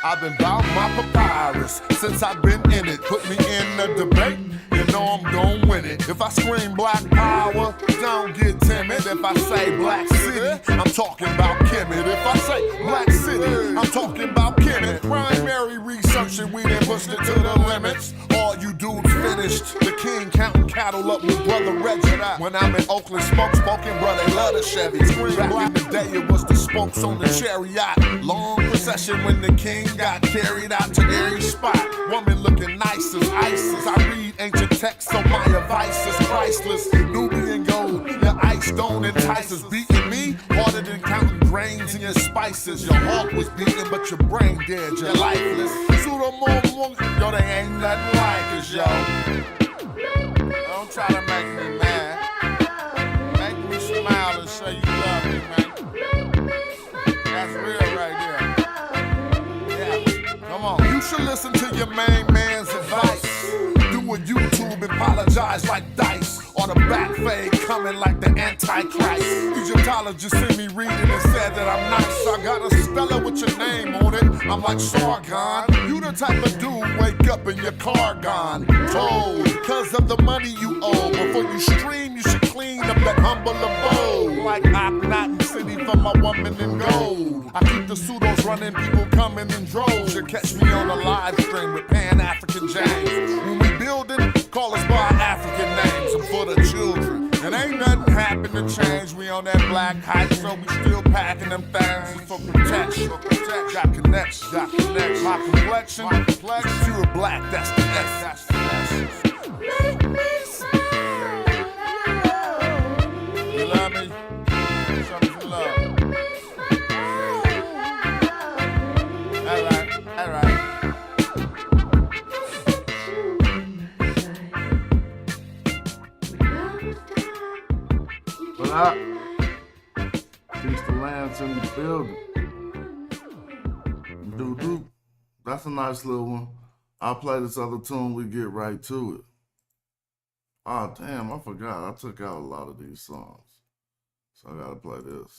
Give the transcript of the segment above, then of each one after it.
I've been bout my papyrus since I've been in it. Put me in a debate, you know I'm gon' win it. If I scream black power, don't get timid. If I say black city, I'm talking about Kemet. If I say black city, I'm talking about Kemet. Primary research and we done pushed it to the limits. All you dudes finished. The king counting cattle up with brother Reggie. When I'm in Oakland, smoke spoken, brother, they love the Chevy. Back in the day, it was the spokes on the chariot. Long procession when the king got carried out to every spot. Woman looking nice as ISIS. I read ancient texts, so my advice is priceless. Nubian gold, your ice don't entice us. Beating me harder than counting grains in your spices. Your heart was beating, but your brain dead, you're lifeless. Yo, they ain't nothing like us, yo. Don't try to make me mad. Make me smile and say you love me, man. That's real right there. Yeah, come on. You should listen to your main man's advice. Do a YouTube and apologize like dice. Or the back fade coming like the Antichrist. Egyptologists see me reading and said that I'm nice. I got a speller with your name on it. I'm like Sargon. You the type of dude wake up in your car gone. Told, cause of the money you owe. Before you stream, you should clean up that humble abode. Like Akhenaten City for my woman in gold. I keep the pseudos running, people coming in droves. You catch me on a live stream with Pan-African James. When we building, call us by our African names. I'm for the children. And ain't nothing happened to change. We on that black hype, so we still packing them things for protection. Got connections, got connections. My complexion, pure black, that's the essence. Make me smile. You love me? Show me some love. All right. What up? Peace to Lance in the building. Doo-doo. That's a nice little one. I'll play this other tune, we get right to it. Oh, damn, I forgot. I took out a lot of these songs. So I gotta play this.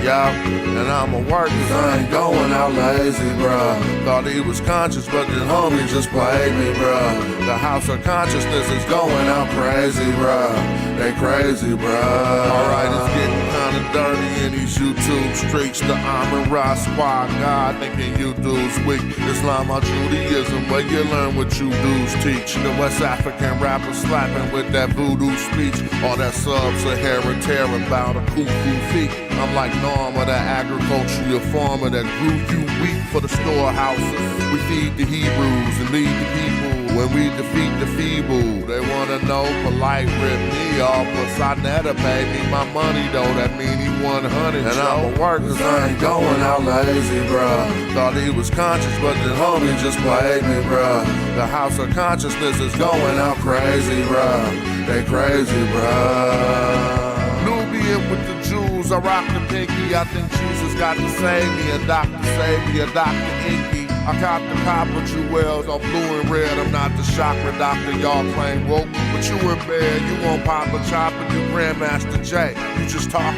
Yeah, and I'ma work cause I ain't going out lazy, bruh. Thought he was conscious, but the homie just played me, bruh. The house of consciousness is going out crazy, bruh. They crazy, bruh. Alright, it's getting kinda dirty in these YouTube streets. The Amarna squad, God thinking you dudes weak. Islam or Judaism, where you learn what you dudes teach. The West African rappers slapping with that voodoo speech. All that sub-Saharan terror about a cuckoo feet. I'm like Norma, the agricultural farmer that grew you wheat for the storehouses. We feed the Hebrews and lead the people when we defeat the feeble. They wanna know polite, rip me off, but I never pay me my money though. That mean he 100. And I'ma work cause I ain't going out lazy, bruh. Thought he was conscious, but the homie just played me, bruh. The house of consciousness is going out crazy, bruh. They crazy, bruh. Nubian with the Jews, I rock the pinky. I think Jesus got to save me. A doctor save me, a Dr. Inky. I cop the copper jewels on blue and red. I'm not the chakra doctor, y'all claim woke. But you in bed, you won't pop a chopper, you Grandmaster J. You just talk.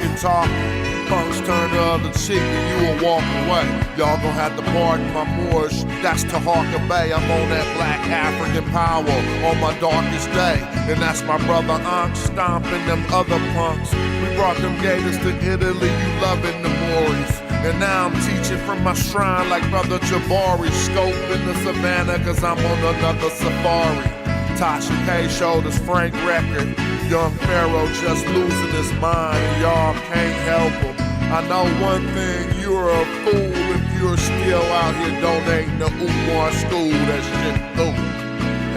Punks turn the other cheek and you will walk away. Y'all gon' have to pardon my Moorish. That's to Harker Bay. I'm on that black African power on my darkest day. And that's my brother Ankh stomping them other punks. We brought them gators to Italy, you loving the Moors. And now I'm teaching from my shrine like brother Jabari. Scoping the savannah cause I'm on another safari. Tasha K showed us Frank record. Young Pharaoh just losing his mind and y'all can't help him. I know one thing, you're a fool if you're still out here donating to Umar school. That shit through.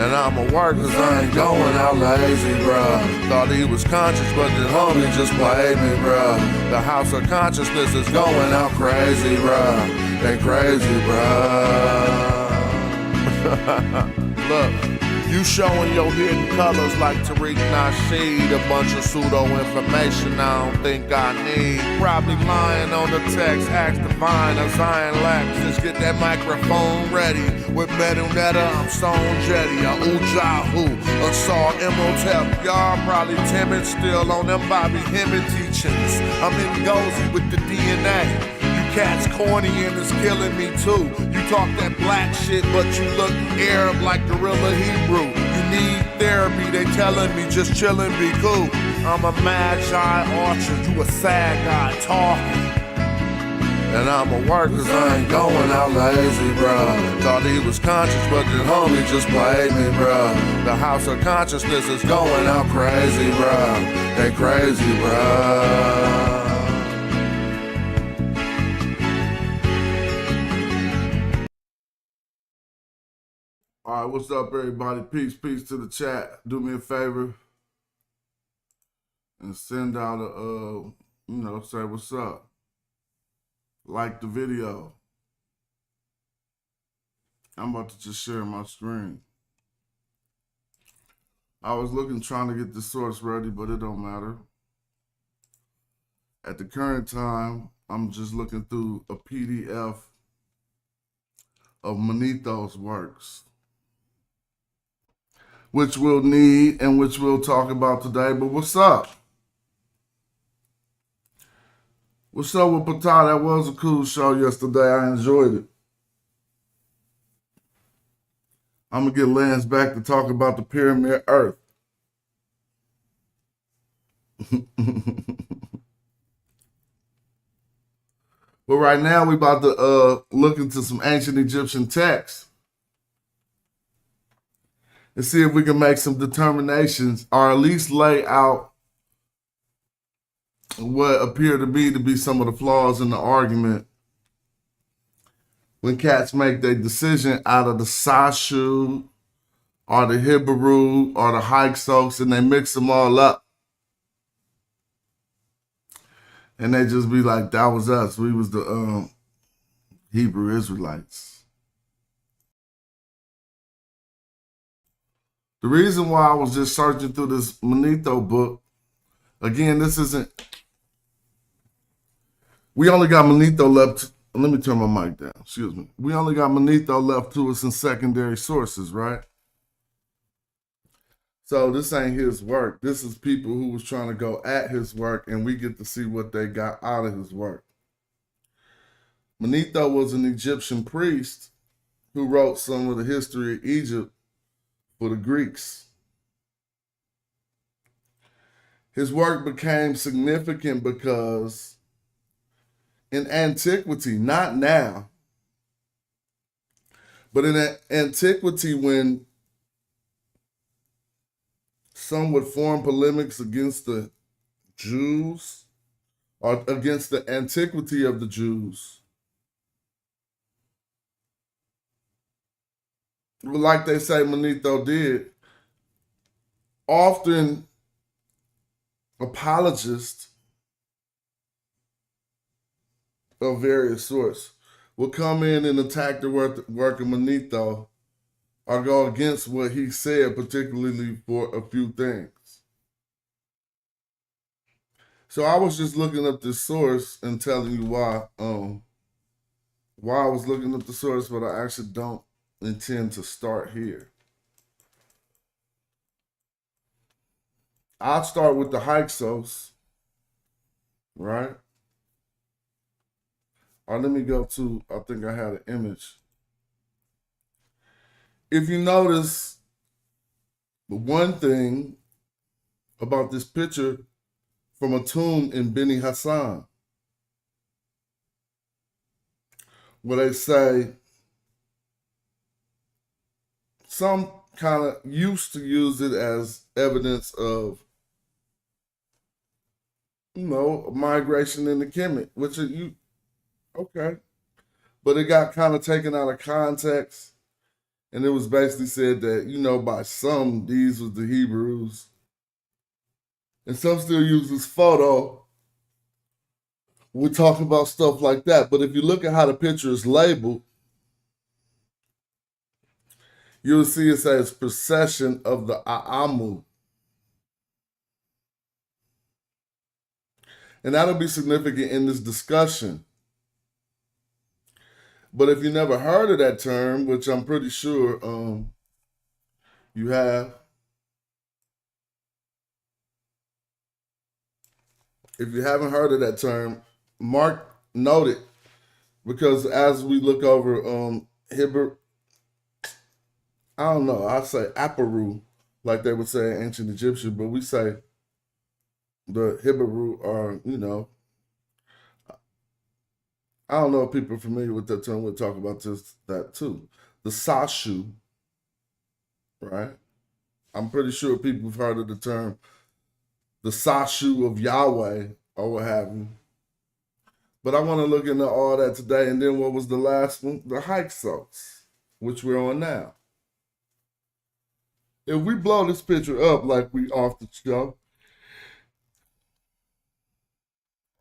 And I'ma work cause I ain't going out lazy, bruh. Thought he was conscious, but the homie just played me, bruh. The house of consciousness is going out crazy, bruh. They crazy, bruh. Look. You showing your hidden colors like Tariq Nasheed. A bunch of pseudo-information I don't think I need. Probably lying on the text, ask Divine or Zion Lax. Just get that microphone ready. With Metal Netta, I'm Stone Jetty. I'm Ujahu, Assault Imhotep. Y'all probably timid still on them Bobby Hemmett teachings. I'm in Gozy with the DNA. Cat's corny and it's killing me too. You talk that black shit, but you look Arab like Gorilla Hebrew. You need therapy, they telling me just chillin', be cool. I'm a magi orchard, you a sad guy talking. And I'ma work cause I ain't going out lazy, bruh. Thought he was conscious, but the homie just played me, bruh. The house of consciousness is going out crazy, bruh. They crazy, bruh. All right, what's up, everybody? Peace to the chat. Do me a favor and send out a, say what's up. Like the video. I'm about to just share my screen. I was trying to get the source ready, but it don't matter. At the current time, I'm just looking through a PDF of Manetho's works, which we'll need and which we'll talk about today. But what's up? What's up with Patah? That was a cool show yesterday. I enjoyed it. I'm going to get Lance back to talk about the Pyramid Earth. But right now, we're about to look into some ancient Egyptian texts and see if we can make some determinations or at least lay out what appear to be some of the flaws in the argument when cats make their decision out of the Sashu or the Habiru or the Hyksos, and they mix them all up. And they just be like, that was us. We was the Hebrew Israelites. The reason why I was just searching through this Manetho book, again, this isn't, we only got Manetho left. Let me turn my mic down. Excuse me. We only got Manetho left to us in secondary sources, right? So this ain't his work. This is people who was trying to go at his work, and we get to see what they got out of his work. Manetho was an Egyptian priest who wrote some of the history of Egypt for the Greeks. His work became significant because in antiquity, not now, but in antiquity, when some would form polemics against the Jews or against the antiquity of the Jews, like they say Manetho did, often apologists of various sorts will come in and attack the work of Manetho or go against what he said, particularly for a few things. So I was just looking up this source and telling you why I was looking up the source, but I actually don't intend to start here. I'll start with the Hyksos, right? Or let me go to, I think I had an image. If you notice, the one thing about this picture from a tomb in Beni Hassan, where they say some kind of used to use it as evidence of, migration in the Kemet, which okay. But it got kind of taken out of context. And it was basically said that, by some, these was the Hebrews. And some still use this photo. We talk about stuff like that. But if you look at how the picture is labeled, you'll see it says procession of the Aamu. And that'll be significant in this discussion. But if you never heard of that term, which I'm pretty sure you have, if you haven't heard of that term, Mark noted because as we look over Habiru, I don't know, I say Hapiru, like they would say in ancient Egyptian, but we say the Habiru are, I don't know if people are familiar with that term. We'll talk about that too. The Sashu, right? I'm pretty sure people have heard of the term the Sashu of Yahweh or what have you. But I want to look into all that today. And then what was the last one? The Hyksos, which we're on now. If we blow this picture up like we often show,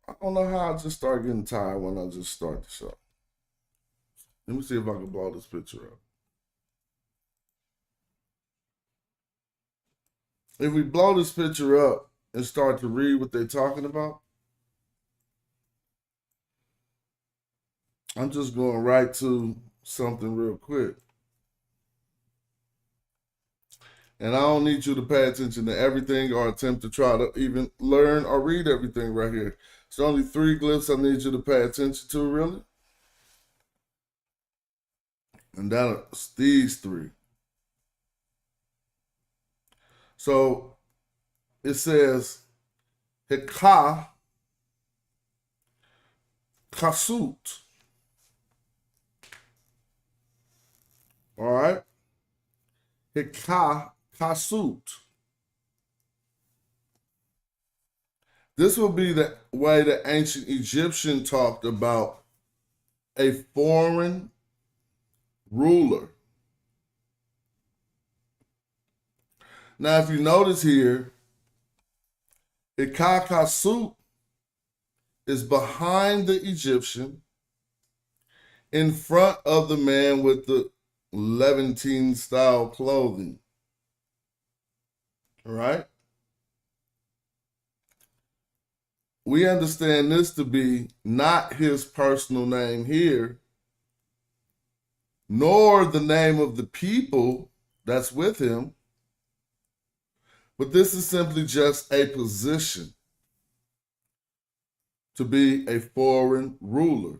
I don't know how I just start getting tired when I just start the show. Let me see if I can blow this picture up. If we blow this picture up and start to read what they're talking about, I'm just going right to something real quick. And I don't need you to pay attention to everything or attempt to try to even learn or read everything right here. It's only 3 glyphs I need you to pay attention to, really. And that's these 3. So it says, Heka Kasut. All right? Heka Kasut. This will be the way the ancient Egyptian talked about a foreign ruler. Now, if you notice here, Heka Kasut is behind the Egyptian, in front of the man with the Levantine style clothing. All right? We understand this to be not his personal name here, nor the name of the people that's with him, but this is simply just a position to be a foreign ruler.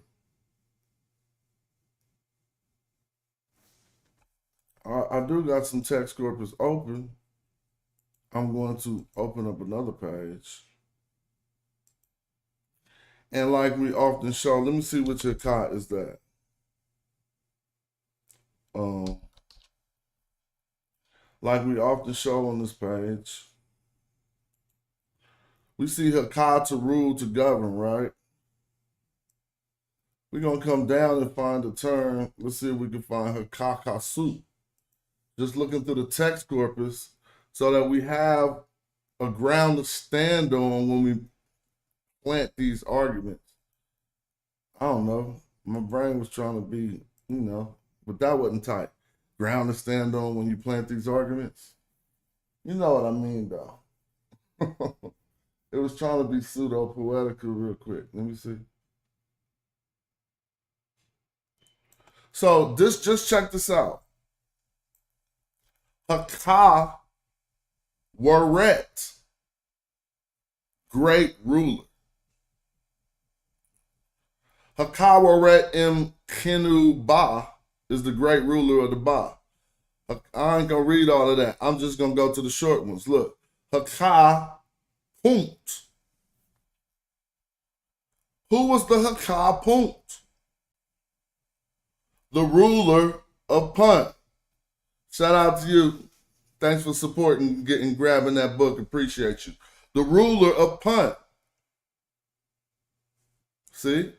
I do got some text corpus open. I'm going to open up another page. And like we often show, let me see which Heka is that. Like we often show on this page, we see Heka to rule, to govern, right? We're going to come down and find a term. Let's see if we can find Heka Kasut. Just looking through the text corpus so that we have a ground to stand on when we plant these arguments. I don't know. My brain was trying to be, but that wasn't tight. Ground to stand on when you plant these arguments. You know what I mean, though. It was trying to be pseudo-poetical real quick. Let me see. So just check this out. Heka Waret, great ruler. Heka Waret M. Kenu Ba is the great ruler of the Ba. I ain't gonna read all of that. I'm just gonna go to the short ones. Look, Heka Punt. Who was the Heka Punt? The ruler of Punt. Shout out to you. Thanks for supporting, grabbing that book. Appreciate you. The ruler of Punt. See?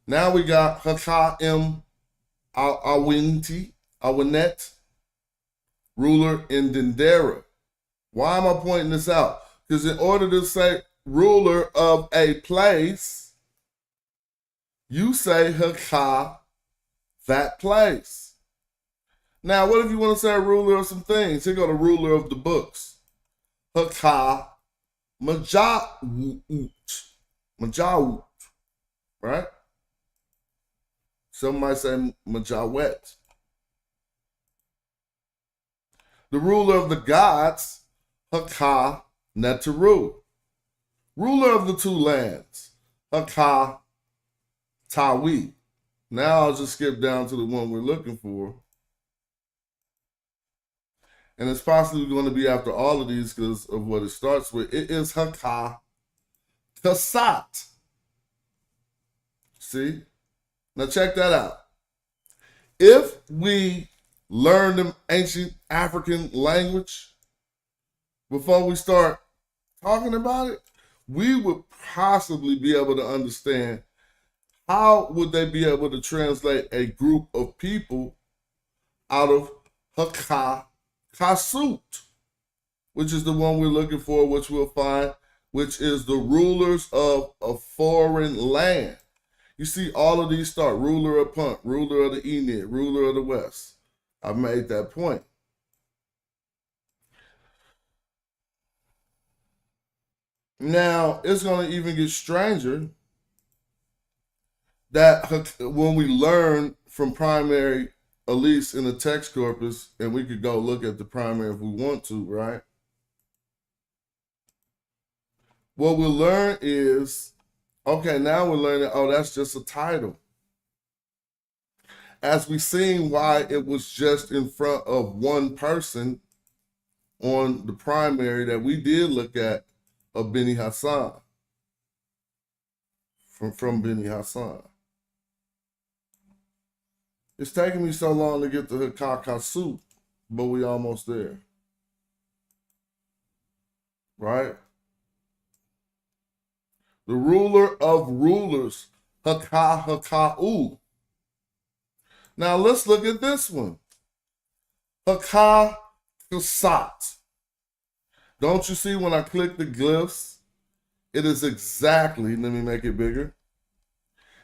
Now we got Heka M. Awinet, ruler in Dendera. Why am I pointing this out? Because in order to say ruler of a place, you say Heka that place. Now, what if you want to say a ruler of some things? Here go the ruler of the books. Heka Majawut. Majawut. Right? Some might say Majawet. The ruler of the gods, Heka Neteru. Ruler of the 2 lands, Heka Tawi. Now I'll just skip down to the one we're looking for. And it's possibly going to be after all of these because of what it starts with. It is Haka Kasat. See? Now check that out. If we learn the ancient African language before we start talking about it, we would possibly be able to understand how would they be able to translate a group of people out of Haka Kasut, which is the one we're looking for, which we'll find, which is the rulers of a foreign land. You see all of these start, ruler of Punt, ruler of the Enid, ruler of the West. I made that point. Now, it's going to even get stranger that when we learn from primary, at least in the text corpus, and we could go look at the primary if we want to, right? What we'll learn is, okay, now we're learning, oh, that's just a title. As we seen why it was just in front of one person on the primary that we did look at of Beni Hassan, from Beni Hassan. It's taking me so long to get to Hakakasut, but we almost there. Right? The ruler of rulers, Haka'u. Now let's look at this one. Hakakasat. Don't you see when I click the glyphs? It is exactly, let me make it bigger.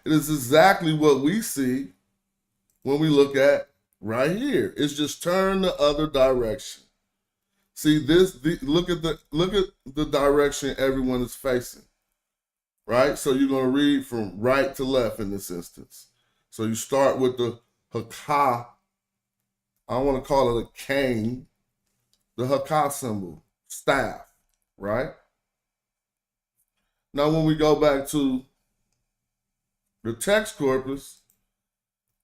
It is exactly what we see when we look at right here. It's just turn the other direction. See this, look at the direction everyone is facing. Right? So you're going to read from right to left in this instance. So you start with the Haka, I want to call it a cane, the Haka symbol, staff, right? Now when we go back to the text corpus,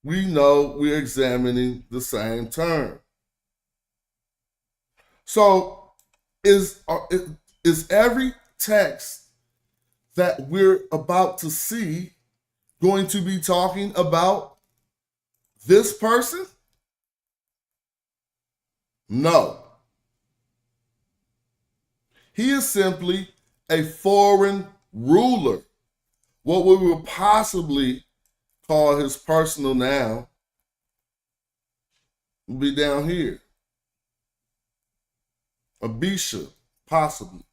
we know we're examining the same term. So is every text that we're about to see going to be talking about this person? No. He is simply a foreign ruler. What we will possibly call his personal noun will be down here. Abisha, possibly.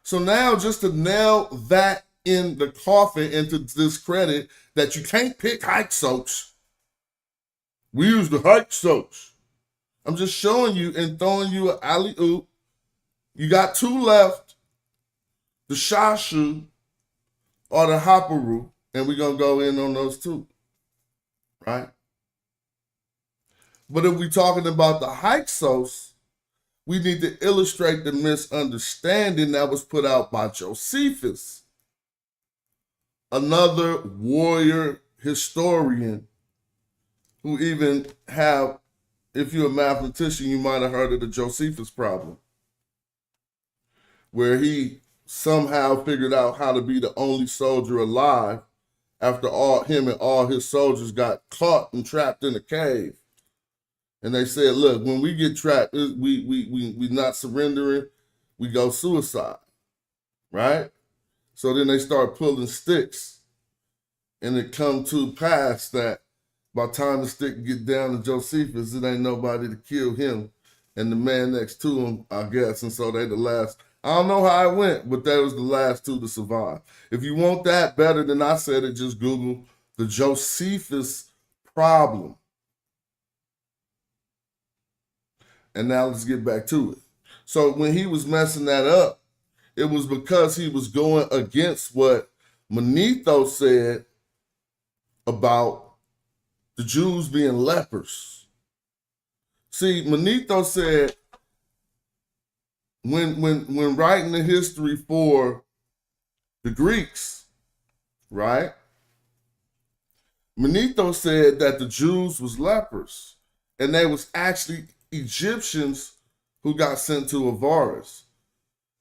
So now just to nail that in the coffin and to discredit that you can't pick Hyksos. We use the Hyksos. I'm just showing you and throwing you an alley-oop. You got two left, the Shasu or the Hapiru, and we're going to go in on those two, right? But if we're talking about the Hyksos, we need to illustrate the misunderstanding that was put out by Josephus, another warrior historian who even have, if you're a mathematician, you might have heard of the Josephus problem, where he somehow figured out how to be the only soldier alive after him and all his soldiers got caught and trapped in a cave. And they said, look, when we get trapped, we not surrendering, we go suicide, right? So then they start pulling sticks, and it come to pass that by the time the stick get down to Josephus, it ain't nobody to kill him and the man next to him, I guess. And so they the last. I don't know how it went, but that was the last two to survive. If you want that better than I said it, just Google the Josephus problem. And now let's get back to it. So when he was messing that up, it was because he was going against what Manetho said about the Jews being lepers. See, Manetho said when writing the history for the Greeks, right? Manetho said that the Jews was lepers, and they was actually Egyptians who got sent to Avaris.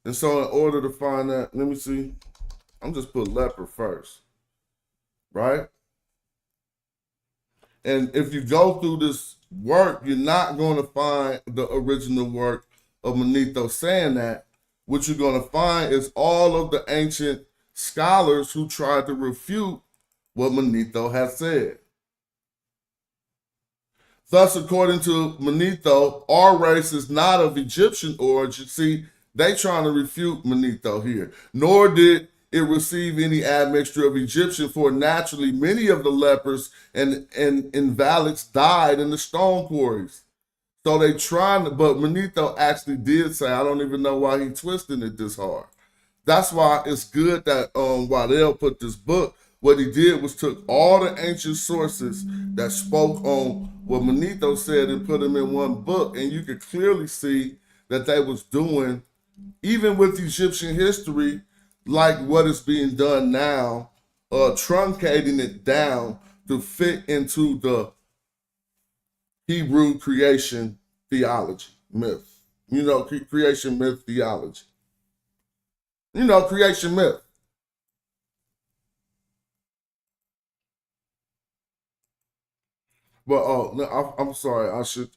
And so in order to find that, let me see. I'm just put leper first, right? And if you go through this work, you're not going to find the original work of Manetho saying that. What you're going to find is all of the ancient scholars who tried to refute what Manetho has said. Thus, according to Manetho, our race is not of Egyptian origin. See, they trying to refute Manetho here. Nor did it receive any admixture of Egyptian, for naturally many of the lepers and invalids died in the stone quarries. So they trying to, but Manetho actually did say, I don't even know why he twisting it this hard. That's why it's good that Waddell put this book. What he did was took all the ancient sources that spoke on what Manetho said and put them in one book. And you could clearly see that they was doing, even with Egyptian history, like what is being done now, truncating it down to fit into the Hebrew creation theology, myth. You know, creation myth theology. You know, creation myth. But I'm sorry. I should.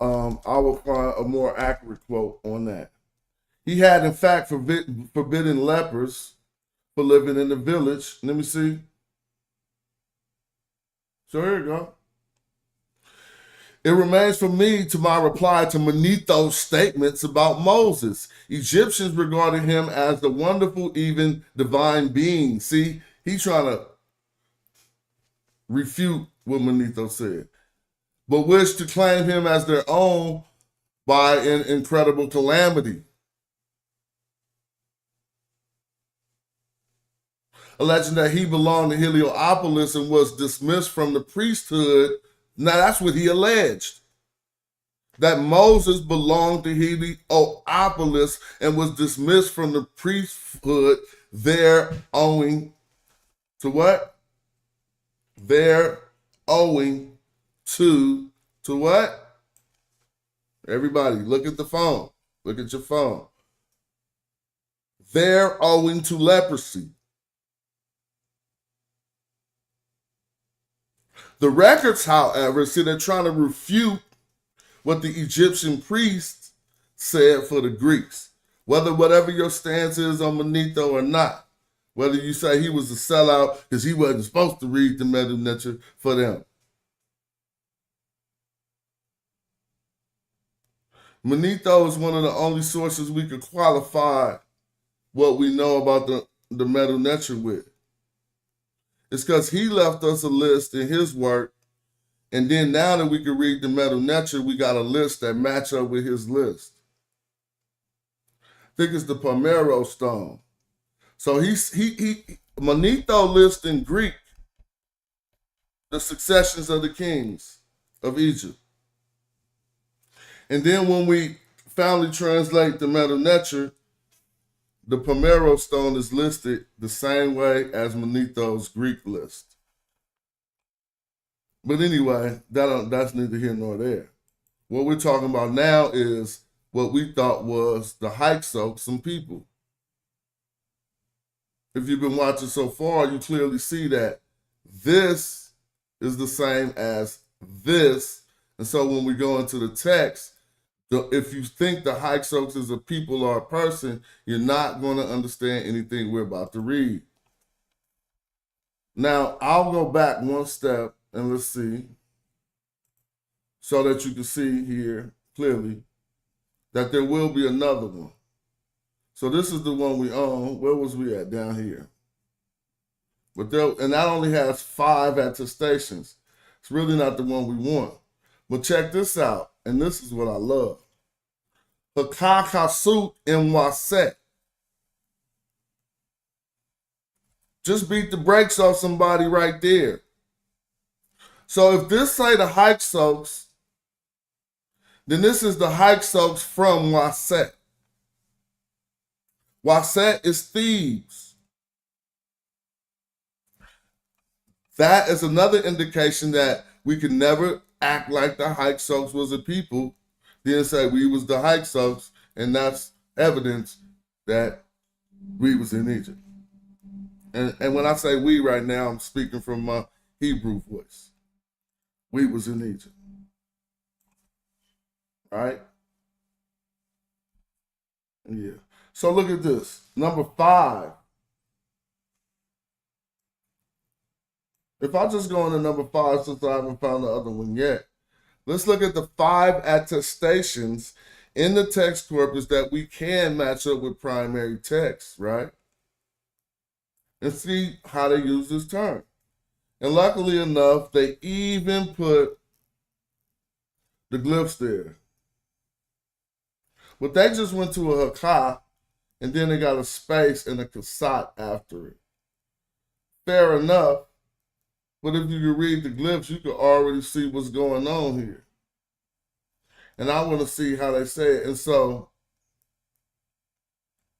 I will find a more accurate quote on that. He had, in fact, forbidden lepers for living in the village. Let me see. So here you go. It remains for me to my reply to Manetho's statements about Moses. Egyptians regarded him as the wonderful, even divine being. See, he's trying to refute what Manetho said, but wish to claim him as their own by an incredible calamity. Alleging that he belonged to Heliopolis and was dismissed from the priesthood. Now that's what he alleged. That Moses belonged to Heliopolis and was dismissed from the priesthood there owing to what? There owing to what? Everybody, look at the phone. Look at your phone. There owing to leprosy. The records, however, see they're trying to refute what the Egyptian priests said for the Greeks. Whatever your stance is on Manetho or not, whether you say he was a sellout because he wasn't supposed to read the methodologies for them. Manetho is one of the only sources we could qualify what we know about the methodology with. It's because he left us a list in his work, and then now that we can read the methodology, we got a list that match up with his list. I think it's the Palmero stone. So Manetho lists in Greek the successions of the kings of Egypt. And then when we finally translate the methodology, the Palmero stone is listed the same way as Manetho's Greek list. But anyway, that's neither here nor there. What we're talking about now is what we thought was the Hyksos, some people. If you've been watching so far, you clearly see that this is the same as this. And so when we go into the text, if you think the Hyksos is a people or a person, you're not going to understand anything we're about to read. Now, I'll go back one step and let's see, so that you can see here clearly that there will be another one. So this is the one we own. Where was we at? Down here. And that only has 5 attestations. It's really not the one we want. But check this out, and this is what I love. Hyksos in Waset. Just beat the brakes off somebody right there. So if this say the Hyksos, then this is the Hyksos from Waset. Waset is Thebes. That is another indication that we can never act like the Hyksos was a people, then say we was the Hyksos, and that's evidence that we was in Egypt. And when I say we right now, I'm speaking from my Hebrew voice. We was in Egypt. All right? Yeah. So look at this. Number 5. If I just go into number 5, since I haven't found the other one yet, let's look at the 5 attestations in the text corpus that we can match up with primary text, right? And see how they use this term. And luckily enough, they even put the glyphs there. But they just went to a hakah, and then they got a space and a kasat after it. Fair enough. But if you can read the glyphs, you can already see what's going on here. And I want to see how they say it. And so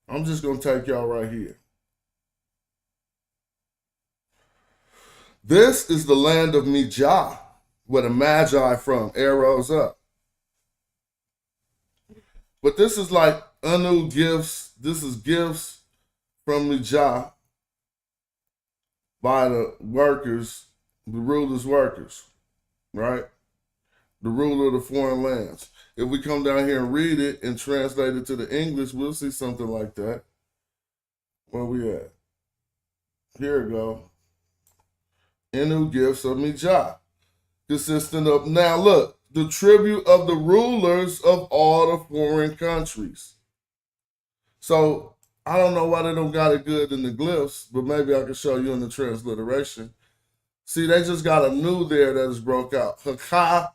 I'm just going to take y'all right here. This is the land of Mijah, where the Magi from, arrows up. But this is like Anu gifts. This is gifts from Mijah by the workers, the ruler's workers, right? The ruler of the foreign lands. If we come down here and read it and translate it to the English, we'll see something like that. Where we at? Here we go. Enu gifts of Mijah, consisting of, now look, the tribute of the rulers of all the foreign countries. So I don't know why they don't got it good in the glyphs, but maybe I can show you in the transliteration. See, they just got a new there that is broke out. Hakah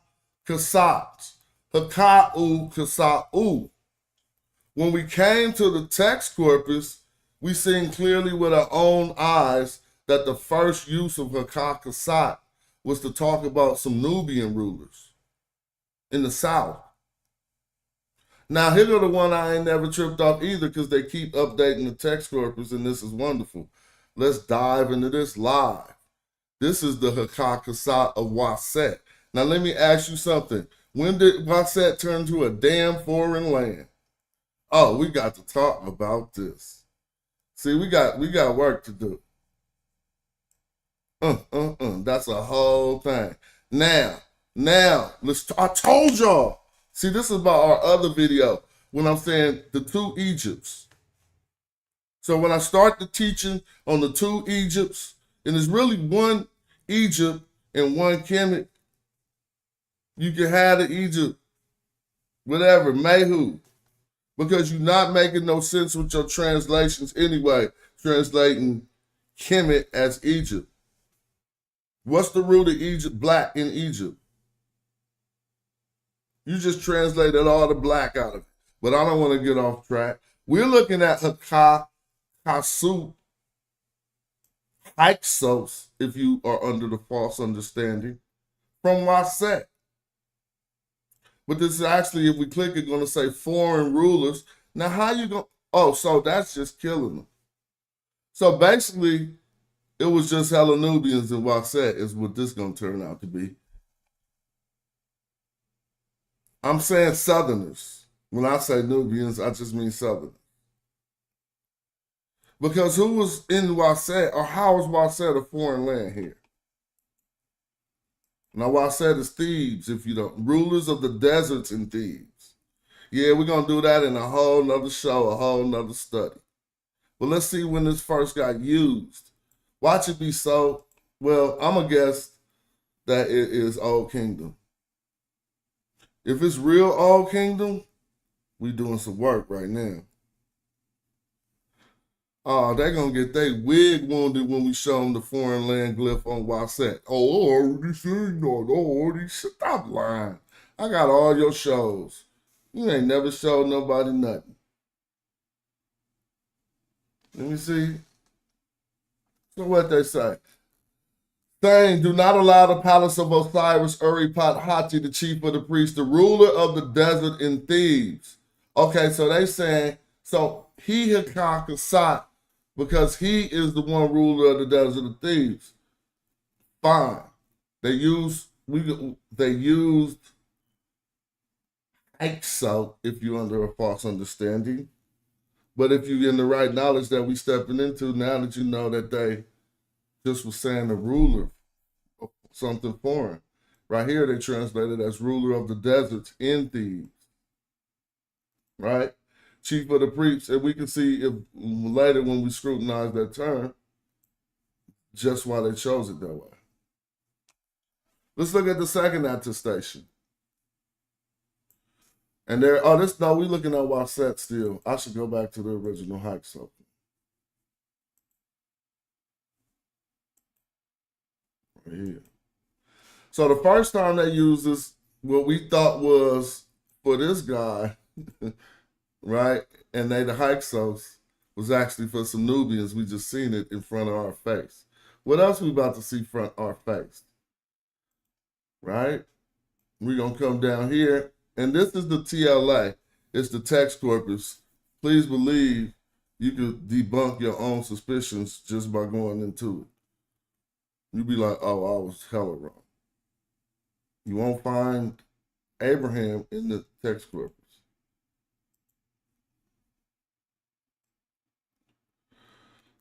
kasat. Haka'u kasa'u. When we came to the text corpus, we seen clearly with our own eyes that the first use of hakah kasat was to talk about some Nubian rulers in the south. Now, here go the one I ain't never tripped off either, because they keep updating the text corpus, and this is wonderful. Let's dive into this live. This is the hakah kasat of Waset. Now, let me ask you something. When did Waset turn to a damn foreign land? Oh, we got to talk about this. See, we got work to do. That's a whole thing. Now, I told y'all. See, this is about our other video when I'm saying the 2 Egypts. So when I start the teaching on the 2 Egypts, and there's really 1 Egypt and 1 Kemet, you can have the Egypt, whatever, Mehu, because you're not making no sense with your translations anyway, translating Kemet as Egypt. What's the root of Egypt? Black in Egypt. You just translated all the black out of it. But I don't want to get off track. We're looking at Hakah, Hasu, Hyksos, if you are under the false understanding, from Waset. But this is actually, if we click it, going to say foreign rulers. Now, how you going? Oh, so that's just killing them. So basically, it was just hella Nubians in Waset is what this going to turn out to be. I'm saying Southerners. When I say Nubians, I just mean Southerners. Because who was in Waset, or how was Waset a foreign land here? Now, Waset is Thebes, if you don't. Rulers of the deserts in Thebes. Yeah, we're going to do that in a whole nother show, a whole nother study. But let's see when this first got used. Watch it be so. Well, I'm going to guess that it is Old Kingdom. If it's real Old Kingdom, we doing some work right now. Oh, they're going to get their wig wounded when we show them the foreign land glyph on Waset. Oh, I already seen that. I already stop lying. I got all your shows. You ain't never showed nobody nothing. Let me see. So what they say? Saying, do not allow the palace of Osiris Uripat Hati, the chief of the priests, the ruler of the desert in Thebes. Okay, so they saying, so he had conquered Sat because he is the one ruler of the desert of Thebes. fine. They used Hyksos if you're under a false understanding. But if you're in the right knowledge that we stepping into, now that you know that they just was saying the ruler of something foreign. Right here they translated as ruler of the deserts in Thebes. Right? Chief of the priests. And we can see if later when we scrutinize that term, just why they chose it that way. Let's look at the second attestation. And there, we're looking at Waset still. I should go back to the original Hyksos. Right here. So the first time they used this, what we thought was for this guy, right? And the Hyksos was actually for some Nubians. We just seen it in front of our face. What else we about to see front our face? Right? We're going to come down here. And this is the TLA. It's the text corpus. Please believe you could debunk your own suspicions just by going into it. You'd be like, oh, I was hella wrong. You won't find Abraham in the text corpus.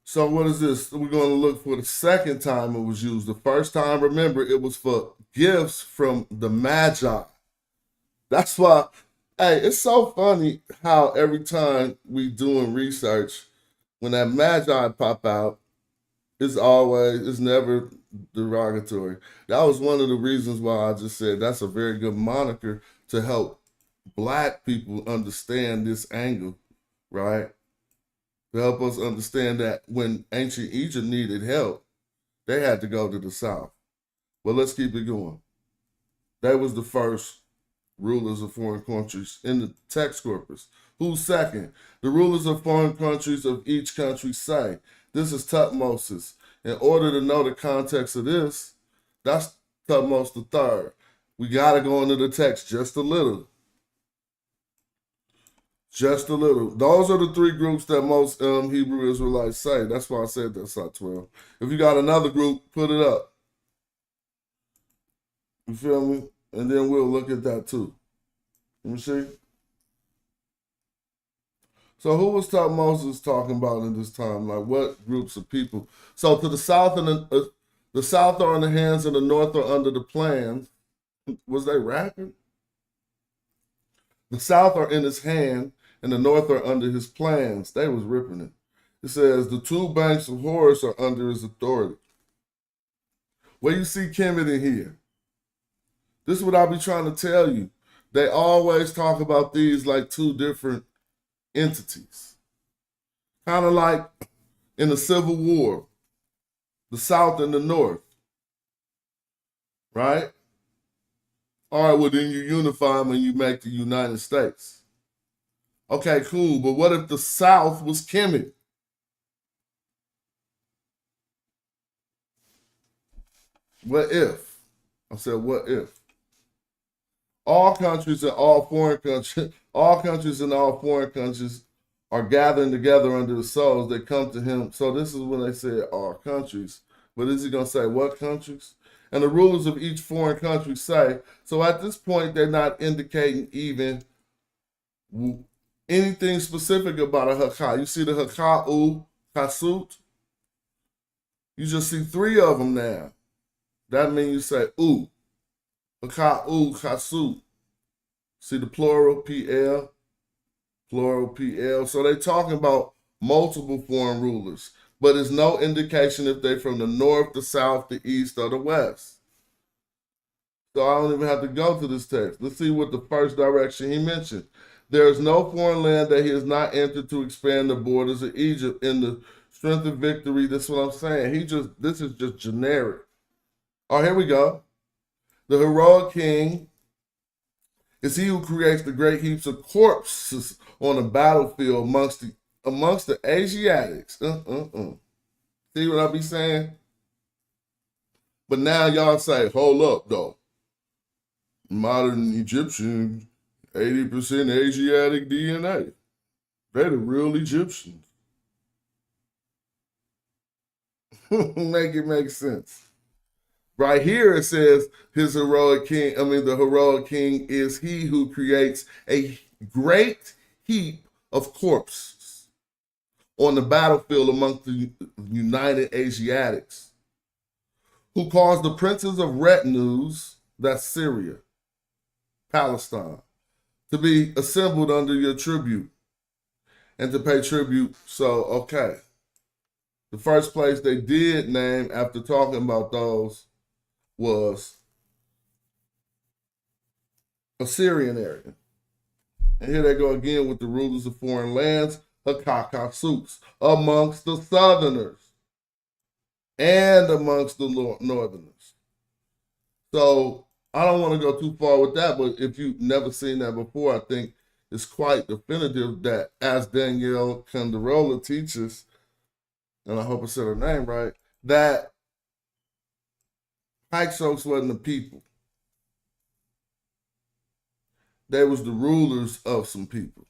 So what is this? We're going to look for the second time it was used. The first time, remember, it was for gifts from the Magi. That's why, hey, it's so funny how every time we doing research, when that Magi pop out, it's never derogatory. That was one of the reasons why I just said that's a very good moniker to help Black people understand this angle, right? To help us understand that when ancient Egypt needed help, they had to go to the south. Well, let's keep it going. That was the first rulers of foreign countries in the text corpus. Who's second? The rulers of foreign countries of each country say. This is Toponyms. In order to know the context of this, that's Toponyms the third. We got to go into the text just a little. Just a little. Those are the three groups that most Hebrew Israelites say. That's why I said that's not 12. If you got another group, put it up. You feel me? And then we'll look at that too. Let me see. So who was Moses talking about in this time? Like what groups of people? So to the south and the south are in the hands and the north are under the plans. Was they rapping? The south are in his hand and the north are under his plans. They was ripping it. It says the two banks of Horus are under his authority. Where you see Kemet in here? This is what I be trying to tell you. They always talk about these like two different entities. Kind of like in the Civil War, the South and the North. Right? All right, well then you unify them and you make the United States. Okay, cool, but what if the South was Kemet? What if? I said, what if? All countries and all foreign countries, all countries and all foreign countries are gathering together under the souls. They come to him. So this is when they say all countries. But is he going to say what countries? And the rulers of each foreign country say. So at this point, they're not indicating even anything specific about a Hakah. You see the Haka'u, Kasut? You just see three of them now. That means you say U. Haka'u, Kasut. See the plural, PL? Plural, PL. So they're talking about multiple foreign rulers. But there's no indication if they're from the north, the south, the east, or the west. So I don't even have to go to this text. Let's see what the first direction he mentioned. There is no foreign land that he has not entered to expand the borders of Egypt in the strength of victory. That's what I'm saying. This is just generic. Oh, here we go. The heroic king is he who creates the great heaps of corpses on the battlefield amongst the Asiatics. See what I be saying? But now y'all say, hold up though. Modern Egyptian, 80% Asiatic DNA. They're the real Egyptians. Make it make sense. Right here it says his heroic king, the heroic king is he who creates a great heap of corpses on the battlefield amongst the united Asiatics, who caused the princes of retinues, that's Syria, Palestine, to be assembled under your tribute and to pay tribute. So, okay. The first place they did name after talking about those was a Syrian area. And here they go again with the rulers of foreign lands, Hyksos, amongst the southerners and amongst the northerners. So I don't want to go too far with that, but if you've never seen that before, I think it's quite definitive that, as Danielle Canderola teaches, and I hope I said her name right, that Hyksos wasn't the people. They was the rulers of some people.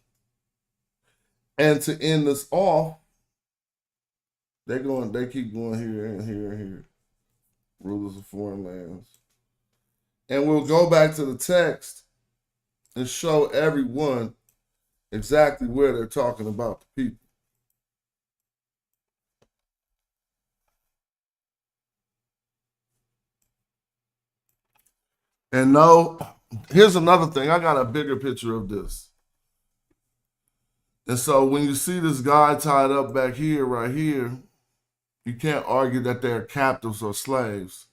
And to end this off, they keep going here and here and here. Rulers of foreign lands. And we'll go back to the text and show everyone exactly where they're talking about the people. And no, here's another thing. I got a bigger picture of this. And so when you see this guy tied up back here, right here, you can't argue that they're captives or slaves.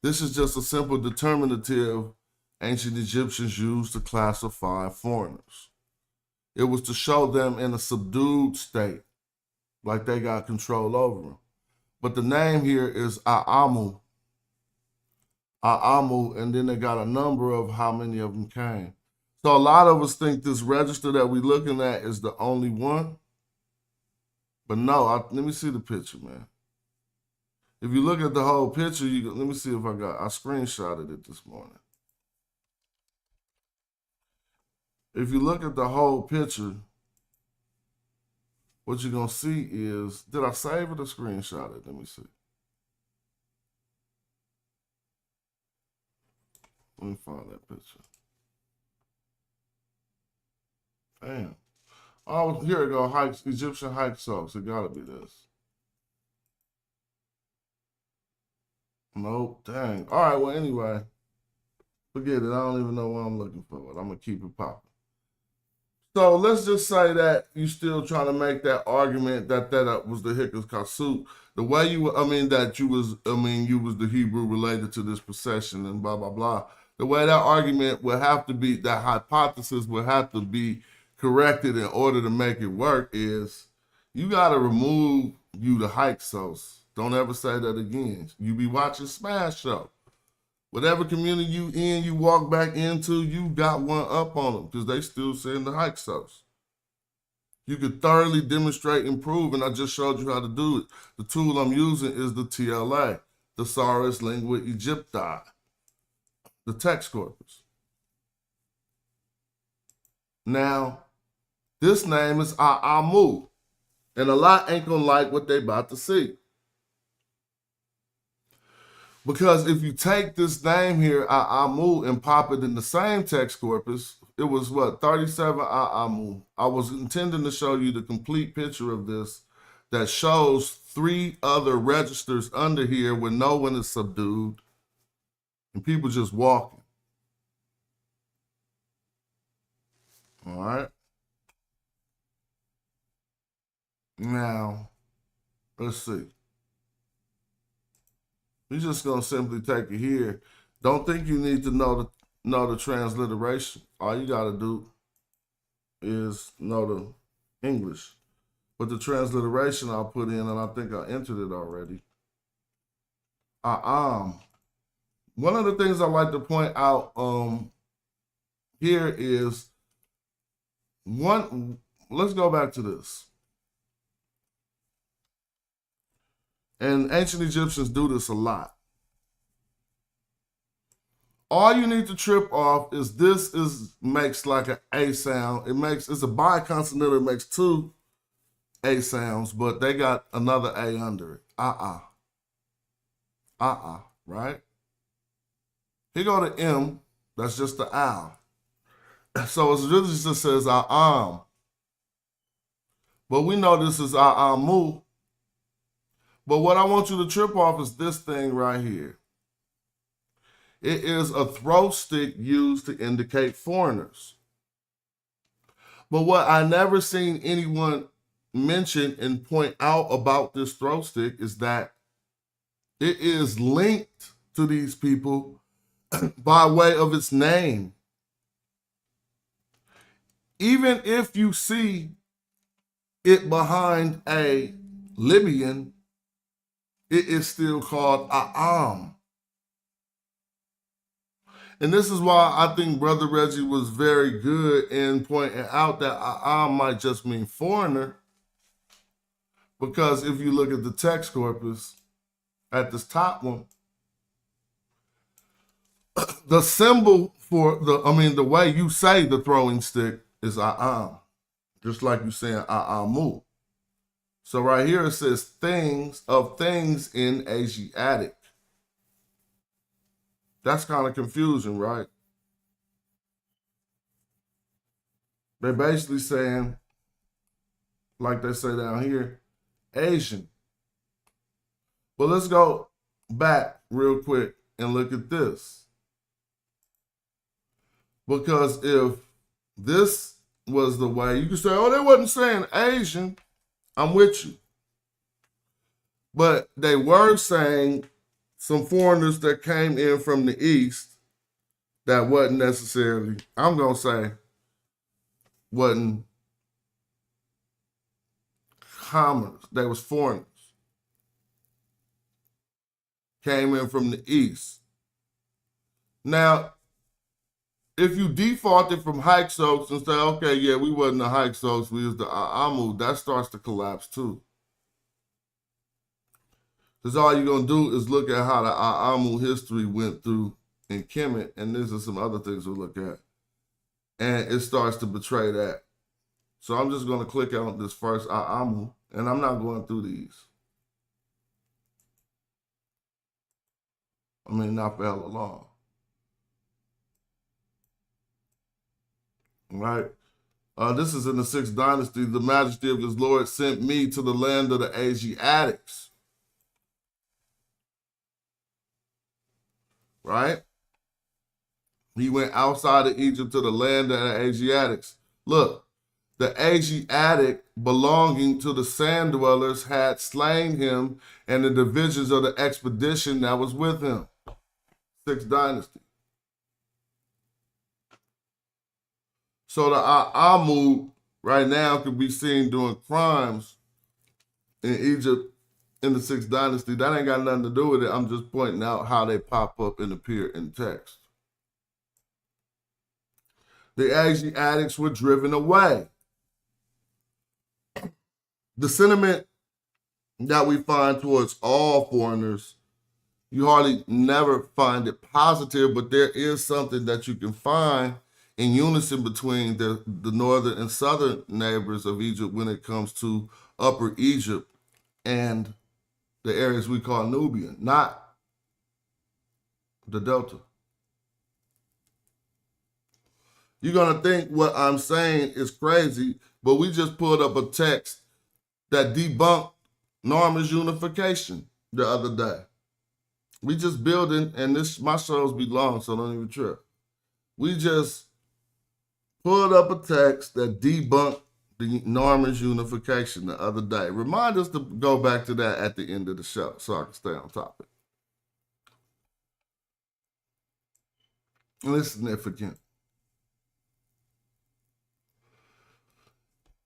This is just a simple determinative ancient Egyptians used to classify foreigners. It was to show them in a subdued state, like they got control over them. But the name here is Aamu. Aamu, and then they got a number of how many of them came. So a lot of us think this register that we're looking at is the only one. But no, let me see the picture, man. If you look at the whole picture, let me see if I screenshotted it this morning. If you look at the whole picture, what you're going to see is, did I save it or screenshot it? Let me see. Let me find that picture. Damn. Oh, here we go. Egyptian Hyksos. It gotta be this. Nope. Dang. All right. Well, anyway, forget it. I don't even know what I'm looking for. I'm gonna keep it popping. So let's just say that you still trying to make that argument that was the Hyksos. The way you was the Hebrew related to this procession and blah blah blah. The way that argument would have to be, that hypothesis would have to be corrected in order to make it work is you got to remove the Hyksos. Don't ever say that again. You be watching Smash Show. Whatever community you walk back into, you got one up on them because they still saying the Hyksos. You could thoroughly demonstrate and prove, and I just showed you how to do it. The tool I'm using is the TLA, Thesaurus Lingua Egypti, the text corpus. Now, this name is Aamu, and a lot ain't gonna like what they about to see. Because if you take this name here, Aamu, and pop it in the same text corpus, it was what, 37 Aamu. I was intending to show you the complete picture of this that shows 3 other registers under here where no one is subdued and people just walking. All right. Now, let's see. We're just gonna simply take it here. Don't think you need to know the transliteration. All you gotta do is know the English. But the transliteration I'll put in, and I think I entered it already. One of the things I like to point out here is let's go back to this. And ancient Egyptians do this a lot. All you need to trip off is this makes like an A sound. It's a biconsonant, it makes 2 A sounds, but they got another A under it. Right? Here go the M. That's just the owl. So it really just says A'am. But we know this is A'amu. But what I want you to trip off is this thing right here. It is a throw stick used to indicate foreigners. But what I never seen anyone mention and point out about this throw stick is that it is linked to these people by way of its name. Even if you see it behind a Libyan, it is still called A'am. And this is why I think Brother Reggie was very good in pointing out that A'am might just mean foreigner. Because if you look at the text corpus, at this top one, the symbol for the way you say the throwing stick is A'am. Just like you saying A'amu. So right here it says things in Asiatic. That's kind of confusing, right? They're basically saying, like they say down here, Asian. But let's go back real quick and look at this. Because if this was the way, you could say, oh, they wasn't saying Asian. I'm with you. But they were saying some foreigners that came in from the East that wasn't necessarily, I'm going to say, wasn't commoners. They was foreigners. Came in from the East. Now, if you defaulted from Hyksos and say, okay, yeah, we wasn't the Hyksos, we was the A'amu, that starts to collapse too. Because all you're going to do is look at how the A'amu history went through in Kemet, and these are some other things we'll look at. And it starts to betray that. So I'm just going to click on this first A'amu, and I'm not going through these. I mean, not for hella long. Right? This is in the 6th dynasty. The majesty of his Lord sent me to the land of the Asiatics. Right? He went outside of Egypt to the land of the Asiatics. Look, the Asiatic belonging to the sand dwellers had slain him and the divisions of the expedition that was with him. 6th dynasty. So the A'amu right now could be seen doing crimes in Egypt in the 6th dynasty. That ain't got nothing to do with it. I'm just pointing out how they pop up and appear in text. The Asiatics were driven away. The sentiment that we find towards all foreigners, you hardly never find it positive, but there is something that you can find in unison between the northern and southern neighbors of Egypt when it comes to Upper Egypt and the areas we call Nubian, not the Delta. You're going to think what I'm saying is crazy, but we just pulled up a text that debunked Norman's unification the other day. We just building, and my shows be long, so don't even trip. We just pulled up a text that debunked the Norman's unification the other day. Remind us to go back to that at the end of the show so I can stay on topic. And it's significant.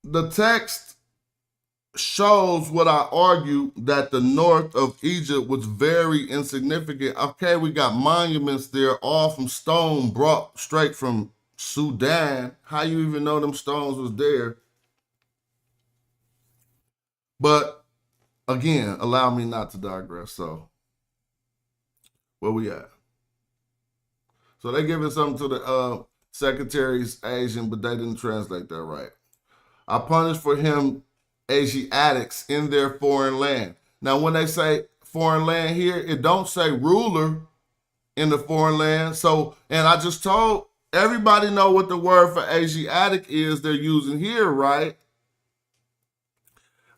The text shows what I argue, that the north of Egypt was very insignificant. Okay, we got monuments there, all from stone brought straight from Sudan. How you even know them stones was there? But again, allow me not to digress. So where we at? So they giving something to the secretaries Asian, but they didn't translate that right. I punished for him Asiatics in their foreign land. Now, when they say foreign land here, it don't say ruler. in the foreign land. So, and I just told everybody know what the word for Asiatic is they're using here, right?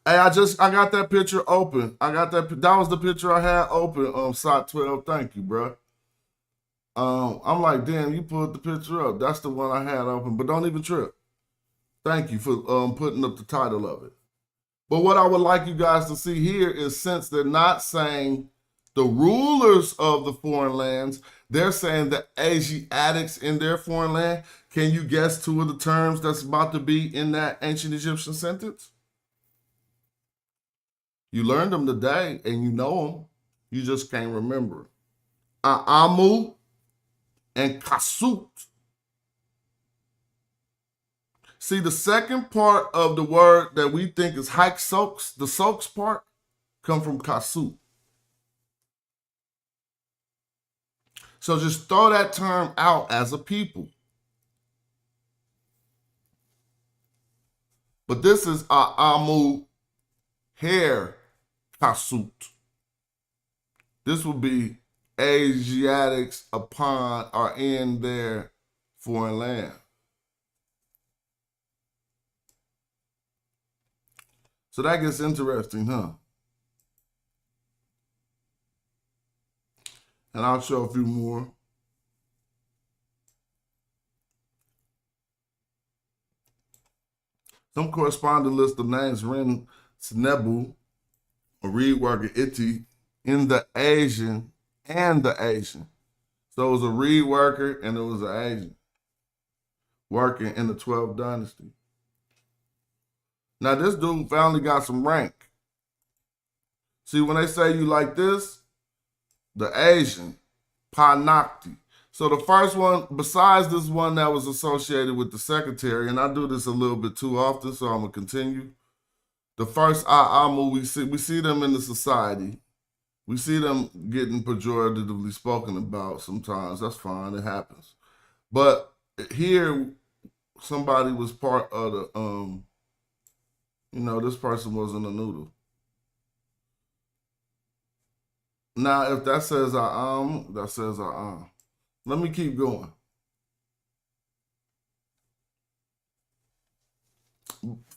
Hey, I got that picture open. That was the picture I had open, SOT 12. Thank you, bro. I'm like, damn, you pulled the picture up. That's the one I had open, but don't even trip. Thank you for putting up the title of it. But what I would like you guys to see here is, since they're not saying the rulers of the foreign lands, they're saying the Asiatics in their foreign land. Can you guess two of the terms that's about to be in that ancient Egyptian sentence? You learned them today and you know them. You just can't remember. Aamu and Kasut. See, the second part of the word that we think is Hyksos, the soaks part, come from Kasut. So just throw that term out as a people. But this is Aamu hair Kasut. This would be Asiatics upon or in their foreign land. So that gets interesting, huh? And I'll show a few more. Some corresponding list of names: Ren Snebu, a reed worker Iti, in the Asian and the Asian. So it was a reed worker and it was an Asian working in the 12th dynasty. Now this dude finally got some rank. See, when they say you like this, the Asian, Panakti. So the first one, besides this one that was associated with the secretary, and I do this a little bit too often, so I'm gonna continue. The first Aamu, we see them in the society. We see them getting pejoratively spoken about sometimes. That's fine, it happens. But here, somebody was part of the, this person wasn't a noodle. Now, if that says that says Let me keep going.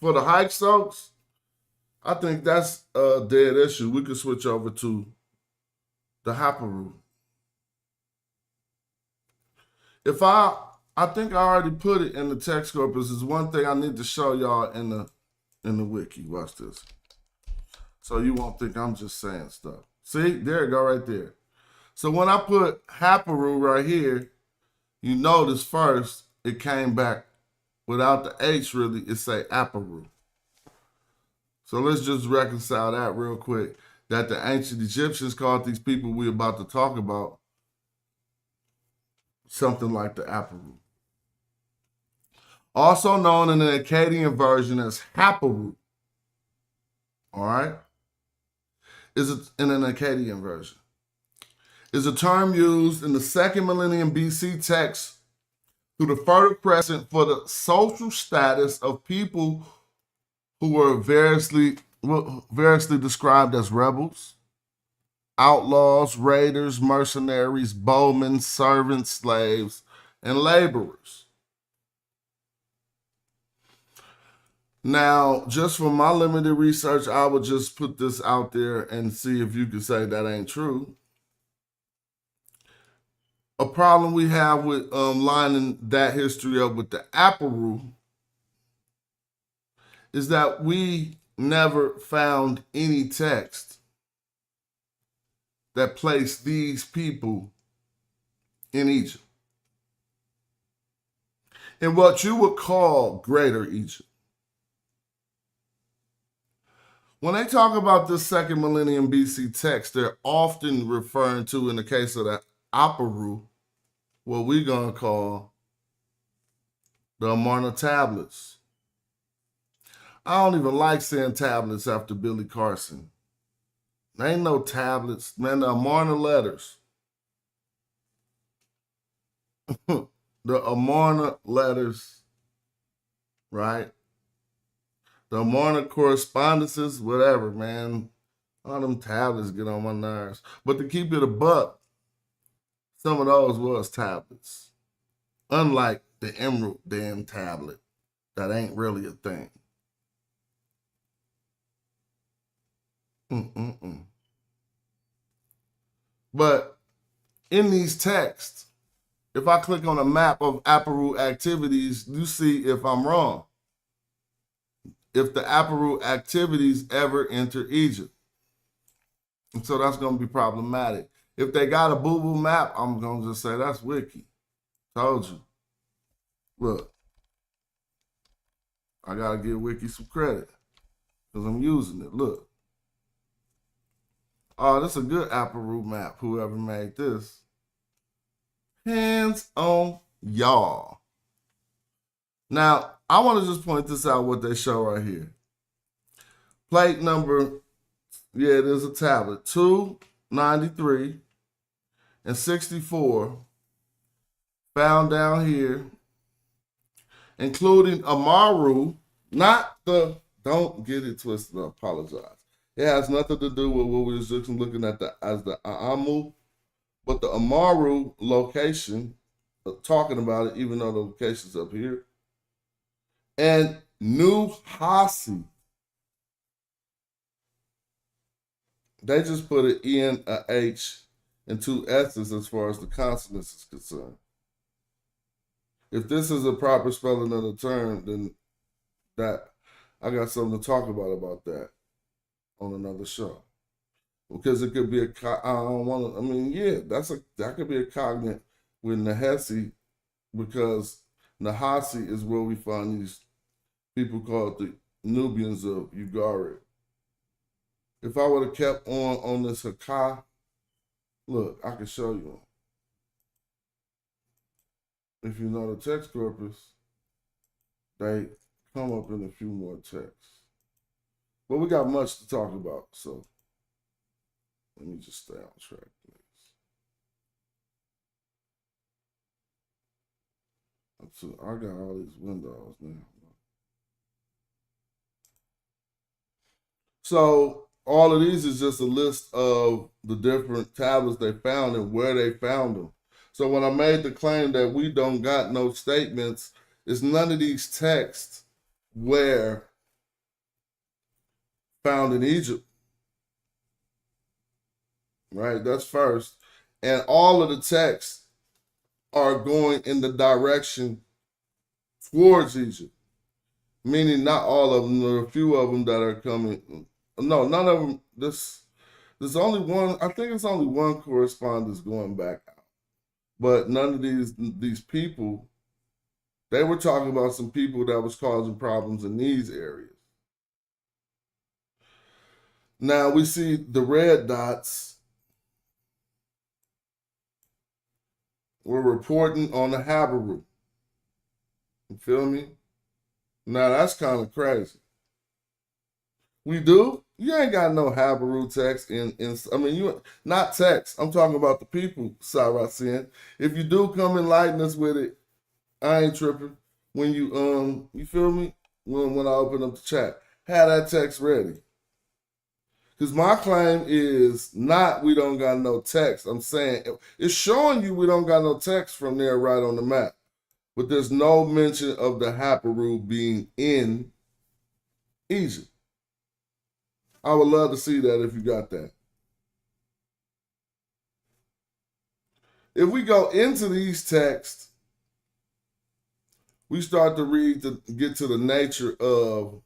For the Hyksos, I think that's a dead issue. We could switch over to the Hapiru. If I think I already put it in the text corpus. Is one thing I need to show y'all in the wiki. Watch this. So you won't think I'm just saying stuff. See, there it go right there. So when I put Hapiru right here, you notice first it came back without the H really, it say Apiru. So let's just reconcile that real quick. That the ancient Egyptians called these people we're about to talk about something like the Apiru. Also known in the Akkadian version as Hapiru. All right? Is it in an Akkadian version? Is a term used in the 2nd millennium BC text through the Fertile Crescent for the social status of people who were variously described as rebels, outlaws, raiders, mercenaries, bowmen, servants, slaves, and laborers. Now, just from my limited research, I would just put this out there and see if you could say that ain't true. A problem we have with lining that history up with the Hapiru is that we never found any text that placed these people in Egypt, in what you would call Greater Egypt. When they talk about this 2nd millennium BC text, they're often referring to, in the case of the Hapiru, what we're going to call the Amarna tablets. I don't even like saying tablets after Billy Carson. There ain't no tablets, man. The Amarna letters. The Amarna letters, right? The Amarna correspondences, whatever, man. All them tablets get on my nerves. But to keep it a buck, Some of those was tablets. Unlike the Emerald damn tablet. That ain't really a thing. But in these texts, if I click on a map of Hapiru activities, you see if I'm wrong. If the Hapiru activities ever enter Egypt. And so that's going to be problematic. If they got a boo-boo map, I'm going to just say that's wiki. Told you. Look. I got to give wiki some credit because I'm using it. Look. Oh, this is a good Hapiru map, whoever made this. Hands on y'all. Now, I want to just point this out, what they show right here. Plate number, yeah, it is a tablet, 293 and 64, found down here, including Amaru, not the, don't get it twisted, I apologize. It has nothing to do with what we were just looking at as the Aamu, but the Amaru location, talking about it, even though the location's up here, and New Hasi. They just put an N, a H, and two S's as far as the consonants is concerned. If this is a proper spelling of the term, then that I got something to talk about that on another show. Because it could be I don't want to, I mean, yeah, that could be a cognate with Nahesi, because Nahasi is where we find these people called the Nubians of Ugarit. If I would have kept on this Haka, look, I can show you. If you know the text corpus, they come up in a few more texts. But we got much to talk about, so let me just stay on track, please. I got all these windows now. So all of these is just a list of the different tablets they found and where they found them. So when I made the claim that we don't got no statements, it's none of these texts were found in Egypt. Right, that's first. And all of the texts are going in the direction towards Egypt. Meaning not all of them, there are a few of them that are coming. No, none of them. There's only one, I think it's only one correspondence going back out. But none of these people, they were talking about some people that was causing problems in these areas. Now we see the red dots. We're reporting on the Habiru. You feel me? Now that's kind of crazy. We do? You ain't got no Habiru text I mean, you not text. I'm talking about the people, Saracen. If you do come enlighten us with it, I ain't tripping. When you feel me? When I open up the chat, have that text ready. Because my claim is not we don't got no text. I'm saying it's showing you we don't got no text from there right on the map. But there's no mention of the Hapiru being in Egypt. I would love to see that if you got that. If we go into these texts, we start to read to get to the nature of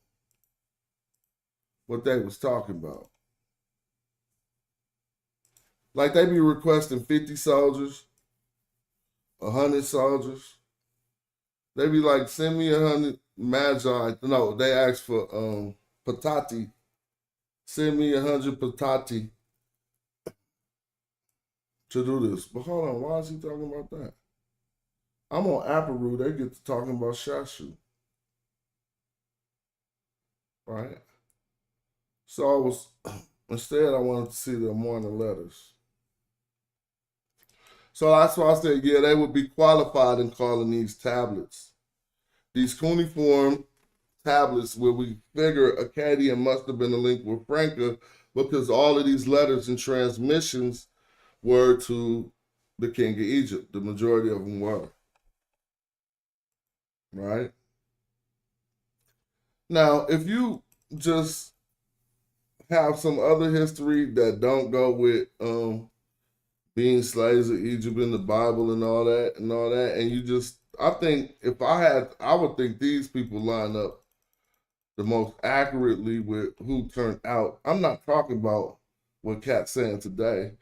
what they was talking about. Like they be requesting 50 soldiers, 100 soldiers. They be like, send me 100 magi. No, they ask for patati. Send me 100 patati to do this. But hold on, why is he talking about that? I'm on Hapiru, they get to talking about Shasu. Right? So instead I wanted to see the Amarna letters. So that's why I said, yeah, they would be qualified in calling these tablets. These cuneiform tablets where we figure Akkadian must have been a lingua franca because all of these letters and transmissions were to the king of Egypt. The majority of them were. Right? Now, if you just have some other history that don't go with being slaves of Egypt in the Bible and all that, and you just, I think if I would think these people line up the most accurately with who turned out. I'm not talking about what Cat's saying today.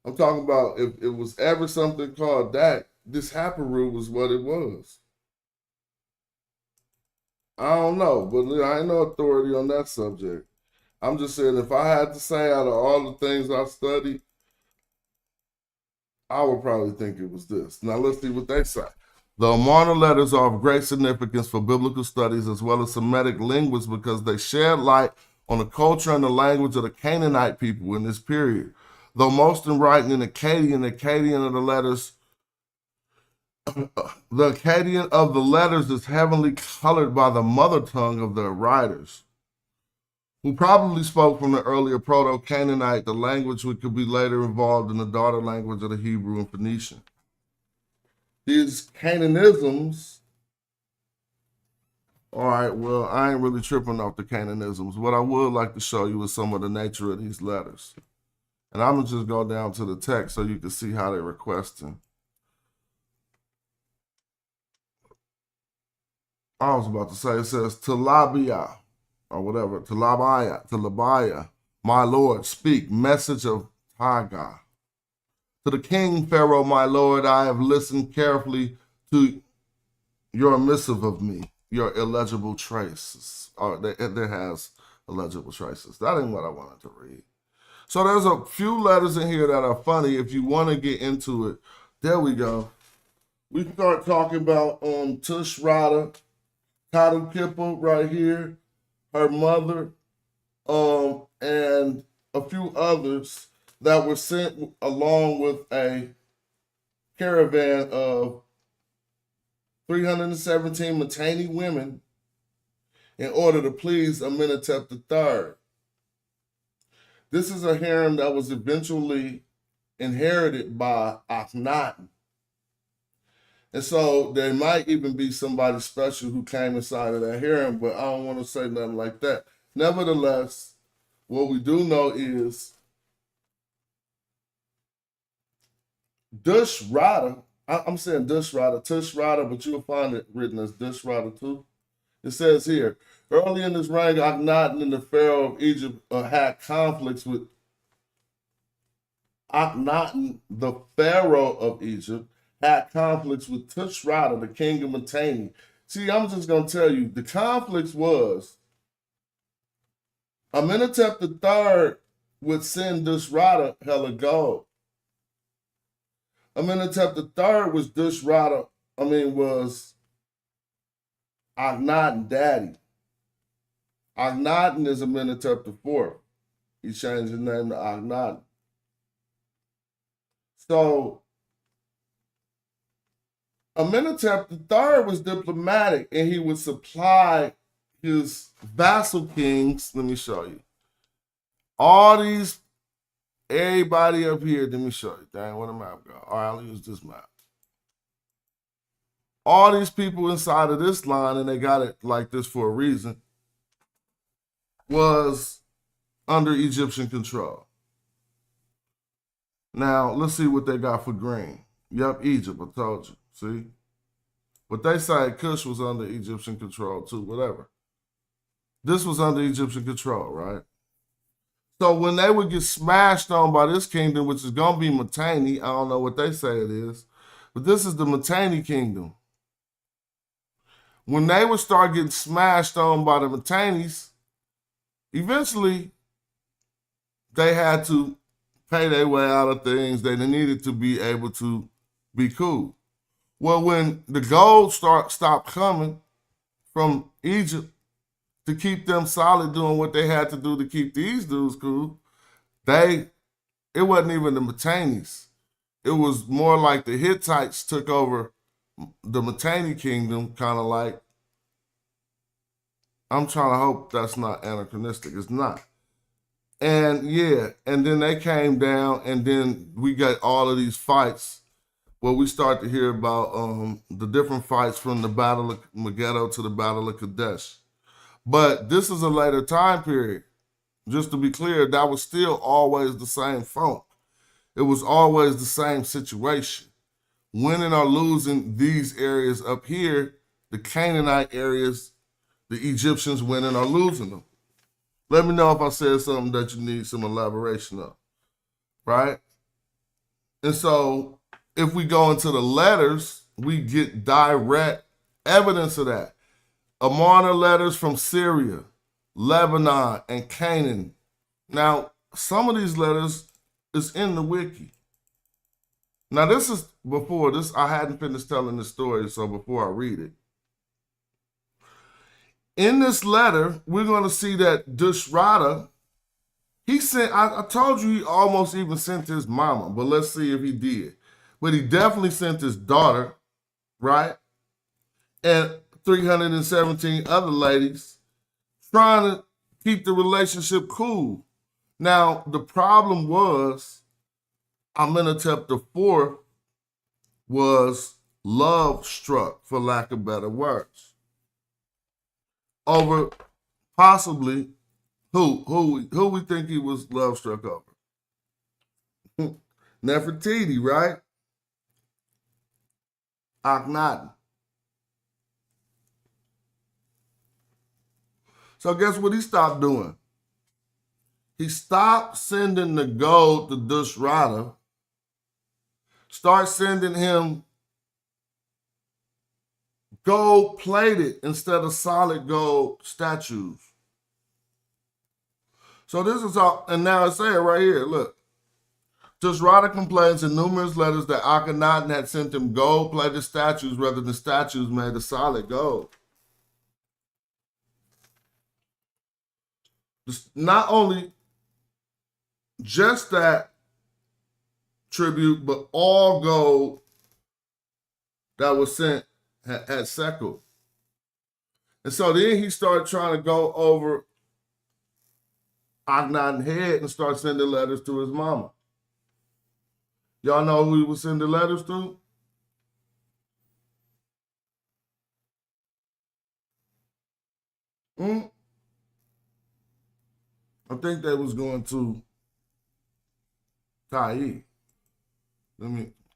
I'm talking about if it was ever something called that, this Hapiru was what it was. I don't know, but I ain't no authority on that subject. I'm just saying if I had to say out of all the things I studied, I would probably think it was this. Now let's see what they say. The Amarna letters are of great significance for biblical studies as well as Semitic linguists because they shed light on the culture and the language of the Canaanite people in this period. Though most in writing in Akkadian, the Akkadian of the letters, the Akkadian of the letters is heavily colored by the mother tongue of the writers, who probably spoke from the earlier Proto-Canaanite, the language which could be later involved in the daughter language of the Hebrew and Phoenician. These Canaanisms, all right, well, I ain't really tripping off the Canaanisms. What I would like to show you is some of the nature of these letters. And I'm going to just go down to the text so you can see how they're requesting. I was about to say, it says, Talabia, or whatever, Talabia, my Lord, speak, message of Hagar. To the king, Pharaoh, my Lord, I have listened carefully to your missive of me, your illegible traces. There has illegible traces. That ain't what I wanted to read. So there's a few letters in here that are funny. If you want to get into it, there we go. We start talking about Tush Rada, Tadu Kippa right here, her mother, and a few others that were sent along with a caravan of 317 Mitanni women in order to please Amenhotep III. This is a harem that was eventually inherited by Akhenaten. And so there might even be somebody special who came inside of that harem, but I don't want to say nothing like that. Nevertheless, what we do know is Tush Rada, I'm saying Tush Rada, but you'll find it written as Tush Rada too. It says here, early in his reign, Akhenaten and the Pharaoh of Egypt had conflicts with Akhenaten, the Pharaoh of Egypt, had conflicts with Tush Rada, the king of Mitanni. See, I'm just going to tell you, the conflicts was Amenhotep III would send Tush Rada hella gold. Amenhotep III was Tush Rada, was Akhenaten daddy. Akhenaten is Amenhotep IV. He changed his name to Akhenaten. So Amenhotep III was diplomatic and he would supply his vassal kings. Let me show you. All these, everybody up here, let me show you. Dang, where the map go? All right, I'll use this map. All these people inside of this line, and they got it like this for a reason, was under Egyptian control. Now, let's see what they got for green. Yep, Egypt, I told you. See? But they say Kush was under Egyptian control too, whatever. This was under Egyptian control, right? So when they would get smashed on by this kingdom, which is going to be Mitanni, I don't know what they say it is, but this is the Mitanni kingdom. When they would start getting smashed on by the Mitannis, eventually they had to pay their way out of things. They needed to be able to be cool. Well, when the gold stopped coming from Egypt to keep them solid doing what they had to do to keep these dudes cool, it wasn't even the Mitannis. It was more like the Hittites took over the Mitanni kingdom, kind of like, I'm trying to hope that's not anachronistic. It's not. And yeah, and then they came down, and then we got all of these fights where we start to hear about the different fights from the Battle of Megiddo to the Battle of Kadesh. But this is a later time period. Just to be clear, that was still always the same funk. It was always the same situation. Winning or losing these areas up here, the Canaanite areas, the Egyptians winning or losing them. Let me know if I said something that you need some elaboration of, right? And so if we go into the letters, we get direct evidence of that. Amarna letters from Syria, Lebanon, and Canaan. Now, some of these letters is in the wiki. Now, this is before this. I hadn't finished telling the story, so before I read it. In this letter, we're going to see that Dushrata, he sent, I told you he almost even sent his mama, but let's see if he did. But he definitely sent his daughter, right? And 317 other ladies trying to keep the relationship cool. Now, the problem was Amenhotep IV was love struck, for lack of better words, over possibly who we think he was love struck over. Nefertiti, right? Akhenaten. So guess what he stopped doing? He stopped sending the gold to Dushrata, start sending him gold-plated instead of solid gold statues. So this is all, and now it's saying right here, look. Dushrata complains in numerous letters that Akhenaten had sent him gold-plated statues rather than statues made of solid gold. Not only just that tribute, but all gold that was sent had seckled. And so then he started trying to go over Akhenaten's head and start sending letters to his mama. Y'all know who he was sending letters to? I think they was going to Ta'i.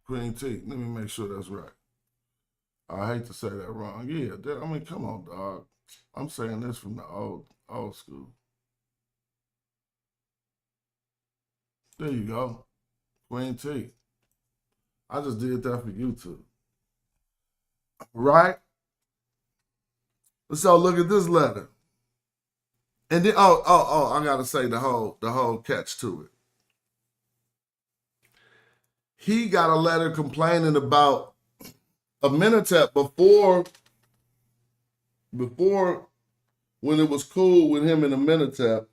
Queen T. Let me make sure that's right. I hate to say that wrong. Yeah, I mean, come on, dog. I'm saying this from the old school. There you go. Queen T. I just did that for YouTube. Right? So look at this letter. And then I gotta say the whole catch to it. He got a letter complaining about Amenhotep before when it was cool with him and Amenhotep.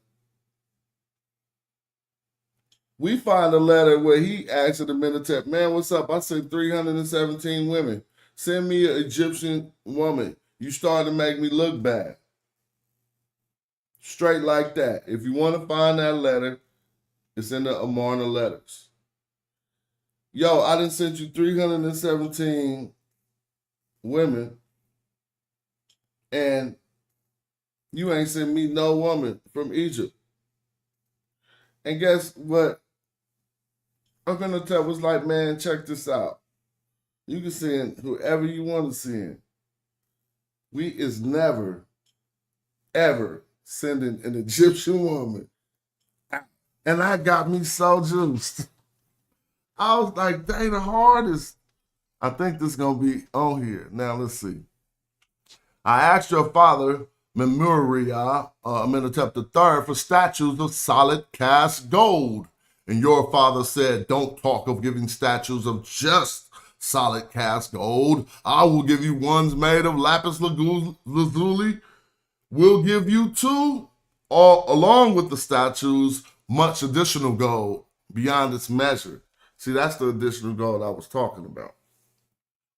We find a letter where he asked Amenhotep, man, what's up? I sent 317 women. Send me an Egyptian woman. You starting to make me look bad. Straight like that. If you want to find that letter, it's in the Amarna letters. Yo, I done sent you 317 women, and you ain't sent me no woman from Egypt. And guess what? Amenhotep was like, man, check this out. You can send whoever you want to send. We is never, ever sending an Egyptian woman. And that got me so juiced. I was like, they the hardest. I think this is going to be on here. Now, let's see. I asked your father, Memuriah, Amenhotep III, for statues of solid cast gold. And your father said, don't talk of giving statues of just solid cast gold. I will give you ones made of lapis lazuli. We'll give you two, along with the statues, much additional gold beyond its measure. See, that's the additional gold I was talking about.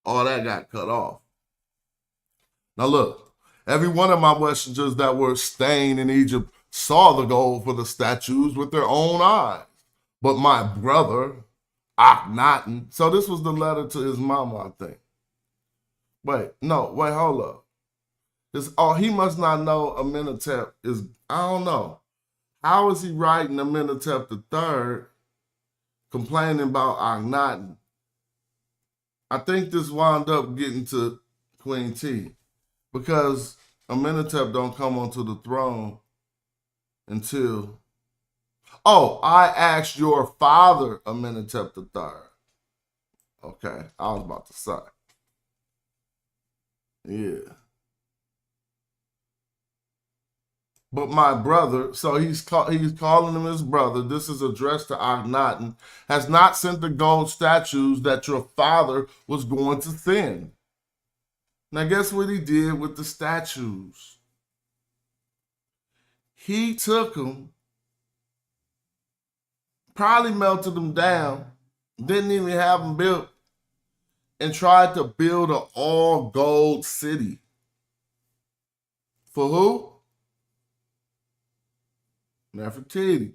All that got cut off. Now look, every one of my messengers that were staying in Egypt saw the gold for the statues with their own eyes. But my brother, Akhenaten. So this was the letter to his mama, I think. Wait, hold up. He must not know Amenhotep is, I don't know. How is he writing Amenhotep III complaining about Akhenaten? I think this wound up getting to Queen T because Amenhotep don't come onto the throne until, I asked your father Amenhotep III. Okay, I was about to say. Yeah. But my brother, so he's calling him his brother. This is addressed to Akhenaten, has not sent the gold statues that your father was going to send. Now, guess what he did with the statues? He took them, probably melted them down, didn't even have them built, and tried to build an all-gold city. For who? Nefertiti.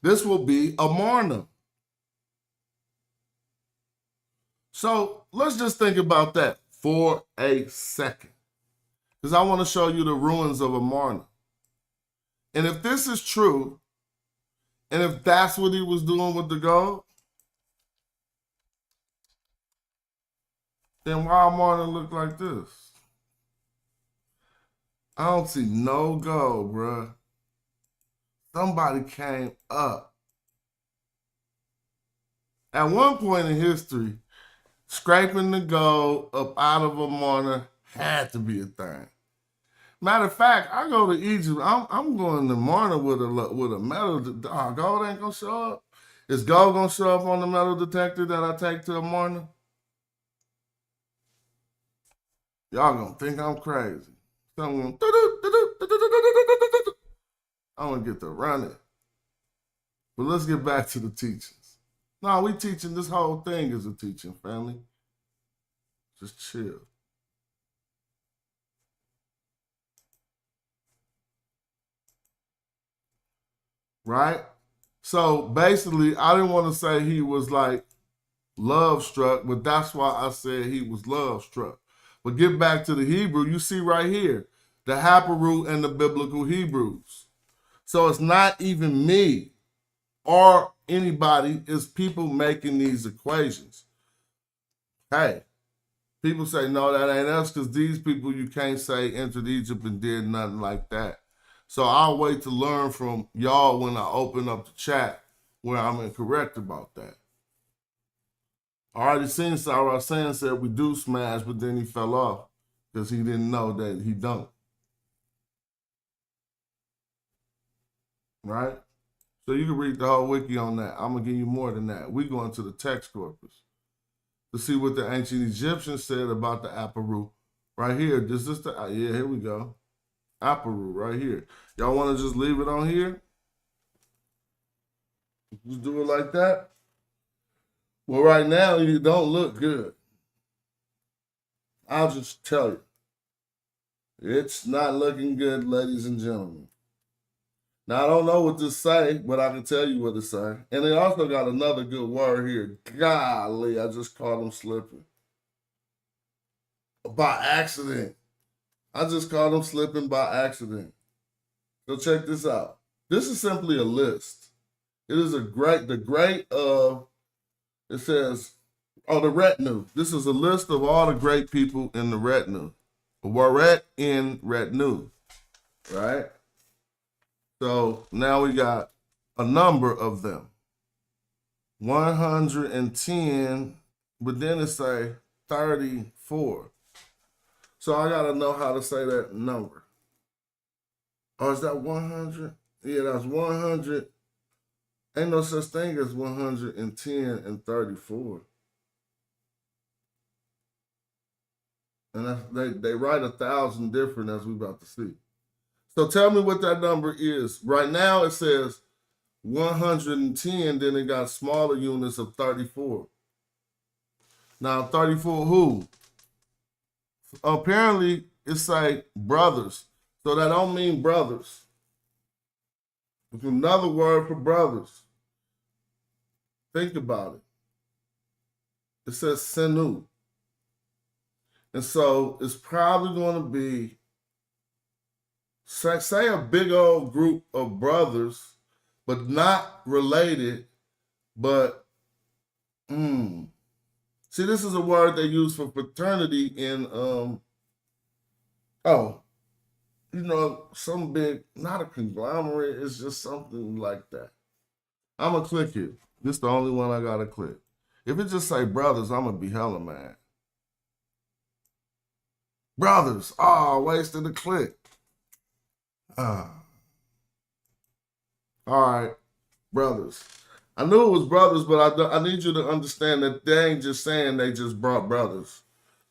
This will be Amarna. So let's just think about that for a second, because I want to show you the ruins of Amarna. And if this is true, and if that's what he was doing with the gold, then why Amarna look like this? I don't see no gold, bruh. Somebody came up. At one point in history, scraping the gold up out of Amarna had to be a thing. Matter of fact, I go to Egypt. I'm going to Amarna with a metal. Gold ain't gonna show up. Is gold gonna show up on the metal detector that I take to Amarna? Y'all gonna think I'm crazy. I'm gonna get to run it. But let's get back to the teachings. No, we teaching, this whole thing is a teaching, family. Just chill. Right? So basically, I didn't want to say he was like love struck, but that's why I said he was love struck. But get back to the Hebrew, you see right here, the Hapiru and the biblical Hebrews. So it's not even me or anybody, it's people making these equations. Hey, people say, no, that ain't us, because these people you can't say entered Egypt and did nothing like that. So I'll wait to learn from y'all when I open up the chat where I'm incorrect about that. I already seen Sarah saying said we do smash, but then he fell off because he didn't know that he don't. Right? So you can read the whole wiki on that. I'm going to give you more than that. We're going to the text corpus to see what the ancient Egyptians said about the Hapiru. Right here. This is the, yeah, here we go. Hapiru right here. Y'all want to just leave it on here? Just do it like that? Well, right now, you don't look good. I'll just tell you. It's not looking good, ladies and gentlemen. Now, I don't know what to say, but I can tell you what to say. And they also got another good word here. Golly, I just caught him slipping. By accident. I just caught him slipping by accident. So check this out. This is simply a list. It is it says, the retinue. This is a list of all the great people in the retinue. Waret in retinue, right? So now we got a number of them. 110, but then it say 34. So I gotta know how to say that number. Oh, is that 100? Yeah, that's 100. Ain't no such thing as 110 and 34. And they write 1,000 different, as we about to see. So tell me what that number is. Right now it says 110, then it got smaller units of 34. Now 34 who? Apparently it's like brothers. So that don't mean brothers. It's another word for brothers. Think about it. It says Senu. And so it's probably going to be, say a big old group of brothers, but not related, but, see, this is a word they use for fraternity in, some big, not a conglomerate, it's just something like that. I'm going to click it. This is the only one I got to click. If it just say brothers, I'm going to be hella mad. Brothers. Oh, wasted the click. All right, brothers. I knew it was brothers, but I need you to understand that they ain't just saying they just brought brothers.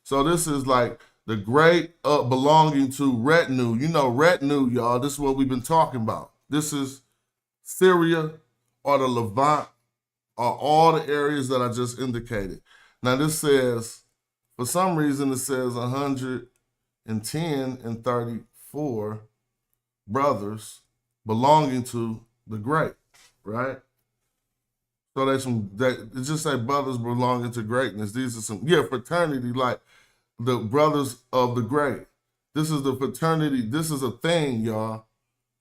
So this is like the great belonging to retinue. You know, retinue, y'all. This is what we've been talking about. This is Syria or the Levant or all the areas that I just indicated. Now this says, for some reason, it says 110 and 34 brothers belonging to the great, right? So it just say brothers belonging to greatness. These are some, fraternity, like the brothers of the great. This is the fraternity. This is a thing, y'all.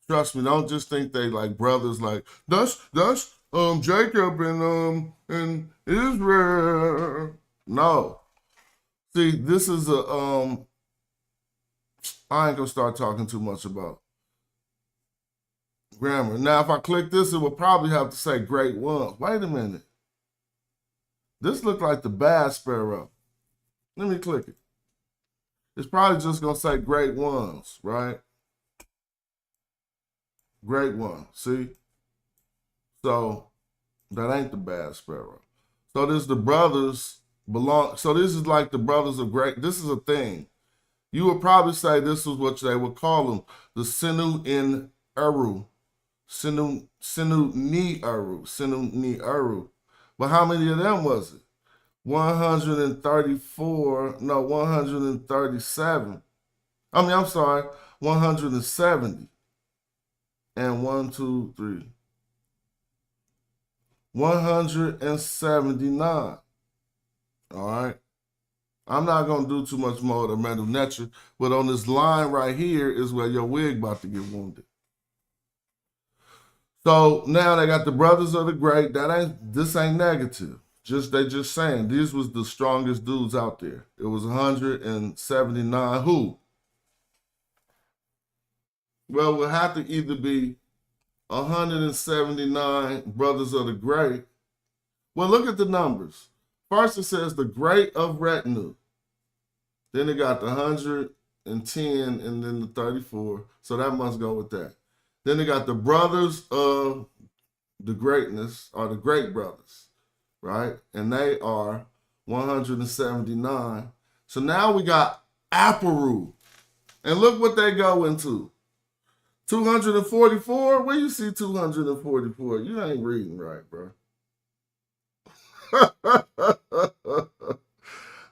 Trust me. Don't just think they like brothers. Like that's Jacob and Israel. No. See, this is a I ain't gonna start talking too much about grammar. Now, if I click this, it will probably have to say great ones. Wait a minute. This looks like the bass sparrow. Let me click it. It's probably just going to say great ones, right? Great one. See? So, that ain't the bass sparrow. So, this the brothers belong. So, this is like the brothers of great. This is a thing. You would probably say this is what they would call them. The Senu in Eru. Senu ni Eru. But how many of them was it? 137. 170. And 179. All right. I'm not going to do too much more of the mental nature, but on this line right here is where your wig about to get wounded. So now they got the brothers of the great. This ain't negative. They just saying these was the strongest dudes out there. It was 179 who? Well, it would have to either be 179 brothers of the great. Well, look at the numbers. First it says the great of retinue. Then it got the 110 and then the 34. So that must go with that. Then they got the brothers of the greatness, or the great brothers, right? And they are 179. So now we got Hapiru. And look what they go into. 244? Where you see 244? You ain't reading right, bro.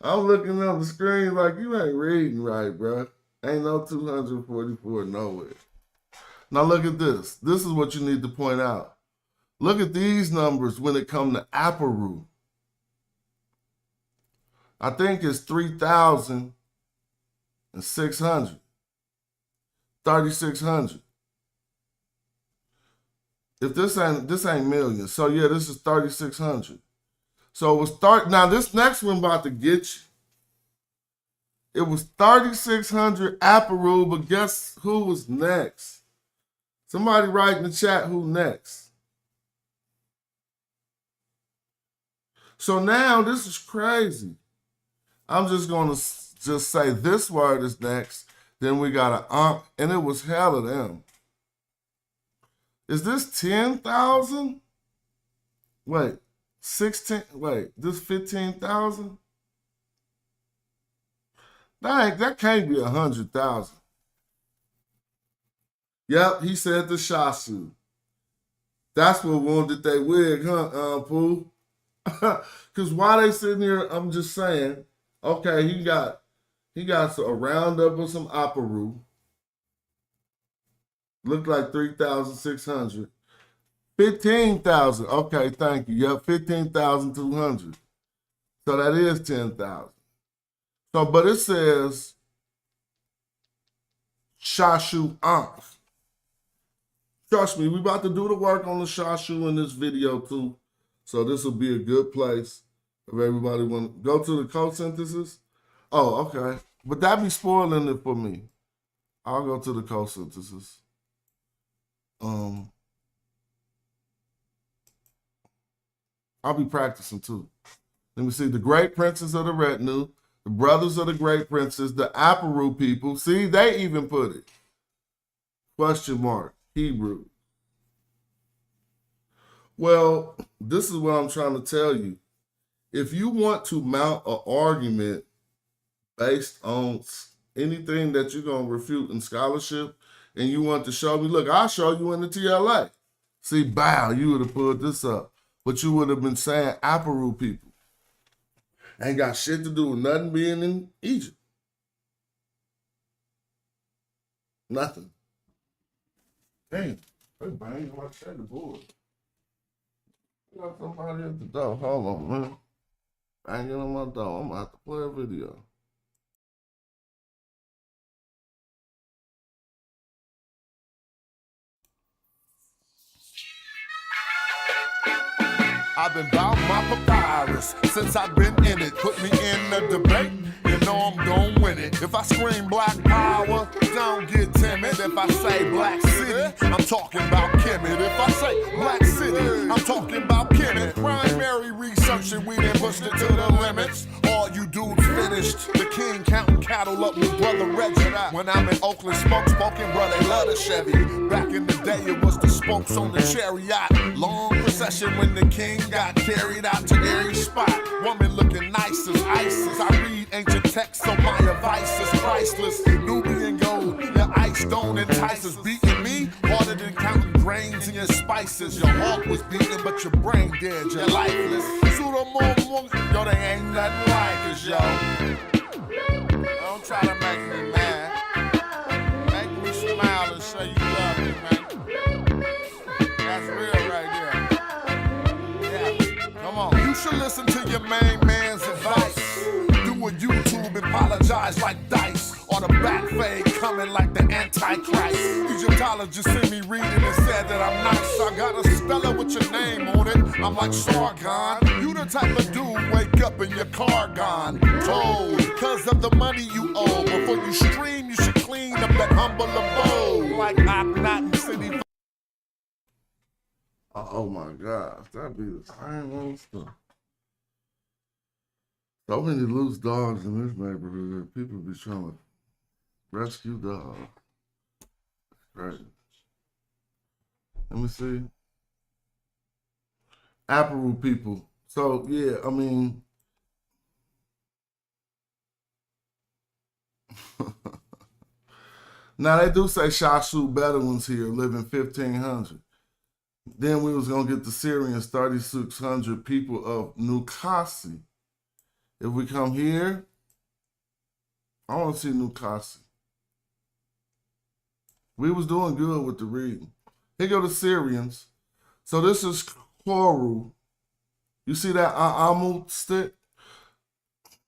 I'm looking on the screen like you ain't reading right, bro. Ain't no 244 nowhere. Now look at this. This is what you need to point out. Look at these numbers when it comes to Hapiru. I think it's 3,600. 3,600. If this ain't millions. So yeah, this is 3,600. So it was now this next one about to get you. It was 3,600 Hapiru, but guess who was next? Somebody write in the chat who next. So now this is crazy. I'm just gonna say this word is next. Then we got and it was hell of them. Is this 10,000? Wait, 16. Wait, this 15,000? That can't be 100,000. Yep, he said the Shasu. That's what wounded they wig, huh, Pooh? Because while they sitting here, I'm just saying, okay, he got a roundup of some Hapiru. Looked like 3,600. 15,000. Okay, thank you. Yep, 15,200. So that is 10,000. So, but it says Shashu Ankh. Trust me, we about to do the work on the Shasu in this video too. So this will be a good place if everybody want to go to the co-synthesis. Oh, okay. But that be spoiling it for me. I'll go to the co-synthesis. I'll be practicing too. Let me see. The great princes of the retinue, the brothers of the great princes, the Hapiru people. See, they even put it. Question mark. Hebrew. Well, this is what I'm trying to tell you. If you want to mount an argument based on anything that you're going to refute in scholarship, and you want to show me, look, I'll show you in the TLA. See, bow, you would have pulled this up. But you would have been saying Amarna people. Ain't got shit to do with nothing being in Egypt. Nothing. Damn. They banging like that the board. Got somebody at the door. Hold on, man. Banging on my door. I'm gonna have to play a video. I've been bout my papyrus since I've been in it. Put me in the debate, you know I'm gon' win it. If I scream black power, don't get timid. If I say black city, I'm talking about Kemet. If I say black city, I'm talking about Kemet. Primary research and we done pushed it to the limits. All you dudes finished. The king counting cattle up with brother Reggie. When I'm in Oakland, smoking, bro, they love the Chevy. Back in the day, it was the spokes on the chariot. Long procession when the king got carried out to every spot. Woman looking nice as ISIS. I read ancient texts, so my advice is priceless. Nubian gold, your ice don't entice us. Beating me harder than counting grains in your spices. Your heart was beating, but your brain dead. You're lifeless. Yo, they ain't nothing like us, yo. Don't try to make me mad. Make me smile and say you love me, man. That's real right there. Come on. You should listen to your main man's advice. Do a YouTube and apologize like dice. Or the back fade coming like the Antichrist. Egyptologists sent me reading and said that I'm nice. I got a Stella with your name on it. I'm like Sargon. You the type of dude wake up and your car gone. Told, cause of the money you owe. Before you stream, you should clean up that humble abode. Like I'm not in city. Oh my gosh, that'd be the same old stuff. So many loose dogs in this neighborhood that people be trying to rescue dogs. Right. Let me see. Hapiru people. So yeah, I mean, now they do say Shasu Bedouins here live in 1500. Then we was gonna get the Syrians, 3,600 people of Nukasi. If we come here, I want to see Nukasi. We was doing good with the reading. Here go the Syrians. So this is Koru. You see that Amut stick?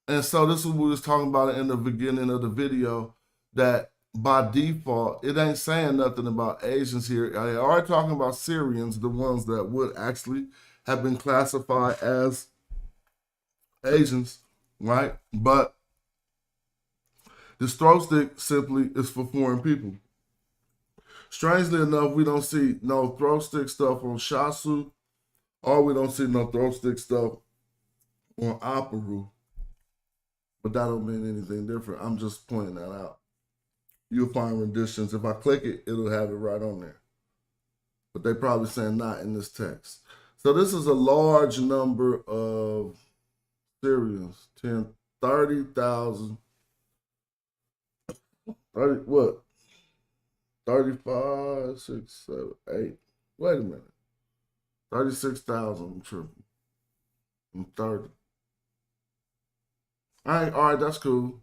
And so this is what we was talking about in the beginning of the video, that by default, it ain't saying nothing about Asians here. I already talking about Syrians, the ones that would actually have been classified as Asians, right? But the throw stick simply is for foreign people. Strangely enough, we don't see no throw stick stuff on Shasu, or we don't see no throw stick stuff on Hapiru. But that don't mean anything different. I'm just pointing that out. You'll find renditions. If I click it, it'll have it right on there. But they probably saying not in this text. So this is a large number of Syrians. 30,000. 30, what? 35, 6, 7, 8. Wait a minute. 36,000, I'm tripping. I'm 30. All right, that's cool.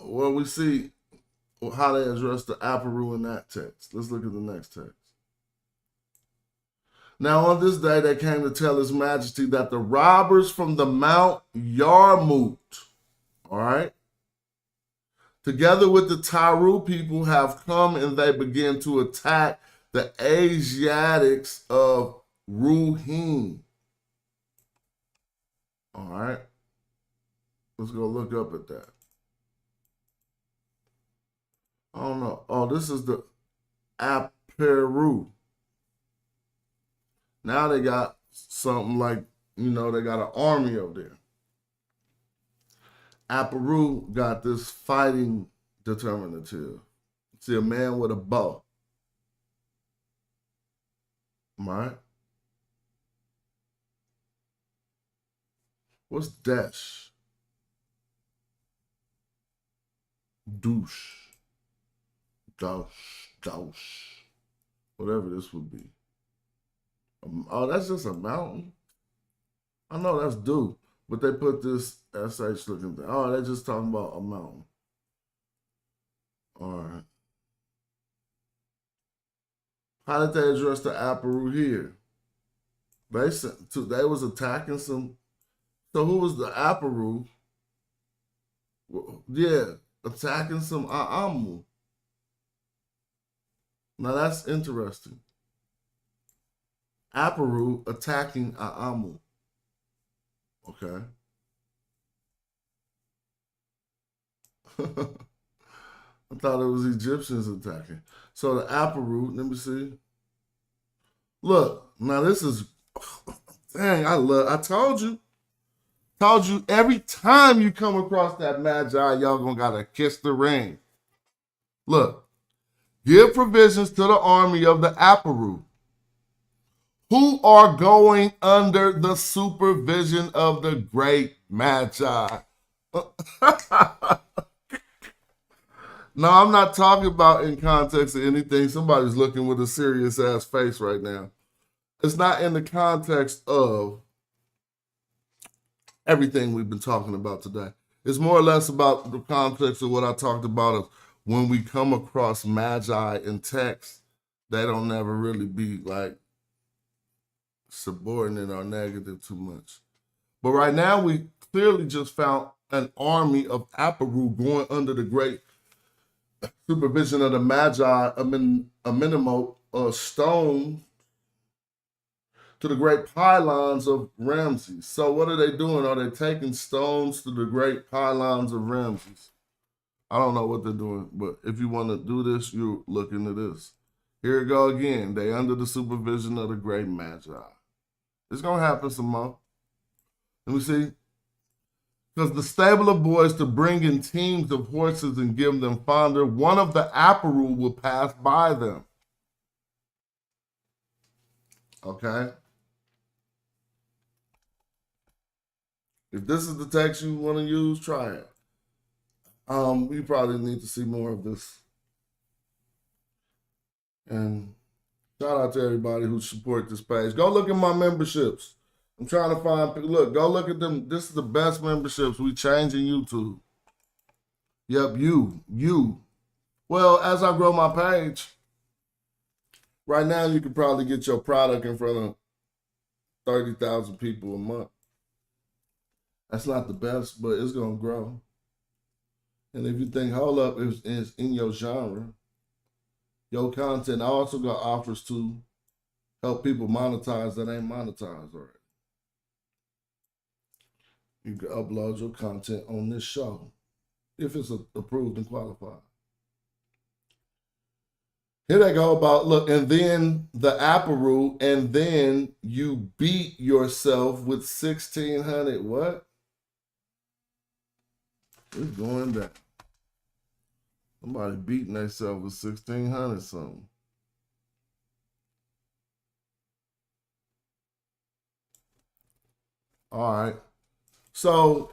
Well, we see how they address the Hapiru in that text. Let's look at the next text. Now on this day they came to tell His Majesty that the robbers from the Mount Yarmut, all right, together with the Taru people have come and they begin to attack the Asiatics of Ruhim. All right, let's go look up at that. I don't know. Oh, this is the Hapiru. Now they got something like, they got an army over there. Hapiru got this fighting determinative. See a man with a bow. Right? What's dash? Douche. Douche. Whatever this would be. Oh, that's just a mountain? I know that's do, but they put this SH looking thing. Oh, they're just talking about a mountain. All right. How did they address the Hapiru here? They was attacking some. So who was the Hapiru? Yeah, attacking some Aamu. Now that's interesting. Hapiru attacking Aamu. Okay. I thought it was Egyptians attacking. So the Hapiru, let me see. Look, now this is, dang, I told you every time you come across that Magi, y'all gonna gotta kiss the ring. Look, give provisions to the army of the Hapiru, who are going under the supervision of the great Magi. No, I'm not talking about in context of anything. Somebody's looking with a serious ass face right now. It's not in the context of everything we've been talking about today. It's more or less about the context of what I talked about of when we come across Magi in text, they don't never really be like subordinate or negative too much. But right now we clearly just found an army of Hapiru going under the great supervision of the Magi, Amenemot, stone to the great pylons of Ramses. So what are they doing? Are they taking stones to the great pylons of Ramses? I don't know what they're doing, but if you want to do this, you look into this. Here we go again. They under the supervision of the great Magi. It's going to happen some more. Let me see. Because the stable of boys to bring in teams of horses and give them fodder, one of the Hapiru will pass by them. Okay? If this is the text you want to use, try it. You probably need to see more of this. And shout out to everybody who support this page. Go look at my memberships. I'm trying to find, look, go look at them. This is the best memberships we changing YouTube. Yep, you. Well, as I grow my page, right now you can probably get your product in front of 30,000 people a month. That's not the best, but it's going to grow. And if you think, hold up, it's in your genre, your content, I also got offers to help people monetize that ain't monetized already. You can upload your content on this show if it's approved and qualified. Here they go about, look, and then the Hapiru, and then you beat yourself with 1,600, what? It's going down. Somebody beating themselves with 1,600 something. All right. So,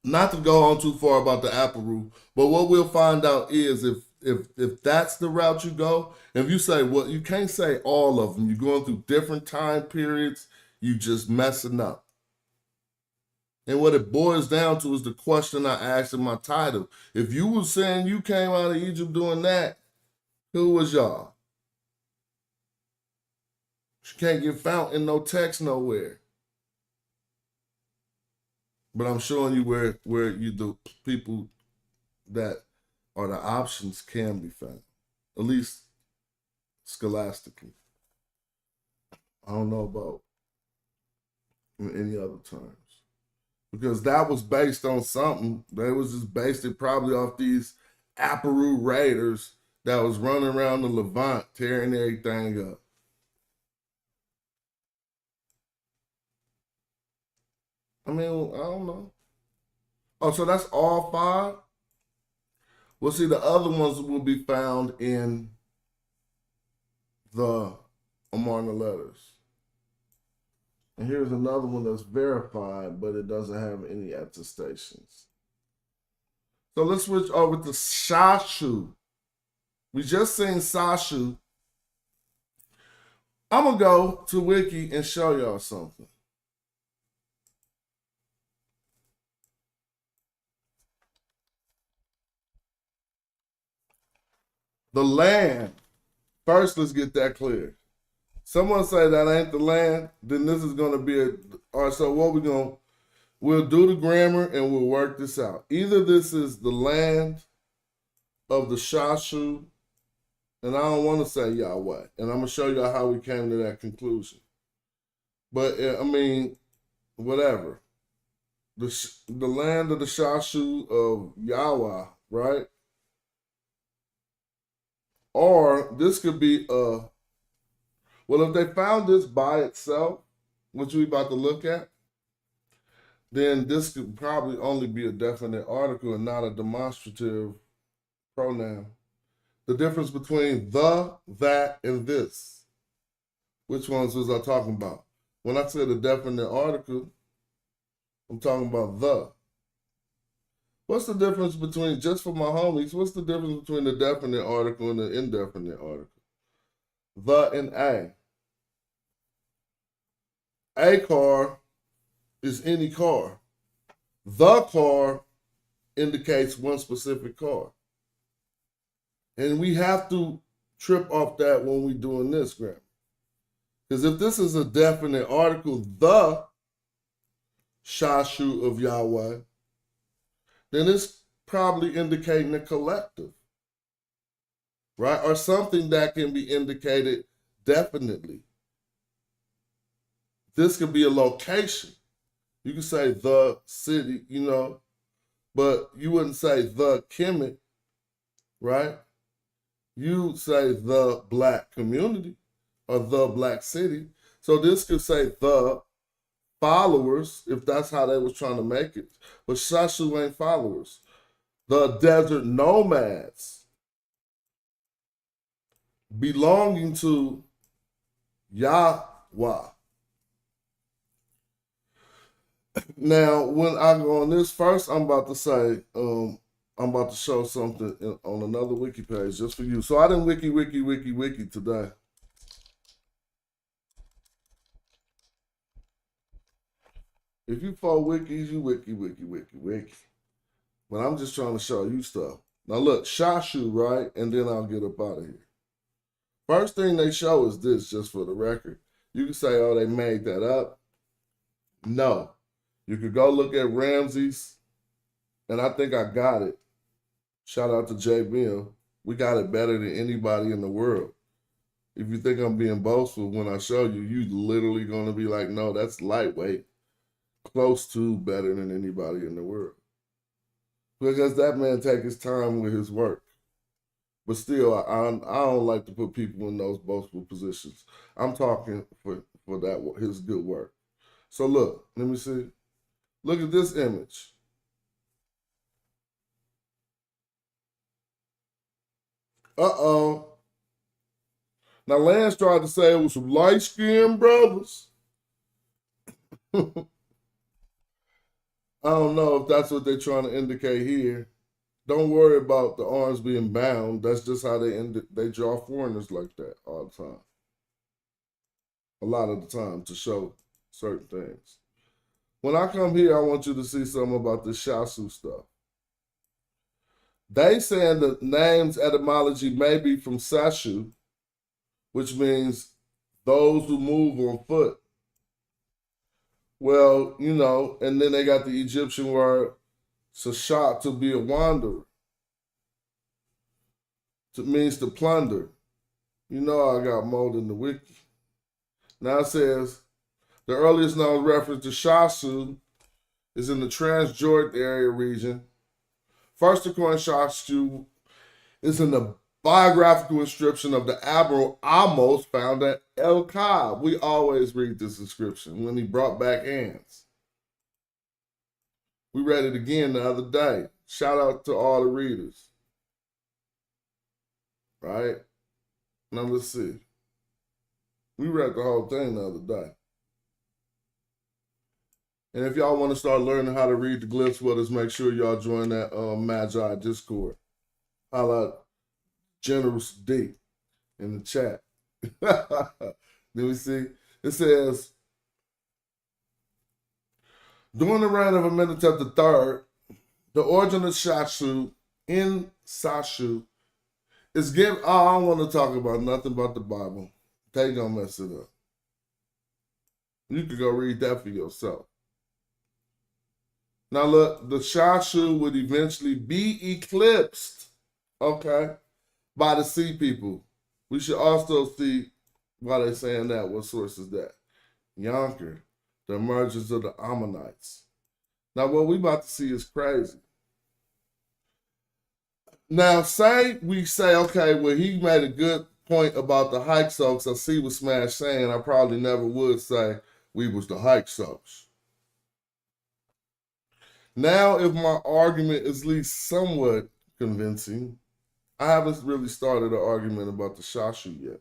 not to go on too far about the Hapiru, but what we'll find out is if that's the route you go, if you say, well, you can't say all of them. You're going through different time periods. You just messing up. And what it boils down to is the question I asked in my title. If you were saying you came out of Egypt doing that, who was y'all? You can't get found in no text nowhere. But I'm showing you where you the people that are the options can be found, at least scholastically. I don't know about in any other terms. Because that was based on something. They was just based it probably off these Hapiru raiders that was running around the Levant tearing everything up. I mean, I don't know. Oh, so that's all 5? Well, see, the other ones will be found in the Amarna letters. And here's another one that's verified, but it doesn't have any attestations. So let's switch over to Sashu. We just seen Sashu. I'm going to go to Wiki and show y'all something. The land. First, let's get that clear. Someone say that ain't the land, then this is going to be all right, so what we'll do the grammar and we'll work this out. Either this is the land of the Shasu, and I don't want to say Yahweh, and I'm going to show you how we came to that conclusion. But, I mean, whatever. The land of the Shasu of Yahweh, right? Or this could be well, if they found this by itself, which we about to look at, then this could probably only be a definite article and not a demonstrative pronoun. The difference between the, that, and this. Which ones was I talking about? When I said a definite article, I'm talking about the. What's the difference between, just for my homies, what's the difference between the definite article and the indefinite article? The and a. A car is any car. The car indicates one specific car. And we have to trip off that when we're doing this grammar. Because if this is a definite article, the Shashu of Yahweh, then it's probably indicating a collective, right? Or something that can be indicated definitely. This could be a location. You could say the city, but you wouldn't say the Kemet, right? You say the black community or the black city. So this could say the followers, if that's how they was trying to make it. But Sashu ain't followers. The desert nomads belonging to Yahweh. Now, when I go on this first, I'm about to say, I'm about to show something on another wiki page just for you. So I didn't wiki today. If you follow wikis, you wiki. But I'm just trying to show you stuff. Now look, Shashu, right? And then I'll get up out of here. First thing they show is this, just for the record. You can say, oh, they made that up. No. You could go look at Ramses, and I think I got it. Shout out to J. Bill. We got it better than anybody in the world. If you think I'm being boastful when I show you, you literally going to be like, no, that's lightweight. Close to better than anybody in the world. Because that man take his time with his work. But still, I don't like to put people in those boastful positions. I'm talking for that his good work. So look, let me see. Look at this image. Uh-oh. Now, Lance tried to say it was some light-skinned brothers. I don't know if that's what they're trying to indicate here. Don't worry about the arms being bound. That's just how they draw foreigners like that all the time. A lot of the time to show certain things. When I come here, I want you to see something about the Shasu stuff. They saying the name's etymology may be from Sashu, which means those who move on foot. Well, you know, and then they got the Egyptian word sashat, to be a wanderer. It means to plunder. You know I got more than the wiki. Now it says the earliest known reference to Shasu is in the Transjordan area region. First according to Shasu is in the biographical inscription of the Admiral Amos found at El Kab. We always read this inscription when he brought back hands. We read it again the other day. Shout out to all the readers. Right? Now let's see. We read the whole thing the other day. And if y'all want to start learning how to read the glyphs with us, make sure y'all join that Magi Discord. Highlight Generous D in the chat. Let me see. It says, during the reign of Manetho III, the origin of Shasu in Sashu is given. Oh, I don't want to talk about nothing but the Bible. They gonna mess it up. You can go read that for yourself. Now look, the Shasu would eventually be eclipsed, okay, by the sea people. We should also see why they're saying that. What source is that? Yonker, the emergence of the Ammonites. Now what we about to see is crazy. Now say we say, okay, well he made a good point about the Hyksos. I see what Smash saying. I probably never would say we was the Hyksos. Now, if my argument is at least somewhat convincing, I haven't really started an argument about the Shasu yet.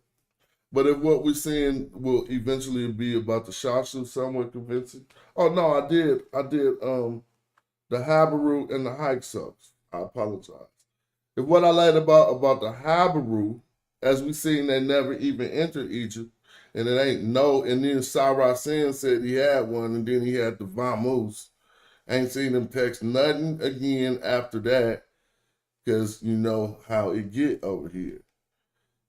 But if what we're seeing will eventually be about the Shasu somewhat convincing. Oh no, I did the Habiru and the Hyksos. I apologize. If what I like about the Habiru, as we seen, they never even entered Egypt, and it ain't no, and then Saracen said he had one, and then he had the Vamoose. Ain't seen them text nothing again after that, because you know how it get over here.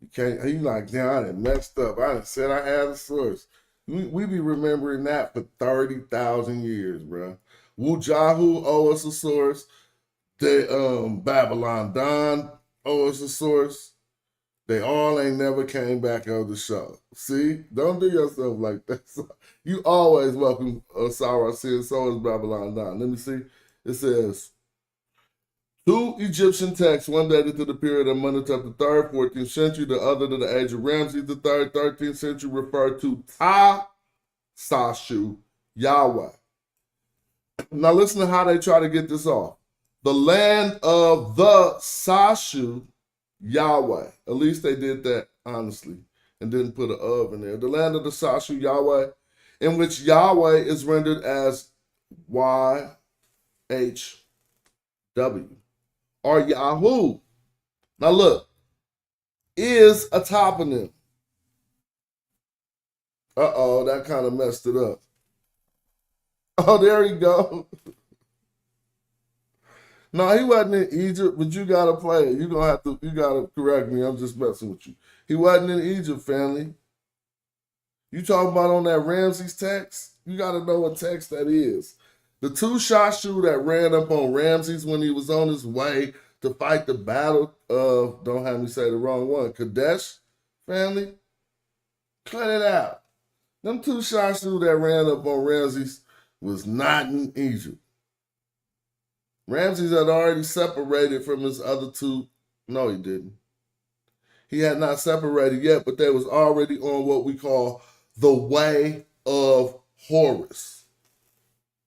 You can't, he like, damn, I done messed up. I done said I had a source. We be remembering that for 30,000 years, bro. Wujahu owe us a source. The Babylon Don owe us a source. They all ain't never came back on the show. See? Don't do yourself like that. You always welcome Sarah says, so is Babylon Don. Let me see. It says, two Egyptian texts, one dated to the period of Manetho III, 14th century, the other to the age of Ramses III, 13th century, refer to Sashu, Yahweh. Now listen to how they try to get this off. The land of the Sashu, Yahweh. At least they did that honestly and didn't put an of in there. The land of the Sashu, Yahweh, in which Yahweh is rendered as YHW or Yahoo. Now look, is a toponym. Uh-oh, that kind of messed it up. Oh, there you go. No, he wasn't in Egypt, but you gotta play it. You gotta correct me. I'm just messing with you. He wasn't in Egypt, family. You talking about on that Ramses text? You gotta know what text that is. The two Shashu that ran up on Ramses when he was on his way to fight the battle of, don't have me say the wrong one, Kadesh, family? Cut it out. Them two Shashu that ran up on Ramses was not in Egypt. Ramses had already separated from his other two. No, he didn't. He had not separated yet, but they was already on what we call the way of Horus.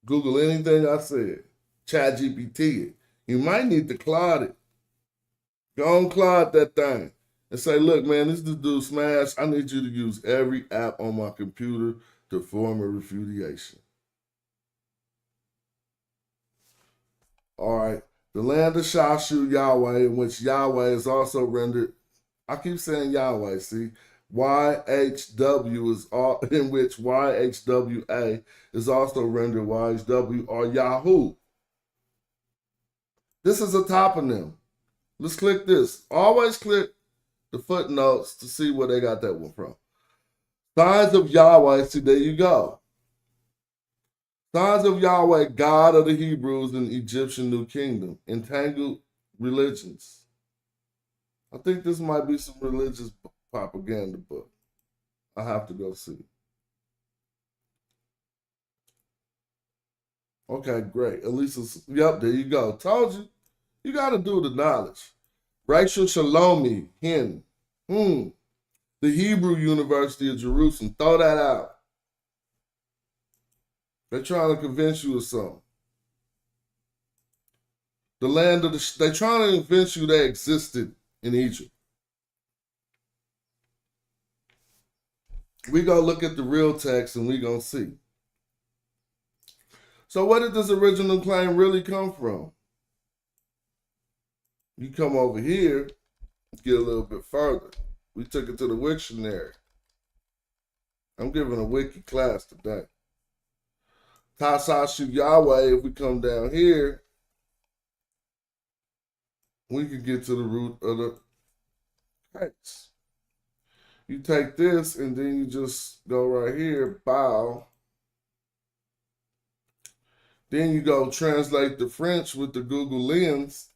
Google anything I said. Chat GPT it. You might need to clod it. Go on, clod that thing. And say, look, man, this is the dude Smash. I need you to use every app on my computer to form a refutation. All right, the land of Shasu, Yahweh, in which Yahweh is also rendered, I keep saying Yahweh, see, YHW is all, in which YHWA is also rendered YHW or Yahoo. This is a toponym. Let's click this. Always click the footnotes to see where they got that one from. Signs of Yahweh. See, there you go. Signs of Yahweh, God of the Hebrews in Egyptian New Kingdom. Entangled religions. I think this might be some religious propaganda book. I have to go see. Okay, great. At least it's, yep, there you go. Told you. You got to do the knowledge. Rachel Shalomi, Hen. The Hebrew University of Jerusalem. Throw that out. They're trying to convince you of something. The land of the, they're trying to convince you they existed in Egypt. We gonna look at the real text and we gonna see. So where did this original claim really come from? You come over here, get a little bit further. We took it to the Wiktionary. I'm giving a wiki class today. Sashu Yahweh, if we come down here, we can get to the root of the text. You take this and then you just go right here, bow. Then you go translate the French with the Google lens.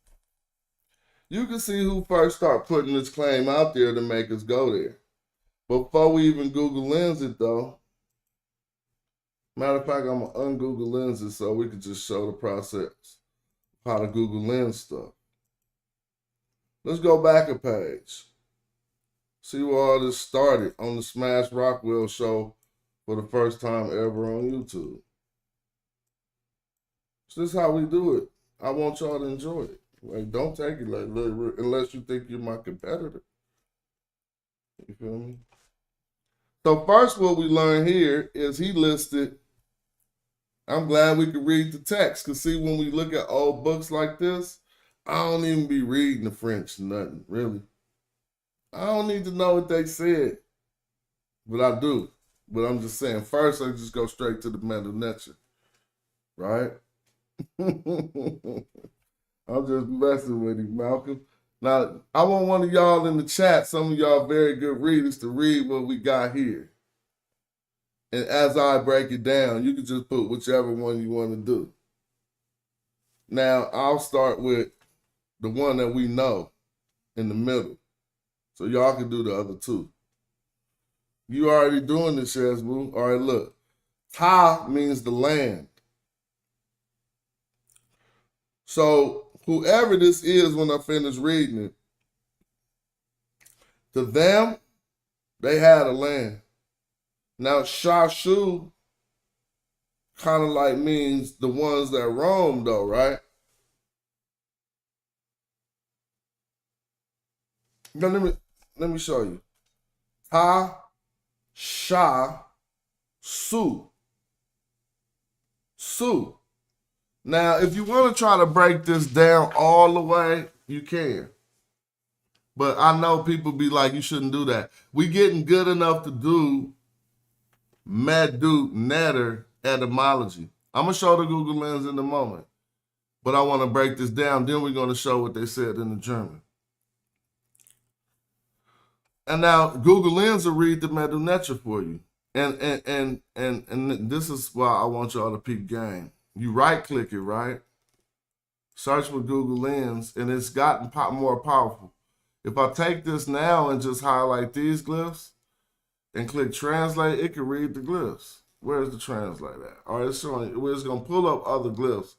You can see who first started putting this claim out there to make us go there. Before we even Google lens it though, matter of fact, I'm gonna un-Google lenses so we can just show the process, how to Google lens stuff. Let's go back a page. See where all this started on the Smash Rockwell show for the first time ever on YouTube. So this is how we do it. I want y'all to enjoy it. Like, don't take it like unless you think you're my competitor. You feel me? So first what we learn here is he listed, I'm glad we could read the text, because see, when we look at old books like this, I don't even be reading the French or nothing, really. I don't need to know what they said, but I do. But I'm just saying, first I just go straight to the methodologies, right? I'm just messing with you, Malcolm. Now, I want one of y'all in the chat, some of y'all very good readers, to read what we got here. And as I break it down, you can just put whichever one you want to do. Now, I'll start with the one that we know in the middle. So y'all can do the other two. You already doing this, Shasu. All right, look. Ta means the land. So whoever this is when I finish reading it, to them, they had a land. Now, Shasu kind of like means the ones that roam, though, right? Now, let me show you. Ha, Sha, Su. Su. Now, if you want to try to break this down all the way, you can. But I know people be like, you shouldn't do that. We getting good enough to do Medu Netter etymology. I'm going to show the Google lens in a moment. But I want to break this down. Then we're going to show what they said in the German. And now Google Lens will read the Medu Netter for you. And this is why I want y'all to peep game. You right click it, right? Search with Google Lens, and it's gotten more powerful. If I take this now and just highlight these glyphs and click translate, it can read the glyphs. Where's the translate at? All right, it's showing, it's gonna pull up other glyphs,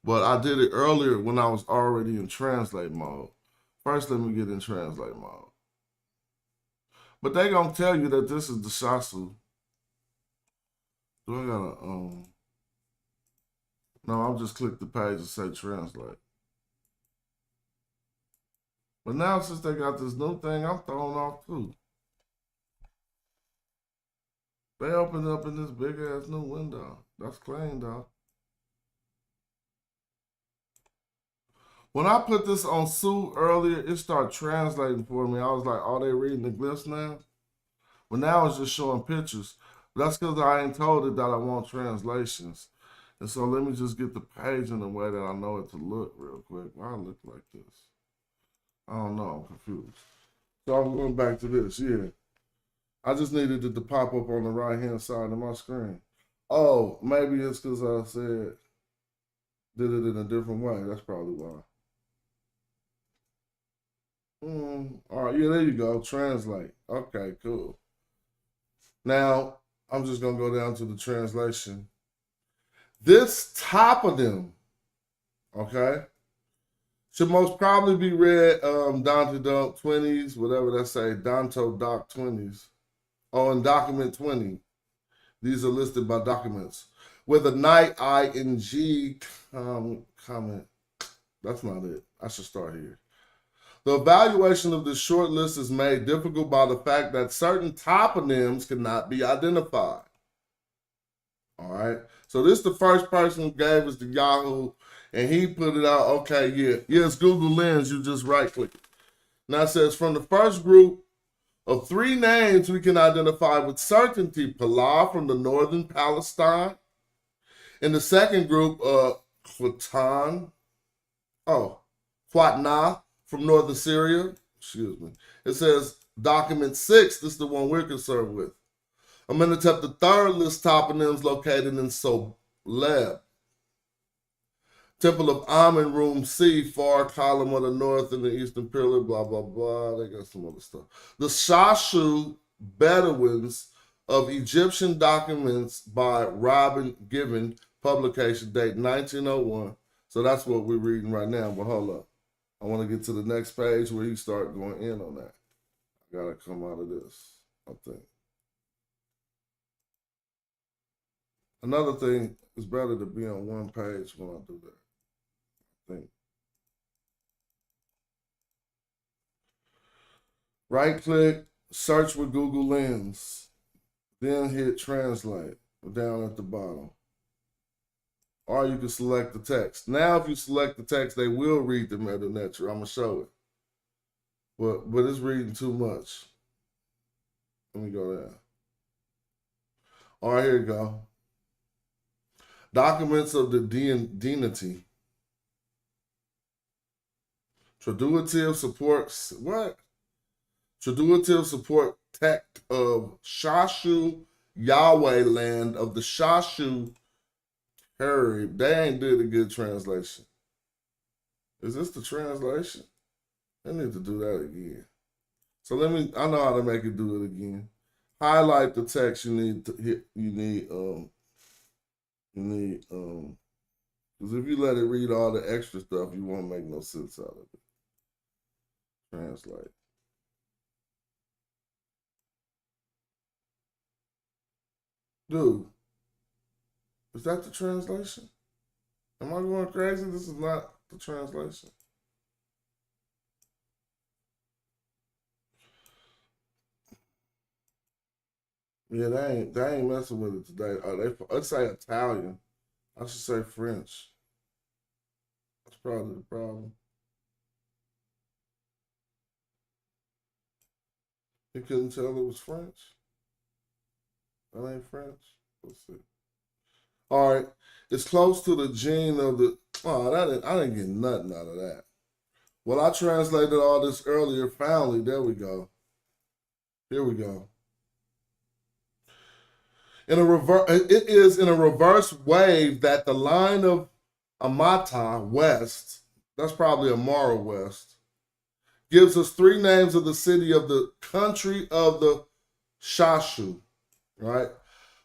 but I did it earlier when I was already in translate mode. First, let me get in translate mode. But they gonna tell you that this is the Shasu. Do I gotta, no, I'll just click the page and say translate. But now since they got this new thing, I'm thrown off too. They opened up in this big ass new window. That's clean though. When I put this on Sue earlier, it started translating for me. I was like, are they reading the glyphs now? But now it's just showing pictures. That's because I ain't told it that I want translations. And so let me just get the page in the way that I know it to look real quick. Why I look like this? I don't know. I'm confused. So I'm going back to this. Yeah. I just needed it to pop up on the right-hand side of my screen. Oh, maybe it's because I said did it in a different way. That's probably why. All right, yeah, there you go. Translate. Okay, cool. Now, I'm just going to go down to the translation. This toponym, okay, should most probably be read Dante Doc 20s, whatever they say, Danto Doc 20s, or in document 20. These are listed by documents. With a night ing comment. That's not it. I should start here. The evaluation of this short list is made difficult by the fact that certain toponyms cannot be identified. All right. So this is the first person who gave us the Yahoo, and he put it out. Okay, yeah. It's Google Lens. You just right-click it. Now it says, from the first group of 3 names we can identify with certainty, Palah from the northern Palestine. In the second group, Qatna from northern Syria. Excuse me. It says document 6. This is the one we're concerned with. Amenhotep the third lists toponyms located in Soleb. Temple of Amun, room C, far column of the north and the eastern pillar, blah, blah, blah. They got some other stuff. The Shasu Bedouins of Egyptian documents by Robin Gibbon, publication date 1901. So that's what we're reading right now, but hold up. I want to get to the next page where you start going in on that. I got to come out of this, I think. Another thing, it's better to be on one page when I do that, I think. Right-click, search with Google Lens, then hit translate down at the bottom. Or you can select the text. Now, if you select the text, they will read the meta-nature. I'm going to show it. But it's reading too much. Let me go down. All right, here you go. Documents of the deity. Traducative supports what? Traducative support text of Shasu, Yahweh land of the Shasu. They ain't did a good translation. Is this the translation? I need to do that again. So I know how to make it do it again. Highlight the text you need to hit. Because if you let it read all the extra stuff, you won't make no sense out of it. Translate. Dude, is that the translation? Am I going crazy? This is not the translation. Yeah, they ain't messing with it today. Let's say Italian. I should say French. That's probably the problem. He couldn't tell it was French. That ain't French. Let's see. All right, it's close to the gene of the. Oh, I didn't get nothing out of that. Well, I translated all this earlier. Finally, there we go. Here we go. It is in a reverse wave that the line of Amata west, that's probably Amara west, gives us 3 names of the city of the country of the Shasu, right?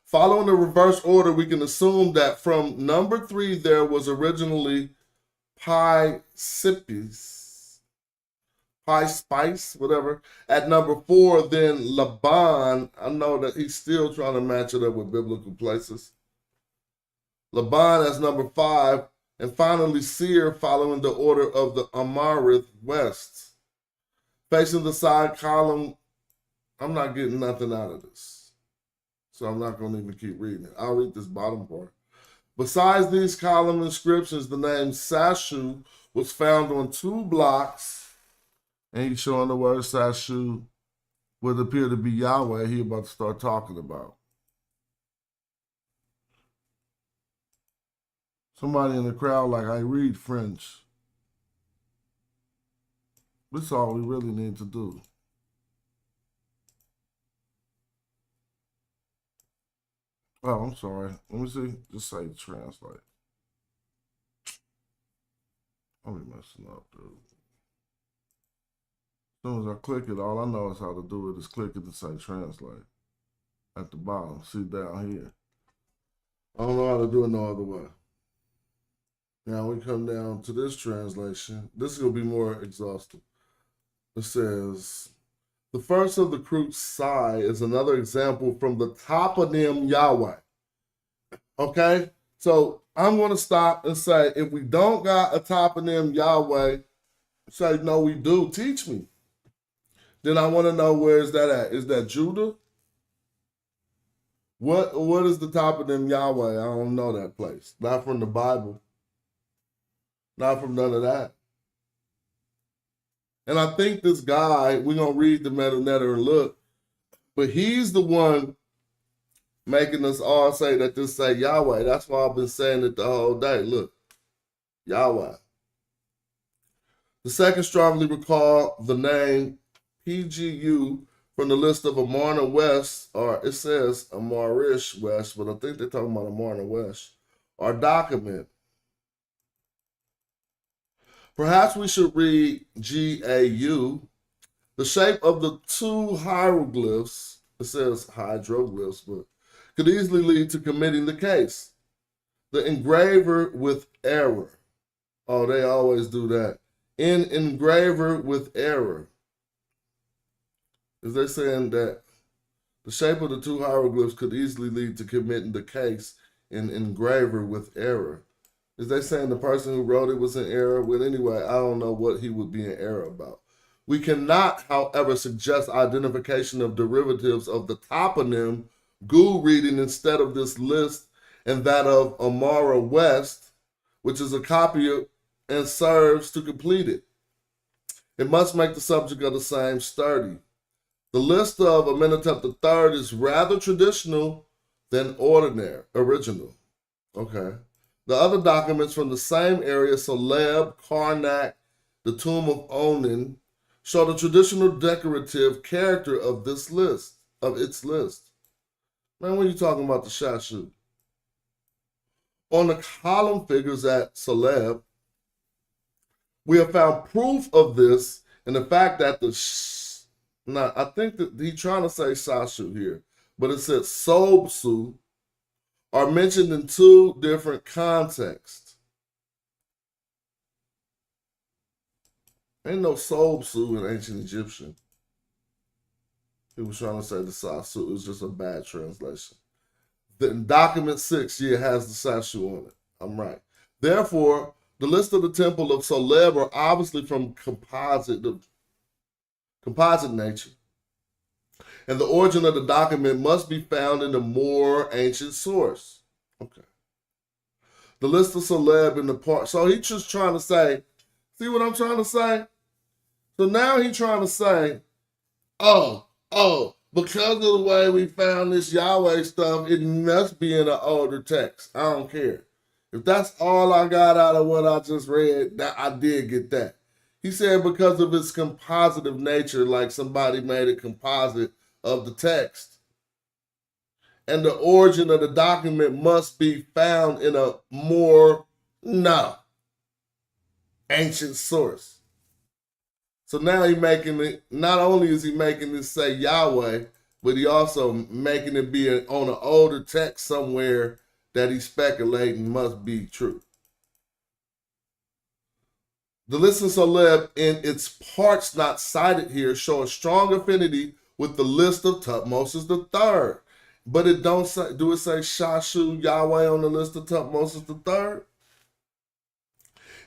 Following the reverse order, we can assume that from number 3 there was originally Pi Spice, whatever. At number 4, then Laban. I know that he's still trying to match it up with biblical places. Laban as number 5. And finally, Seir following the order of the Amarith west. Facing the side column, I'm not getting nothing out of this. So I'm not going to even keep reading it. I'll read this bottom part. Besides these column inscriptions, the name Sashu was found on 2 blocks. And he's showing the word Sashu would appear to be Yahweh he about to start talking about. Somebody in the crowd like, I read French. That's all we really need to do. Oh, I'm sorry. Let me see. Just say translate. I'll be messing up, dude. As soon as I click it, all I know is how to do it is click it and say translate. At the bottom. See down here. I don't know how to do it no other way. Now we come down to this translation. This is going to be more exhaustive. It says, the first of the Krut Sai is another example from the toponym Yahweh. Okay? So I'm going to stop and say, if we don't got a toponym Yahweh, say, no, we do. Teach me. Then I want to know, where is that at? Is that Judah? What is the toponym Yahweh? I don't know that place. Not from the Bible. Not from none of that. And I think this guy, we're going to read the meta-netta and look, but he's the one making us all say that this say Yahweh. That's why I've been saying it the whole day. Look, Yahweh. The second strongly recall the name PGU from the list of Amarna West, or it says Amarish West, but I think they're talking about Amarna West, or document. Perhaps we should read GAU. The shape of the two hieroglyphs, it says hydroglyphs, but could easily lead to committing the case. The engraver with error. Oh, they always do that. In engraver with error. Is they saying that the shape of the two hieroglyphs could easily lead to committing the case in engraver with error? Is they saying the person who wrote it was in error? Well, anyway, I don't know what he would be in error about. We cannot, however, suggest identification of derivatives of the toponym Gu reading instead of this list and that of Amara West, which is a copy of, and serves to complete it. It must make the subject of the same sturdy. The list of Amenhotep III is rather traditional than original. Okay. The other documents from the same area, Celeb, Karnak, the tomb of Onan, show the traditional decorative character of this list, of its list. Man, what are you talking about the Shasu? On the column figures at Celeb, we have found proof of this in the fact that I think that he's trying to say Sashu here, but it says Sobsu, are mentioned in two different contexts. Ain't no Sobsu in ancient Egyptian. He was trying to say the Sasu. It was just a bad translation. In document 6, it has the Sashu on it. I'm right. Therefore, the list of the temple of Soleb are obviously from composite nature. And the origin of the document must be found in a more ancient source. Okay. The list of Celeb in the part. So he's just trying to say, see what I'm trying to say? So now he's trying to say, because of the way we found this Yahweh stuff, it must be in an older text. I don't care. If that's all I got out of what I just read, I did get that. He said because of its compositive nature, like somebody made a composite of the text. And the origin of the document must be found in a more, ancient source. So now he's making it, not only is he making this say Yahweh, but he also making it be on an older text somewhere that he's speculating must be true. The list of Celeb in its parts not cited here show a strong affinity with the list of Tutmosis III. But it don't say, do it say Shashu Yahweh on the list of Tutmosis III?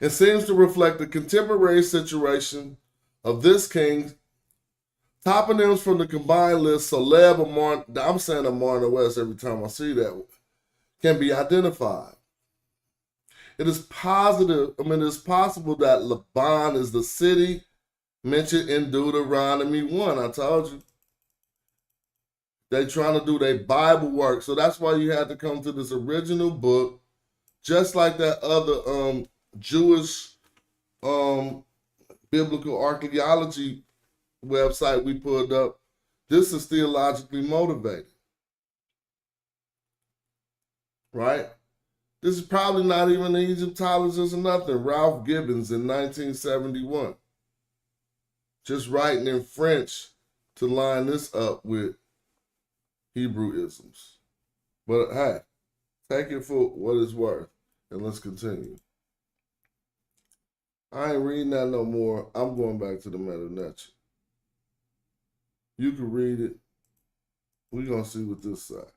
It seems to reflect the contemporary situation of this king. Toponyms from the combined list, Celeb, Amarna, I'm saying Amarna West every time I see that, can be identified. It is possible that Laban is the city mentioned in Deuteronomy 1. I told you. They trying to do their Bible work. So that's why you had to come to this original book, just like that other Jewish biblical archaeology website we pulled up. This is theologically motivated, right? This is probably not even an Egyptologist or nothing. Ralph Gibbons in 1971. Just writing in French to line this up with Hebrewisms. But hey, take it for what it's worth. And let's continue. I ain't reading that no more. I'm going back to the methodology. You can read it. We're going to see what this says.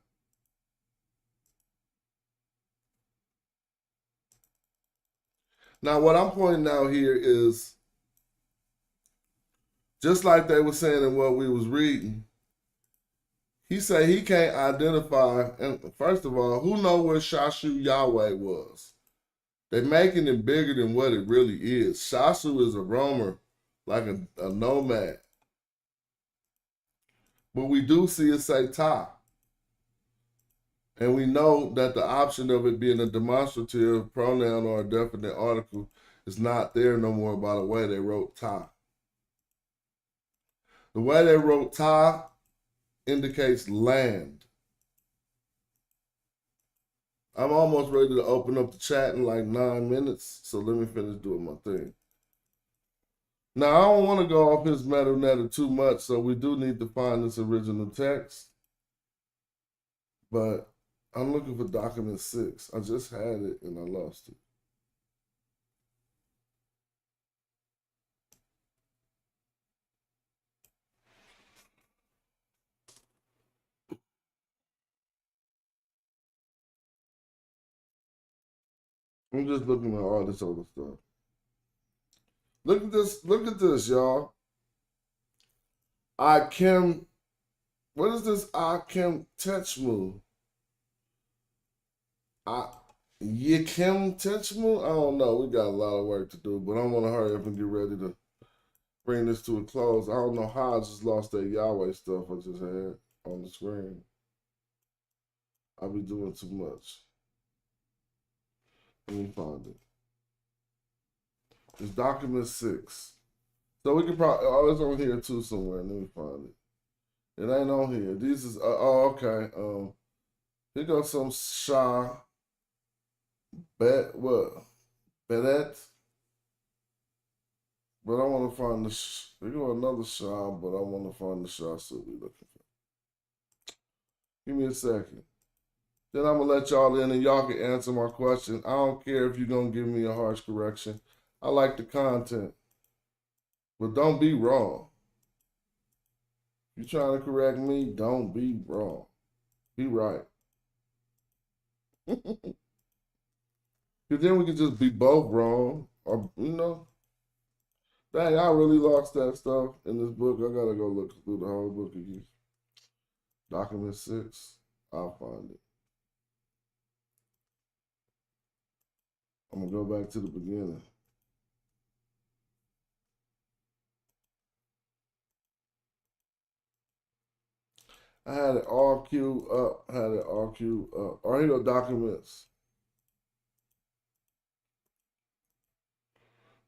Now, what I'm pointing out here is, just like they were saying in what we was reading, he said he can't identify, and first of all, who know where Shasu Yahweh was? They're making it bigger than what it really is. Shasu is a roamer, like a nomad. But we do see it say Ta. And we know that the option of it being a demonstrative pronoun or a definite article is not there no more by the way they wrote Ta. The way they wrote Ta indicates land. I'm almost ready to open up the chat in like 9 minutes, so let me finish doing my thing. Now, I don't want to go off his metadata too much, so we do need to find this original text. But I'm looking for document 6. I just had it and I lost it. I'm just looking at all this other stuff. Look at this, y'all. What is this Akim Techmu? Yikim Techmu? I don't know. We got a lot of work to do, but I want to hurry up and get ready to bring this to a close. I don't know how I just lost that Yahweh stuff I just had on the screen. I'll be doing too much. Let me find it. It's document 6. So we can probably, oh, it's on here too somewhere. Let me find it. It ain't on here. These is, oh, okay. Here goes some Shah, Bedet. But I want to find here go another Shah, but I want to find the Shasu we're looking for. Give me a second. Then I'm going to let y'all in and y'all can answer my question. I don't care if you're going to give me a harsh correction. I like the content. But don't be wrong. If you're trying to correct me, don't be wrong. Be right. Because then we can just be both wrong. Or, dang, I really lost that stuff in this book. I got to go look through the whole book again. Document 6. I'll find it. I'm going to go back to the beginning. I had it all queued up. Or here go documents.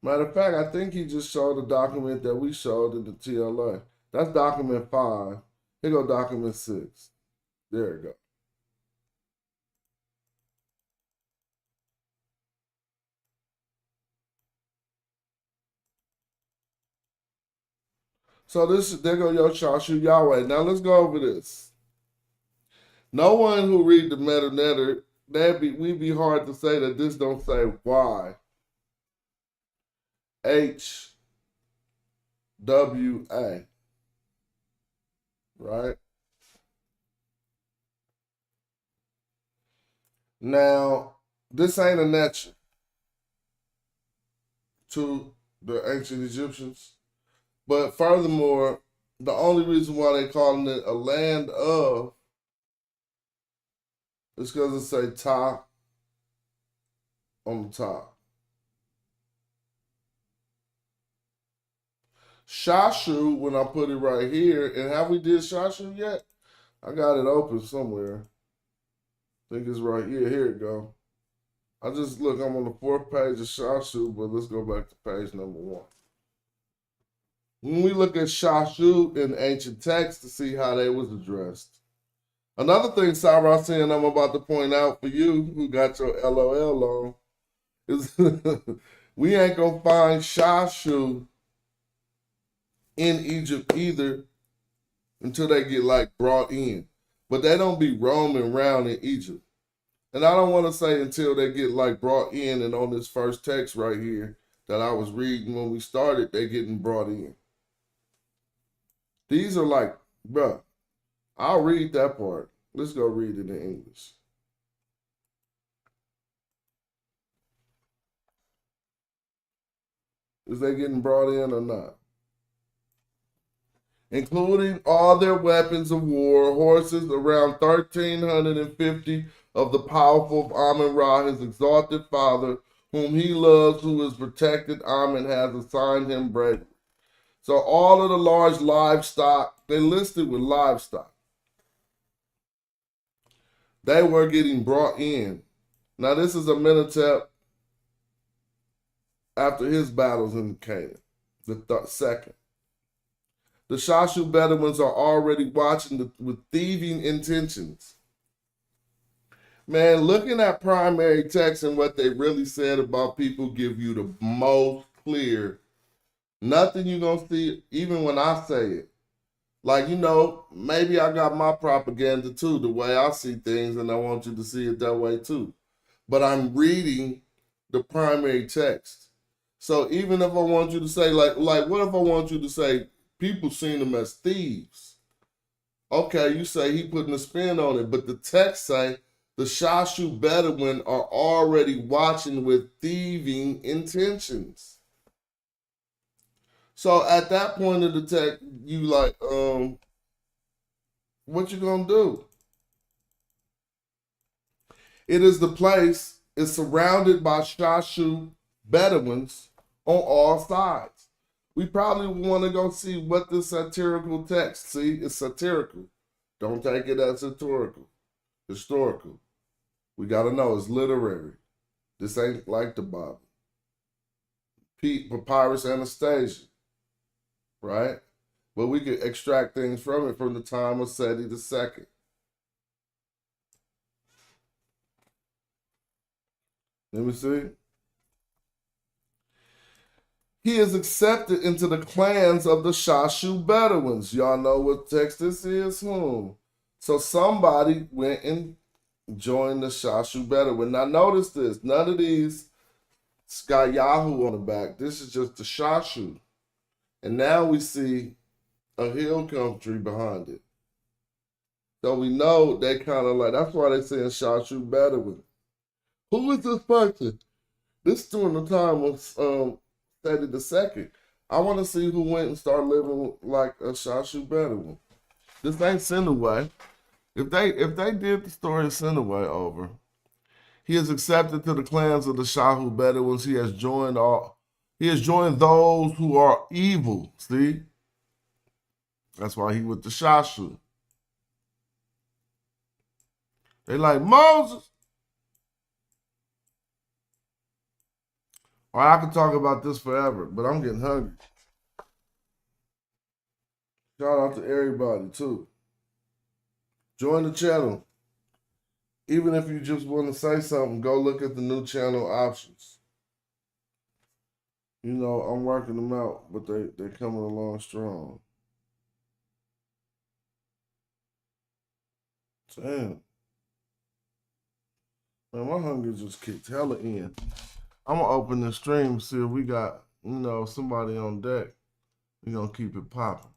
Matter of fact, I think he just showed the document that we showed in the TLA. That's document 5. Here go document 6. There you go. So there go your Shasu Yahweh. Now let's go over this. No one who read the meta-netter, we'd be hard to say that this don't say Y, H, W, A. Right? Now, this ain't a nature to the ancient Egyptians. But furthermore, the only reason why they calling it a land of is because it say Ta on the top. Shashu, when I put it right here, and have we did Shashu yet? I got it open somewhere. I think it's right here. Here it go. I just look, I'm on the 4th page of Shasu, but let's go back to page number 1. When we look at Shasu in ancient texts to see how they was addressed. Another thing, Saracen, I'm about to point out for you who got your LOL on, is we ain't gonna find Shasu in Egypt either until they get like brought in. But they don't be roaming around in Egypt. And I don't want to say until they get like brought in, and on this first text right here that I was reading when we started, they getting brought in. These are like, bruh, I'll read that part. Let's go read it in English. Is they getting brought in or not? Including all their weapons of war, horses, around 1,350 of the powerful of Amun-Ra, his exalted father, whom he loves, who is protected. Amun has assigned him bravery. So all of the large livestock, they listed with livestock. They were getting brought in. Now this is Amenhotep after his battles in Canaan, the second. The Shasu Bedouins are already watching with thieving intentions. Man, looking at primary text and what they really said about people give you the most clear. Nothing you're going to see, even when I say it. Like, you know, maybe I got my propaganda too, the way I see things, and I want you to see it that way too. But I'm reading the primary text. So even if I want you to say, like what if I want you to say, people seen them as thieves? Okay, you say he putting a spin on it, but the text say the Shasu Bedouin are already watching with thieving intentions. So at that point of the text, you like, what you gonna do? It is the place, is surrounded by Shasu Bedouins on all sides. We probably want to go see what the satirical text, see, it's satirical. Don't take it as historical. We got to know it's literary. This ain't like the Bible. Papyrus Anastasia, right? But we could extract things from it from the time of Seti II. Let me see. He is accepted into the clans of the Shasu Bedouins. Y'all know what text this is? So somebody went and joined the Shasu Bedouin. Now notice this. None of these got Yahoo on the back. This is just the Shasu. And now we see a hill country behind it. So we know they kind of like, that's why they say Shasu Bedouin. Who is this person? This during the time of Seti II. I want to see who went and started living like a Shasu Bedouin. This ain't Sinaway. If they did the story of Sinaway over, he is accepted to the clans of the Shasu Bedouins. He has joined those who are evil. See? That's why he with the Shasu. They like Moses. Or I could talk about this forever, but I'm getting hungry. Shout out to everybody too. Join the channel. Even if you just want to say something, go look at the new channel options. You know, I'm working them out, but they're coming along strong. Damn. Man, my hunger just kicked hella in. I'm gonna open the stream and see if we got, somebody on deck. We're gonna keep it popping.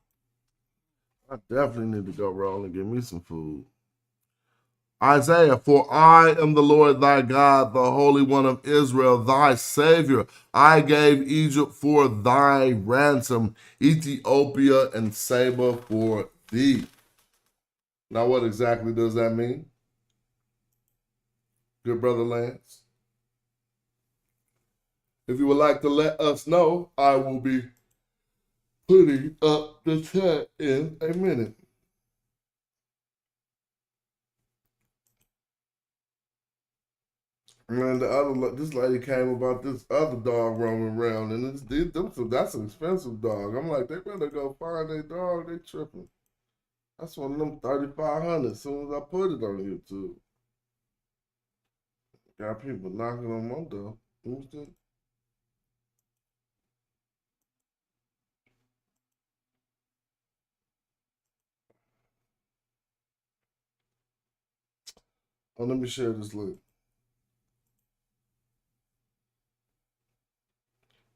I definitely need to go roll and get me some food. Isaiah, for I am the Lord thy God, the Holy One of Israel, thy Savior. I gave Egypt for thy ransom, Ethiopia and Saba for thee. Now, what exactly does that mean? Good brother Lance? If you would like to let us know, I will be putting up the chat in a minute. Man, this lady came about this other dog roaming around, and that's an expensive dog. I'm like, they better go find their dog. They tripping. That's one of them 3,500. As soon as I put it on YouTube, got people knocking on my door. Who's that? Oh, let me share this link.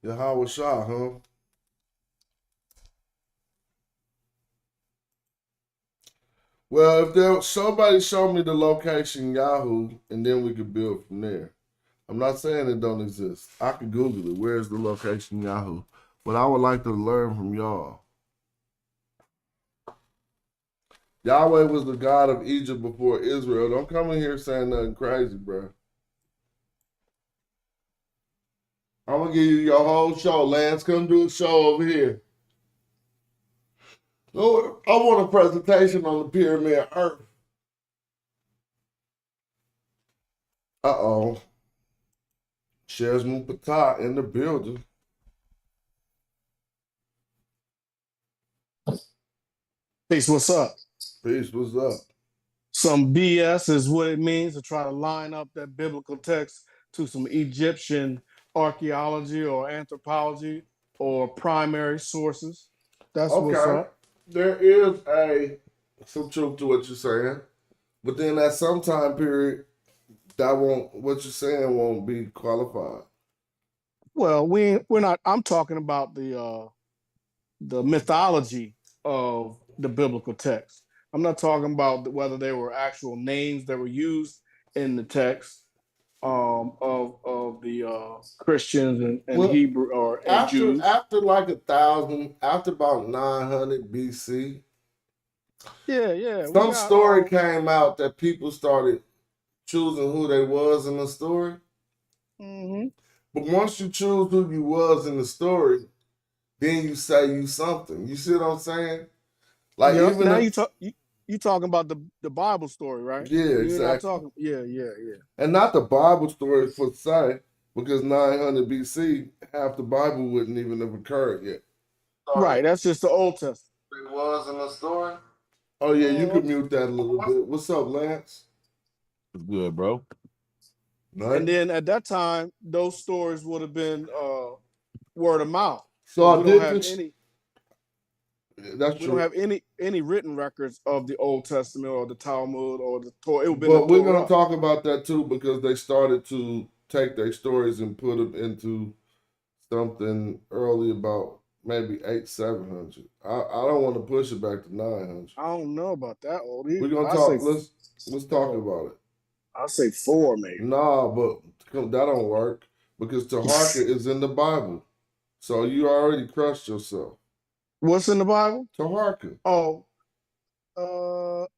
Yahweh Shah, huh? Well, if there somebody show me the location Yahoo, and then we could build from there. I'm not saying it don't exist. I could Google it. Where's the location Yahoo? But I would like to learn from y'all. Yahweh was the God of Egypt before Israel. Don't come in here saying nothing crazy, bro. I'm gonna give you your whole show, Lance. Come do a show over here. Lord, I want a presentation on the pyramid of Earth. Uh-oh. Shesmu Patah in the building. Peace, what's up? Peace, what's up? Some BS is what it means to try to line up that biblical text to some Egyptian archaeology or anthropology or primary sources. That's what's Okay. up. There is some truth to what you're saying. But then at some time period, what you're saying won't be qualified. Well, we're not. I'm talking about the mythology of the biblical text. I'm not talking about whether there were actual names that were used in the text of the Christians and Well, Hebrew and Jews. after like 1,000, after about 900 BC, Yeah. some story came out that people started choosing who they was in the story. Mm-hmm. But once you choose who you was in the story, then you say you something. You see what I'm saying? Like Yep. even Now if, you talking about the Bible story, right? yeah, You're exactly. not talking. Yeah. And not the Bible story per se, because 900 BC, half the Bible wouldn't even have occurred yet. Right. That's just the Old Testament. It was in the story. Oh yeah, you can mute that a little bit. What's up, Lance? Good, bro. Nothing. And then at that time, those stories would have been word of mouth. So we don't have any. That's we true. don't have any written records of the Old Testament or the Talmud or the Torah. It would be But the we're Torah. gonna talk about that too, because they started to take their stories and put them into something early about maybe 700. I don't want to push it back to 900. I don't know about that old either. We're gonna talk. Let's talk about it. I'll say 4 maybe. Nah, but that don't work because Taharka is in the Bible, so you already crushed yourself. What's in the Bible? Taharka. Oh,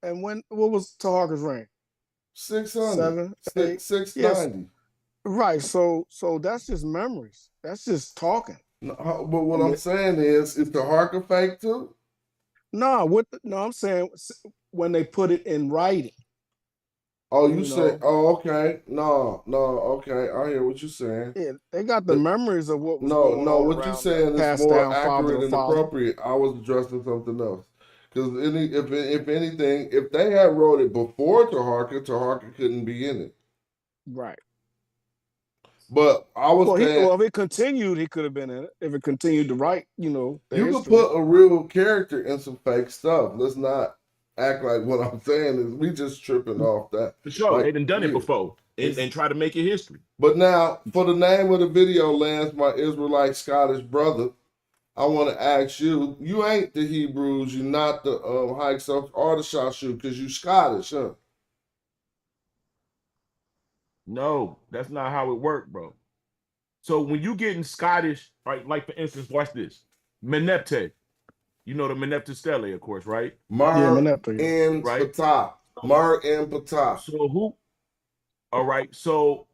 and what was Taharka's reign? 600. 7, 8. 690. Yes. Right. So that's just memories. That's just talking. No, but what I'm saying is Taharka fake too? No, I'm saying when they put it in writing. Oh, you say, oh, okay. No, okay. I hear what you're saying. Yeah, they got the memories of what was going on. What you're saying is more accurate and appropriate. I was addressing something else. Because if anything, if they had wrote it before Taharka couldn't be in it. Right. But I was saying, if it continued, he could have been in it. If it continued to write, you could put a real character in some fake stuff. Let's not act like what I'm saying is we just tripping off that. For sure, like, they done it before and try to make it history. But now, for the name of the video, Lance, my Israelite Scottish brother, I want to ask you, you ain't the Hebrews, you're not the Hyksos or the Shasu, because you Scottish, huh? No, that's not how it worked, bro. So when you get in Scottish, right, like for instance, watch this. Manetho. You know the Manetho Stele, of course, right? Manetho. And Patah. Mar and Patah. So who? All right. So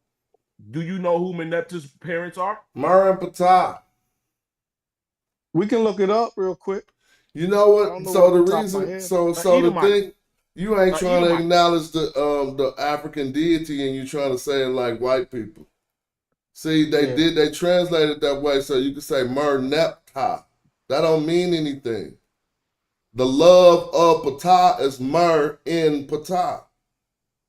do you know who Manetho's parents are? Mar and Patah. We can look it up real quick. You know what? So the reason, so the thing, You ain't trying to Edomite. acknowledge the African deity, and you trying to say it like white people. See, they translated that way so you could say Manetho. That don't mean anything. The love of Ptah is Mer in Ptah.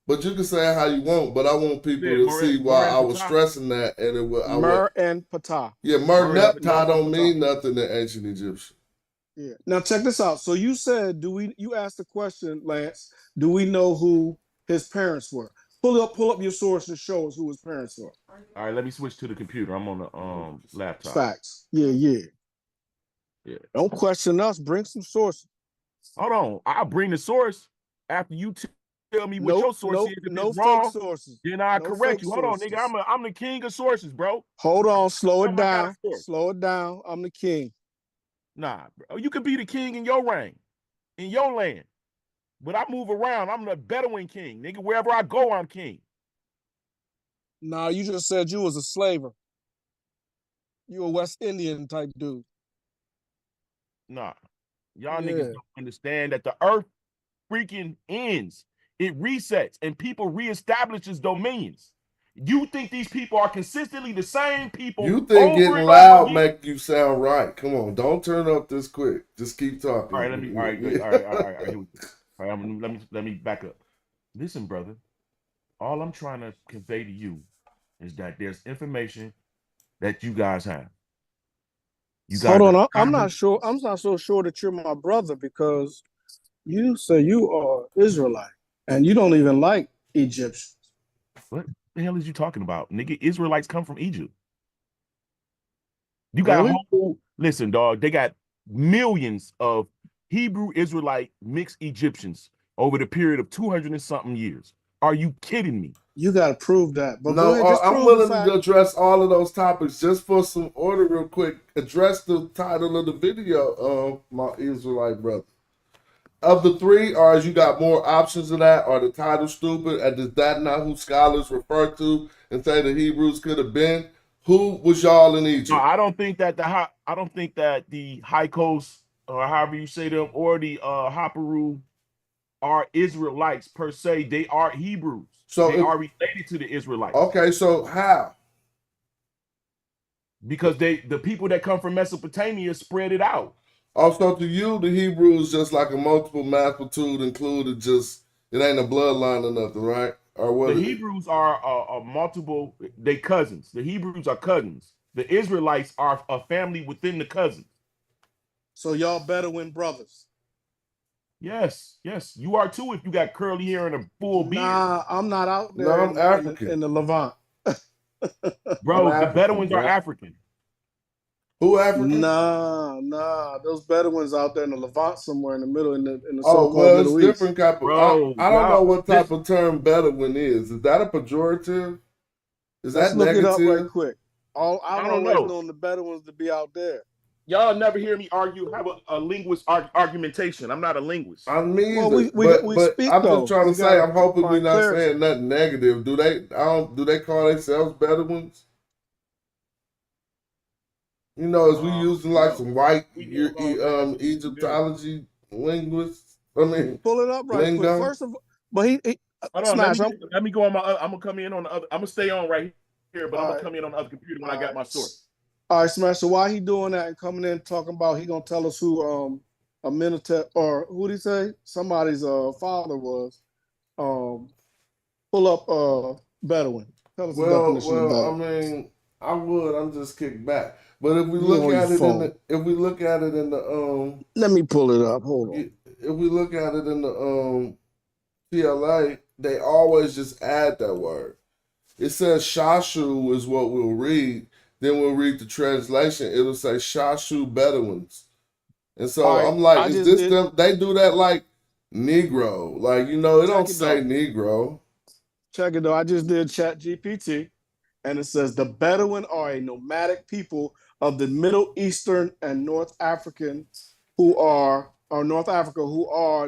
But you can say it how you want, but I want people to see why I was stressing that, and it was and Ptah. Yeah, Manetho don't mean nothing in ancient Egyptian. Yeah. Now check this out. So you said, you asked the question, Lance, do we know who his parents were? Pull up your source and show us who his parents were. All right, let me switch to the computer. I'm on the laptop. Facts. Yeah. Don't question us. Bring some sources. Hold on. I'll bring the source after you tell me what your source is. If it's wrong, fake sources. then I'll correct you. Hold on, nigga. I'm the king of sources, bro. Hold on. Slow it down. Slow it down. I'm the king. Nah, bro. You could be the king in your reign, in your land. But I move around. I'm the Bedouin king. Nigga, wherever I go, I'm king. Nah, you just said you was a slaver. You a West Indian type dude. Nah. Y'all niggas don't understand that the earth freaking ends. It resets and people reestablishes dominions. You think these people are consistently the same people? You think getting loud make you sound right? Come on, don't turn up this quick. Just keep talking. All right, all right. Here we go. All right, let me back up. Listen, brother. All I'm trying to convey to you is that there's information that you guys have. Hold on, I'm not sure. I'm not so sure that you're my brother because you say you are Israelite and you don't even like Egyptians. What the hell is you talking about, nigga? Israelites come from Egypt. You got listen, dog. They got millions of Hebrew Israelite mixed Egyptians over the period of 200 and something years. Are you kidding me? You got to prove that. But no, I'm willing to address all of those topics. Just for some order real quick, address the title of the video, my Israelite brother. Of the three, or as you got more options of that, are the title stupid? And is that not who scholars refer to and say the Hebrews could have been? Who was y'all in Egypt? No, I don't think that the Hyksos, or however you say them, or the Hapiru are Israelites per se. They are Hebrews. So they are related to the Israelites. Okay, so how? Because the people that come from Mesopotamia spread it out. Also, to you, the Hebrew is just like a multiple magnitude included. Just it ain't a bloodline or nothing, right? Or what? The Hebrews are multiple. They cousins. The Hebrews are cousins. The Israelites are a family within the cousins. So y'all Bedouin brothers. Yes, you are too if you got curly hair and a full beard. Nah, I'm not out there. No, I'm African. In the Levant. Bro, the Bedouins are African. Who African? Nah. Those Bedouins out there in the Levant somewhere in the middle, in the so-called Middle East. Different type of. Bro, I don't know what type of term Bedouin is. Is that a pejorative? Is that negative? Look it up right quick. I don't know the Bedouins to be out there. Y'all never hear me have a linguist argumentation. I'm not a linguist. I'm neither. Well, but I'm just trying to say, I'm hoping we're not saying nothing negative. Do they call themselves Bedouins? You know, as we using like some white Egyptology linguists. I mean, pull it up right quick. First of all, but he hold on, let me go on my. I'm gonna come in on the other. I'm gonna stay on right here, but I'm gonna come in on the other computer when I got my source. All right, Smash. So why he doing that and coming in talking about he gonna tell us who Amenhotep or who did he say somebody's father was? Pull up Bedouin. Tell us the definition of Bedouin. I mean, I would. I'm just kicked back. But if we look at it in the let me pull it up. Hold on. If we look at it in the PLA, they always just add that word. It says Shasu is what we'll read. Then we'll read the translation. It'll say Shasu Bedouins. And so I'm like, is this them? They do that like Negro. Like, you know, it don't say Negro. Check it though. I just did Chat GPT. And it says the Bedouin are a nomadic people of the Middle Eastern and North Africa who are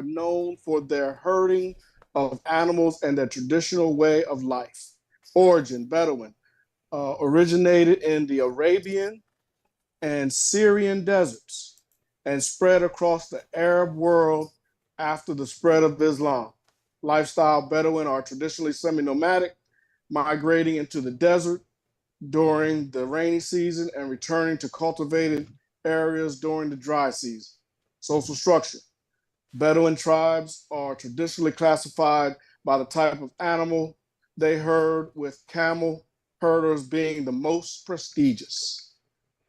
known for their herding of animals and their traditional way of life. Origin, Bedouin. Originated in the Arabian and Syrian deserts and spread across the Arab world after the spread of Islam. Lifestyle Bedouin are traditionally semi-nomadic, migrating into the desert during the rainy season and returning to cultivated areas during the dry season. Social structure. Bedouin tribes are traditionally classified by the type of animal they herd, with camel herders being the most prestigious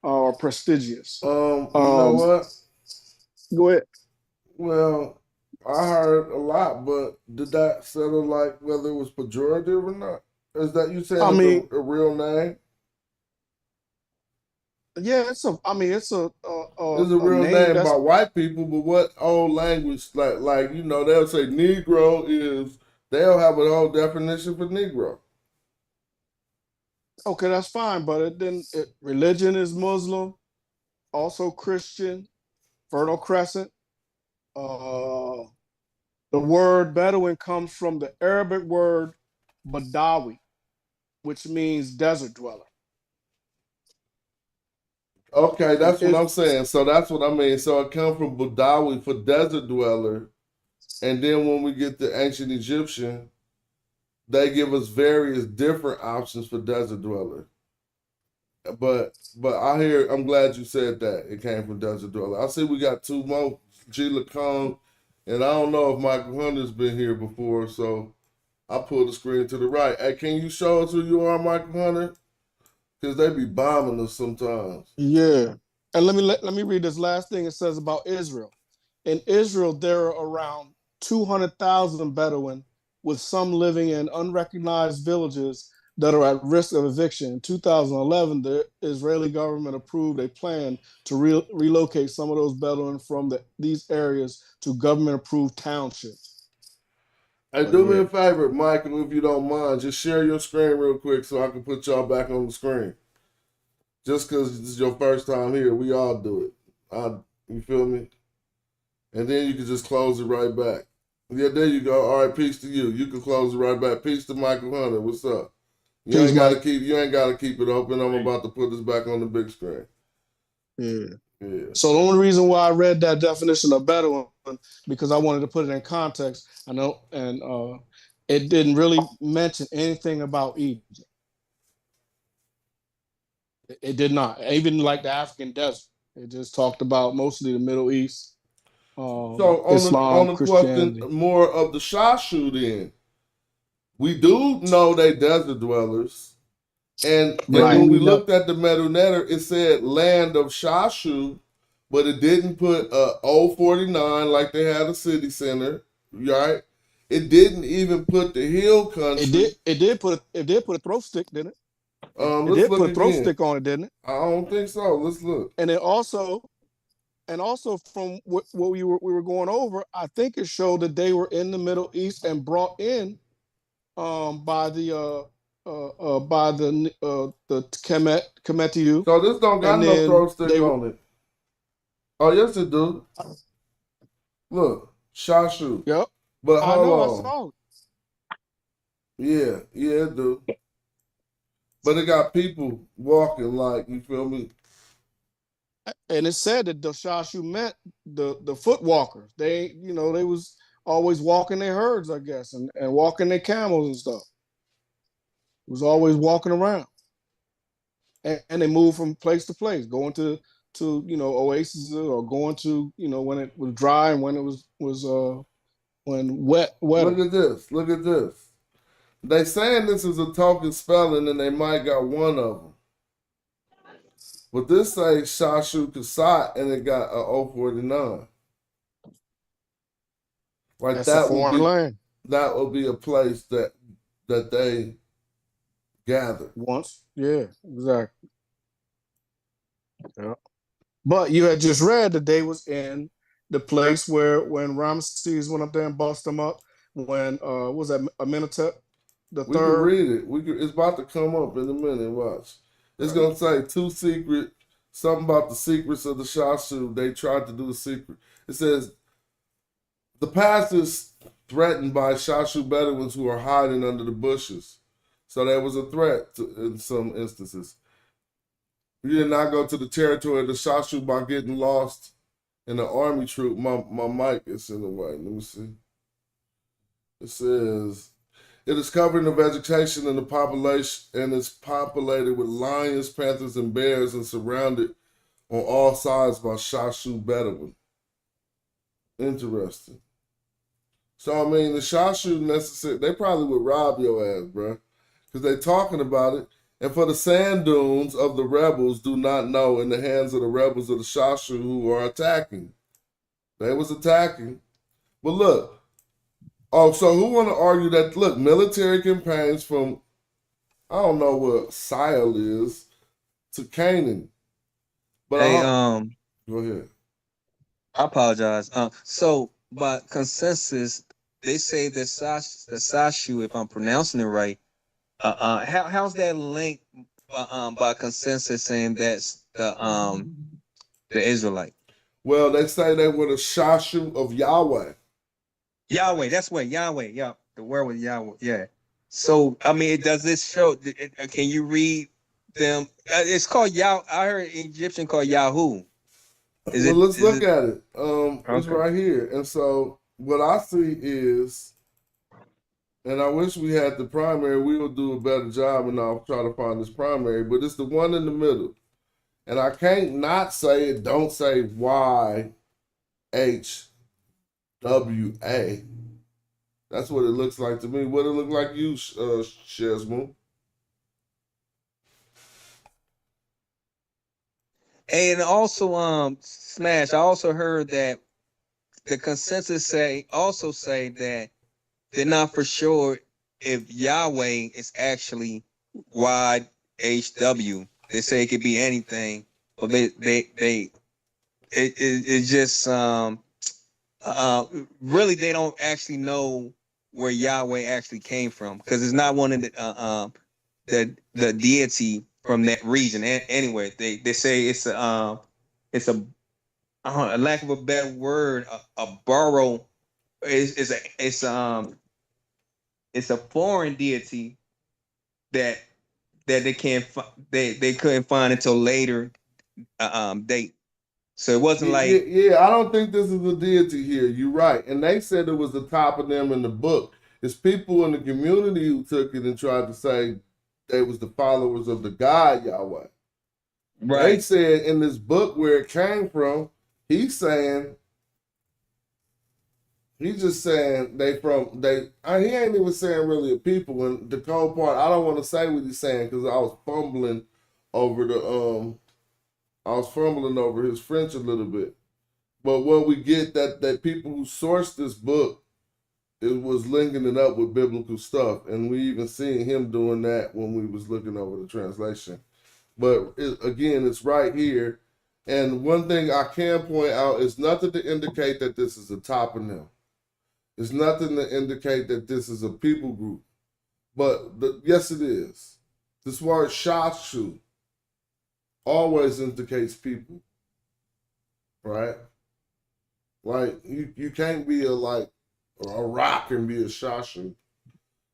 or prestigious. You know what? Go ahead. Well, I heard a lot, but did that settle like whether it was pejorative or not? Is that you saying I it's mean, a real name? yeah, it's a. I mean, it's a It's a a real name name that's by white people, but what old language like you know they'll say Negro is they'll have a whole definition for Negro. okay. That's fine, but it didn't. Religion is Muslim, also Christian, Fertile Crescent. Uh, the word Bedouin comes from the Arabic word Badawi, which means desert dweller. Okay, And that's what I'm saying. So that's what I mean. So it comes from Budawi for desert dweller, and then when we get to ancient Egyptian, they give us various different options for desert dweller. But I hear I'm glad you said that it came from desert dweller. I see we got two more, G Lacombe, and I don't know if Michael Hunter's been here before, so I pull the screen to the right. Hey, can you show us who you are, Michael Hunter? Because they be bombing us sometimes. Yeah, and let me read this last thing it says about Israel. In Israel, there are around 200,000 Bedouin, with some living in unrecognized villages that are at risk of eviction. In 2011, the Israeli government approved a plan to relocate some of those Bedouin from these areas to government-approved townships. Hey, But do me yeah, a favor, Michael, if you don't mind. Just share your screen real quick so I can put y'all back on the screen. Just because this is your first time here, we all do it. You feel me? And then you can just close it right back. Yeah, there you go. All right, peace to you. You can close it right back. Peace to Michael Hunter. What's up? You peace, ain't gotta Mike. keep it open. I'm about to put this back on the big screen. Yeah. Yeah. So the only reason why I read that definition of Bedouin, because I wanted to put it in context. I know, and it didn't really mention anything about Egypt. It did not. Even like the African desert. It just talked about mostly the Middle East, So on Islam, the question Christianity. more of the Shasu then, we do know they desert dwellers. And Right. when we looked at the Medunetter, it said land of Shashu, but it didn't put 049 like they had a city center, right? It didn't even put the hill It country. did. It did put a throw stick, didn't it? It Let's did look put a throw again. stick on it, didn't it? I don't think so. Let's look. And also from what we were going over, I think it showed that they were in the Middle East and brought in by the Kemetiu, So this don't got and no throw then stick they were. on it. Oh, yes, it do. Look, Shashu. Yep, But I hold know. I on. saw it. Yeah, it do. But it got people walking like, you feel me? And it said that the Shashu meant the foot walkers. They was always walking their herds, I guess, and walking their camels and stuff. It was always walking around, and they moved from place to place, going to oases, or going to when it was dry and when it was when wetter. Look at this. Look at this. They saying this is a token spelling and they might got one of them. But this say Shashu Kasat and it got a 049. Like That's a foreign land. that would be a place that they gather. Once, yeah, exactly. Yeah. But you had just read that they was in the place where when Ramses went up there and bust them up, when was that Amenhotep the We can third? read it. It's about to come up in a minute. Watch. It's gonna say something about the secrets of the Shasu. They tried to do a secret. It says the past is threatened by Shashu Bedouins who are hiding under the bushes. So there was a threat in some instances. You did not go to the territory of the Shashu by getting lost and the army troop. My mic is in the way. Let me see. It says it is covered in vegetation and the population, and it's populated with lions, panthers, and bears, and surrounded on all sides by Shasu Bedouin. Interesting. So I mean, the Shasu necessary. They probably would rob your ass, bro, because they talking about it. And for the sand dunes of the rebels do not know in the hands of the rebels of the Shasu who are attacking. They was attacking. But look, so who want to argue that, look, military campaigns from, I don't know what Sile is, to Canaan. But Hey, go ahead. I apologize. So by consensus, they say that Sashu, if I'm pronouncing it right, how's that linked by consensus saying that's the Israelite? Well, they say they were the Shashu of Yahweh. Yahweh, that's what Yahweh, yeah, the word was Yahweh, yeah. So I mean, does this show? Can you read them? It's called Yah. I heard Egyptian called Yahoo. Let's look at it. It's Okay. right here. And so what I see is, and I wish we had the primary, we will do a better job, and I'll try to find this primary, but it's the one in the middle. And I can't not say it, don't say YHWA. That's what it looks like to me. What it look like you, Shesmo? And also, Smash. I also heard that the consensus say that they're not for sure if Yahweh is actually YHW. They say it could be anything, but it's just really they don't actually know where Yahweh actually came from, because it's not one of the deity from that region. Anyway, they say it's a lack of a better word, a borrow it's a foreign deity that they can't they couldn't find until later date. So it wasn't like I don't think this is a deity here. You're right. And they said it was the top of them in the book. It's people in the community who took it and tried to say they was the followers of the God Yahweh. right. They said in this book where it came from, he's just saying he ain't even saying really a people. And the cold part, I don't want to say what he's saying because I was fumbling over his French a little bit. But what we get that people who sourced this book, it was linking it up with biblical stuff. And we even seen him doing that when we was looking over the translation. But again, it's right here. And one thing I can point out is nothing to indicate that this is a toponym. It's nothing to indicate that this is a people group. But yes, it is. This word Shasu always indicates people, right? Like you can't be a rock and be a Shasu,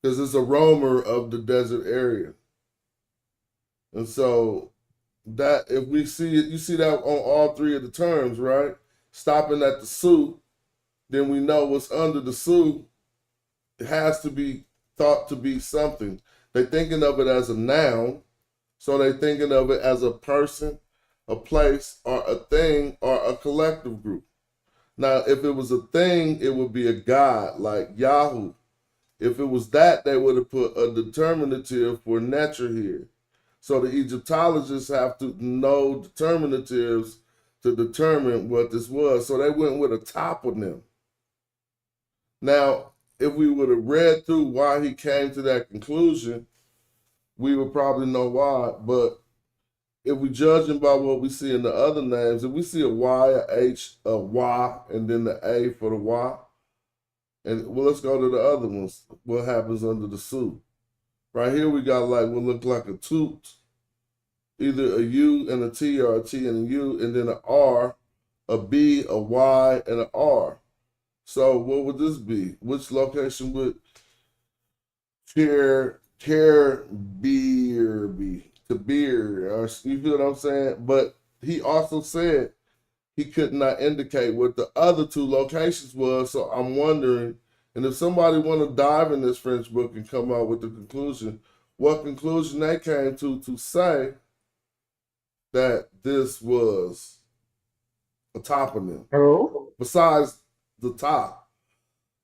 because it's a roamer of the desert area. And so that if we see it, you see that on all three of the terms, right? Stopping at the Su, then we know what's under the Su. It has to be thought to be something. They're thinking of it as a noun, so they're thinking of it as a person, a place, or a thing, or a collective group. Now, if it was a thing, it would be a god, like Yahoo. If it was that, they would have put a determinative for nature here. So the Egyptologists have to know determinatives to determine what this was. So they went with a toponym. Now, if we would have read through why he came to that conclusion, we would probably know why. But if we judge him by what we see in the other names, if we see a Y, a H, a Y, and then the A for the Y, and well, let's go to the other ones. What happens under the Su? Right here, we got what look like a toot, either a U and a T or a T and a U, and then an R, a B, a Y, and an R. So what would this be? Which location would Kabir be? Kabir, you feel what I'm saying? But he also said he could not indicate what the other two locations was. So I'm wondering, and if somebody want to dive in this French book and come out with the conclusion, what conclusion they came to say that this was a toponym. Besides the top.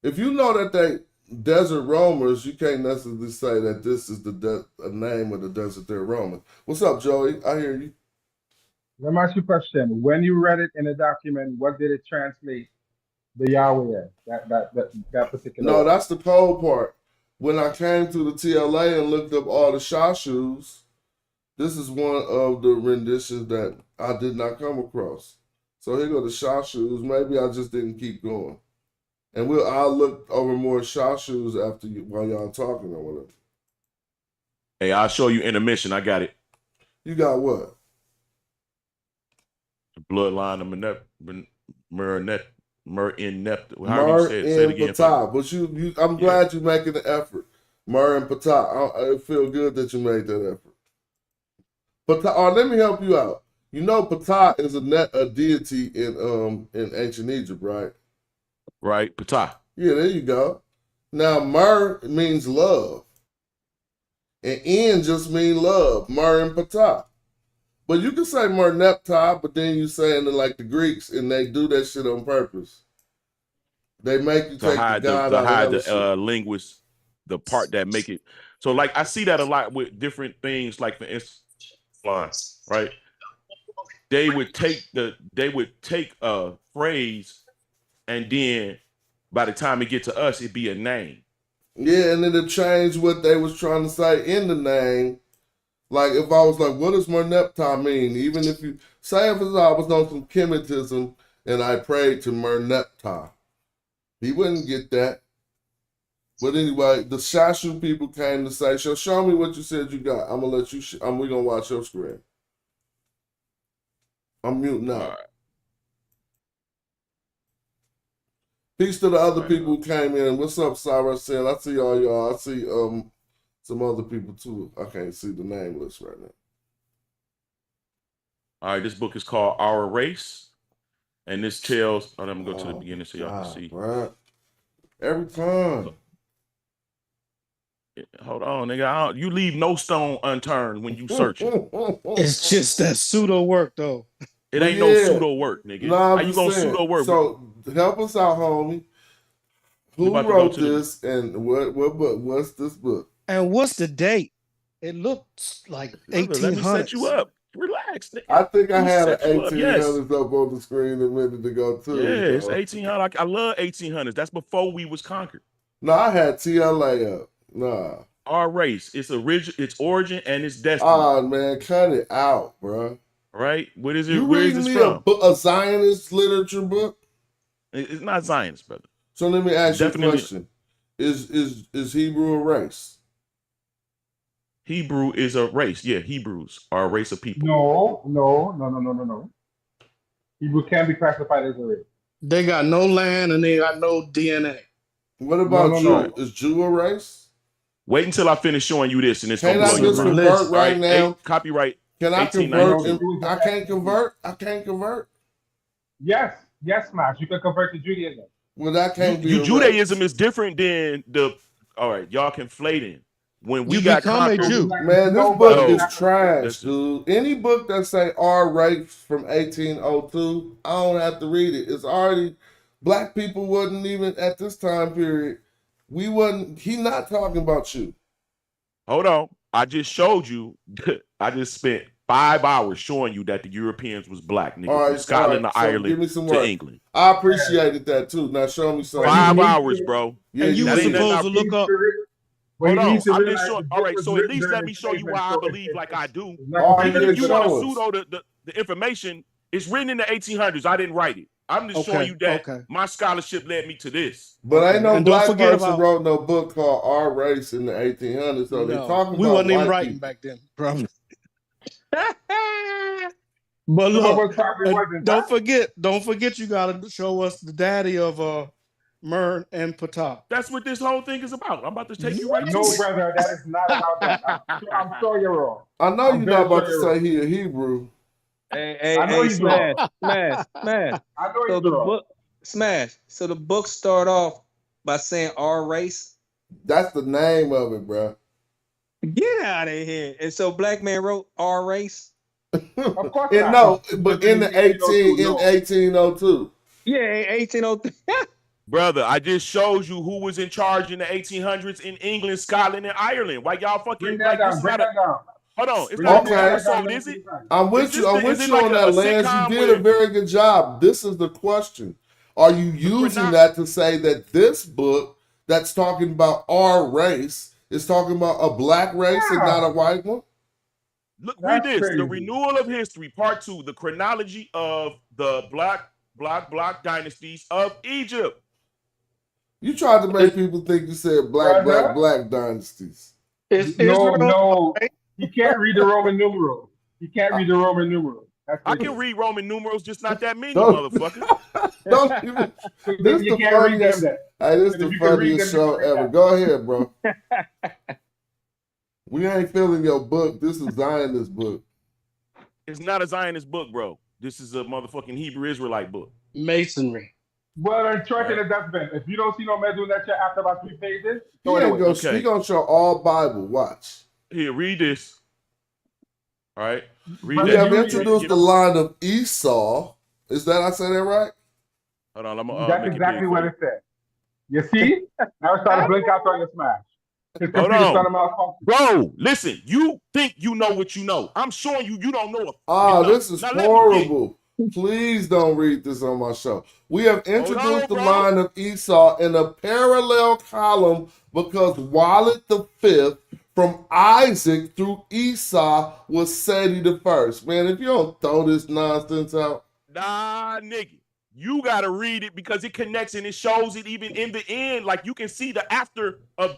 If you know that they desert roamers, you can't necessarily say that this is the name of the desert they're roaming. What's up, Joey? I hear you. Let me ask you a question. When you read it in the document, what did it translate the Yahweh as? That particular No, one? that's the cold part. When I came to the TLA and looked up all the Shashus, this is one of the renditions that I did not come across. So here go the Shashus. Maybe I just didn't keep going. And I'll look over more Shashus after while y'all talking or whatever. Hey, I'll show you intermission. I got it. You got what? The bloodline of Meneptah. However you say it. Say it again. Patah. But I'm glad you're making the effort. Mer and Patah. I feel good that you made that effort. Patah, let me help you out. You know Patah is a deity in ancient Egypt, right? Right, Patah. Yeah, there you go. Now Mer means love. And En just mean love. Mer and Patah. But you can say Meneptah, but then you saying it like the Greeks, and they do that shit on purpose. They make you take the God out of the linguist, the part that make it. So like I see that a lot with different things, like for instance, right? They would take a phrase, and then by the time it get to us, it'd be a name. Yeah, and then it changed what they was trying to say in the name. Like if I was like, what does Meneptah mean? Even if you say if I was on some Kemetism and I prayed to Meneptah, he wouldn't get that. But anyway, the Shasu people came to say, show me what you said you got. I'm gonna let you. We're gonna watch your screen. I'm muting out. Right. Peace to the other people who came in. What's up, Cyrus? Saying I see all y'all. I see some other people too. I can't see the name list right now. All right, this book is called Our Race, and this tells. Oh, let me go to the beginning so y'all can see. Right. Every time. Hold on, nigga. You leave no stone unturned when you searching. It's just that pseudo work, though. It ain't no pseudo work, nigga. Nah, how you gonna pseudo work? So help us out, homie. Who wrote this, and what's this book? And what's the date? It looks like 1800s. Let me set you up. Relax, nigga. I think I had an 1800s up on the screen a minute ago too. Yeah, it's 1800. I love 1800s. That's before we was conquered. No, I had TLA up. Nah. Our race. Its origin and its destiny. Oh man, cut it out, bro. Right? What is it? You where is this from? A Zionist literature book? It's not Zionist, brother. So let me ask you a question. Is Hebrew a race? Hebrew is a race. Yeah, Hebrews are a race of people. No. Hebrew can be classified as a race. They got no land and they got no DNA. What about Jew? Is Jew a race? Wait until I finish showing you this, and it's gonna blow your mind. Can I just convert right now? Copyright. Can I convert? I can't convert. I can't convert. Yes, Smash. You can convert to Judaism. Well, that can't be. Judaism is different than the. All right, y'all conflating. When we got conquered, man, this book is trash, dude. Any book that say R race from 1802, I don't have to read it. It's already black people wasn't even at this time period. We wasn't. He not talking about you. Hold on. I just showed you. I just spent 5 hours showing you that the Europeans was black, nigga. All right, from Scotland to Ireland give me some to England. I appreciated that too. Now show me something. 5 hours, bro. Yeah, and you were supposed to look up. Hold on. I'm just showing. All right, so at least let me show you why I believe like I do. Even if you want to pseudo the information, it's written in the 1800s. I didn't write it. I'm just showing you that my scholarship led me to this. But ain't no black person wrote no book called Our Race in the 1800s. So they're talking about we wasn't even white writing people back then, probably. But look, don't forget, you gotta show us the daddy of Mern and Patah. That's what this whole thing is about. I'm about to take you right to No, brother, that is not about that. I'm sure you're wrong. I know you're not about to say he a Hebrew. Hey, I know he's smash. wrong. Smash. I know So he's the wrong. book, smash. So the book start off by saying our race. That's the name of it, bro. Get out of here. And so black man wrote our race. Of course And not. no, but in the 1802. Yeah, 1803. Brother, I just showed you who was in charge in the 1800s in England, Scotland, and Ireland. Why y'all fucking Bring like that this down. is Bring not a that down. hold on? It's Bring not Okay. an episode, is it? I'm with Is you. this I'm the- with is it you like on a that, Lance. You sitcom did a where- very good job. This is the question. Are you using that to say that this book that's talking about our race is talking about a black race and not a white one? Look, That's read this. crazy. The Renewal of History, Part 2, the chronology of the black dynasties of Egypt. You tried to make people think you said black dynasties. Is No, Israel no. He can't read the Roman numerals. He can't read the Roman numerals. That's I crazy. can read Roman numerals, just not that many, Don't- motherfucker. Don't even. So This you the can't read them funniest. then. Hey, this And if the you can read funniest them, you show can read ever. that. Go ahead, bro. We ain't feeling your book. This is Zionist book. It's not a Zionist book, bro. This is a motherfucking Hebrew Israelite book. Masonry? Well, then try to that then. If you don't see no measure in that chat after about 3 pages, He throw it ain't away. gonna. Okay. He gonna show all Bible. Watch. Here, read this. All right. Read But We that. have you- introduced the line of Esau. Is that I say that right? Hold on, I'm gonna That's make exactly it what big it said. You see? Now it's starting to blink out on your smash. His Hold computer on. started malfunctioning. Bro, listen, you think you know what you know. I'm showing you you don't know. Oh, enough. this is Now let me get- horrible. Please don't read this on my show. We have introduced the bro. line of Esau in a parallel column because Wallet the Fifth from Isaac through Esau was Seti the First. Man, if you don't throw this nonsense out. Nah, nigga. You gotta read it because it connects and it shows it even in the end. Like you can see the after of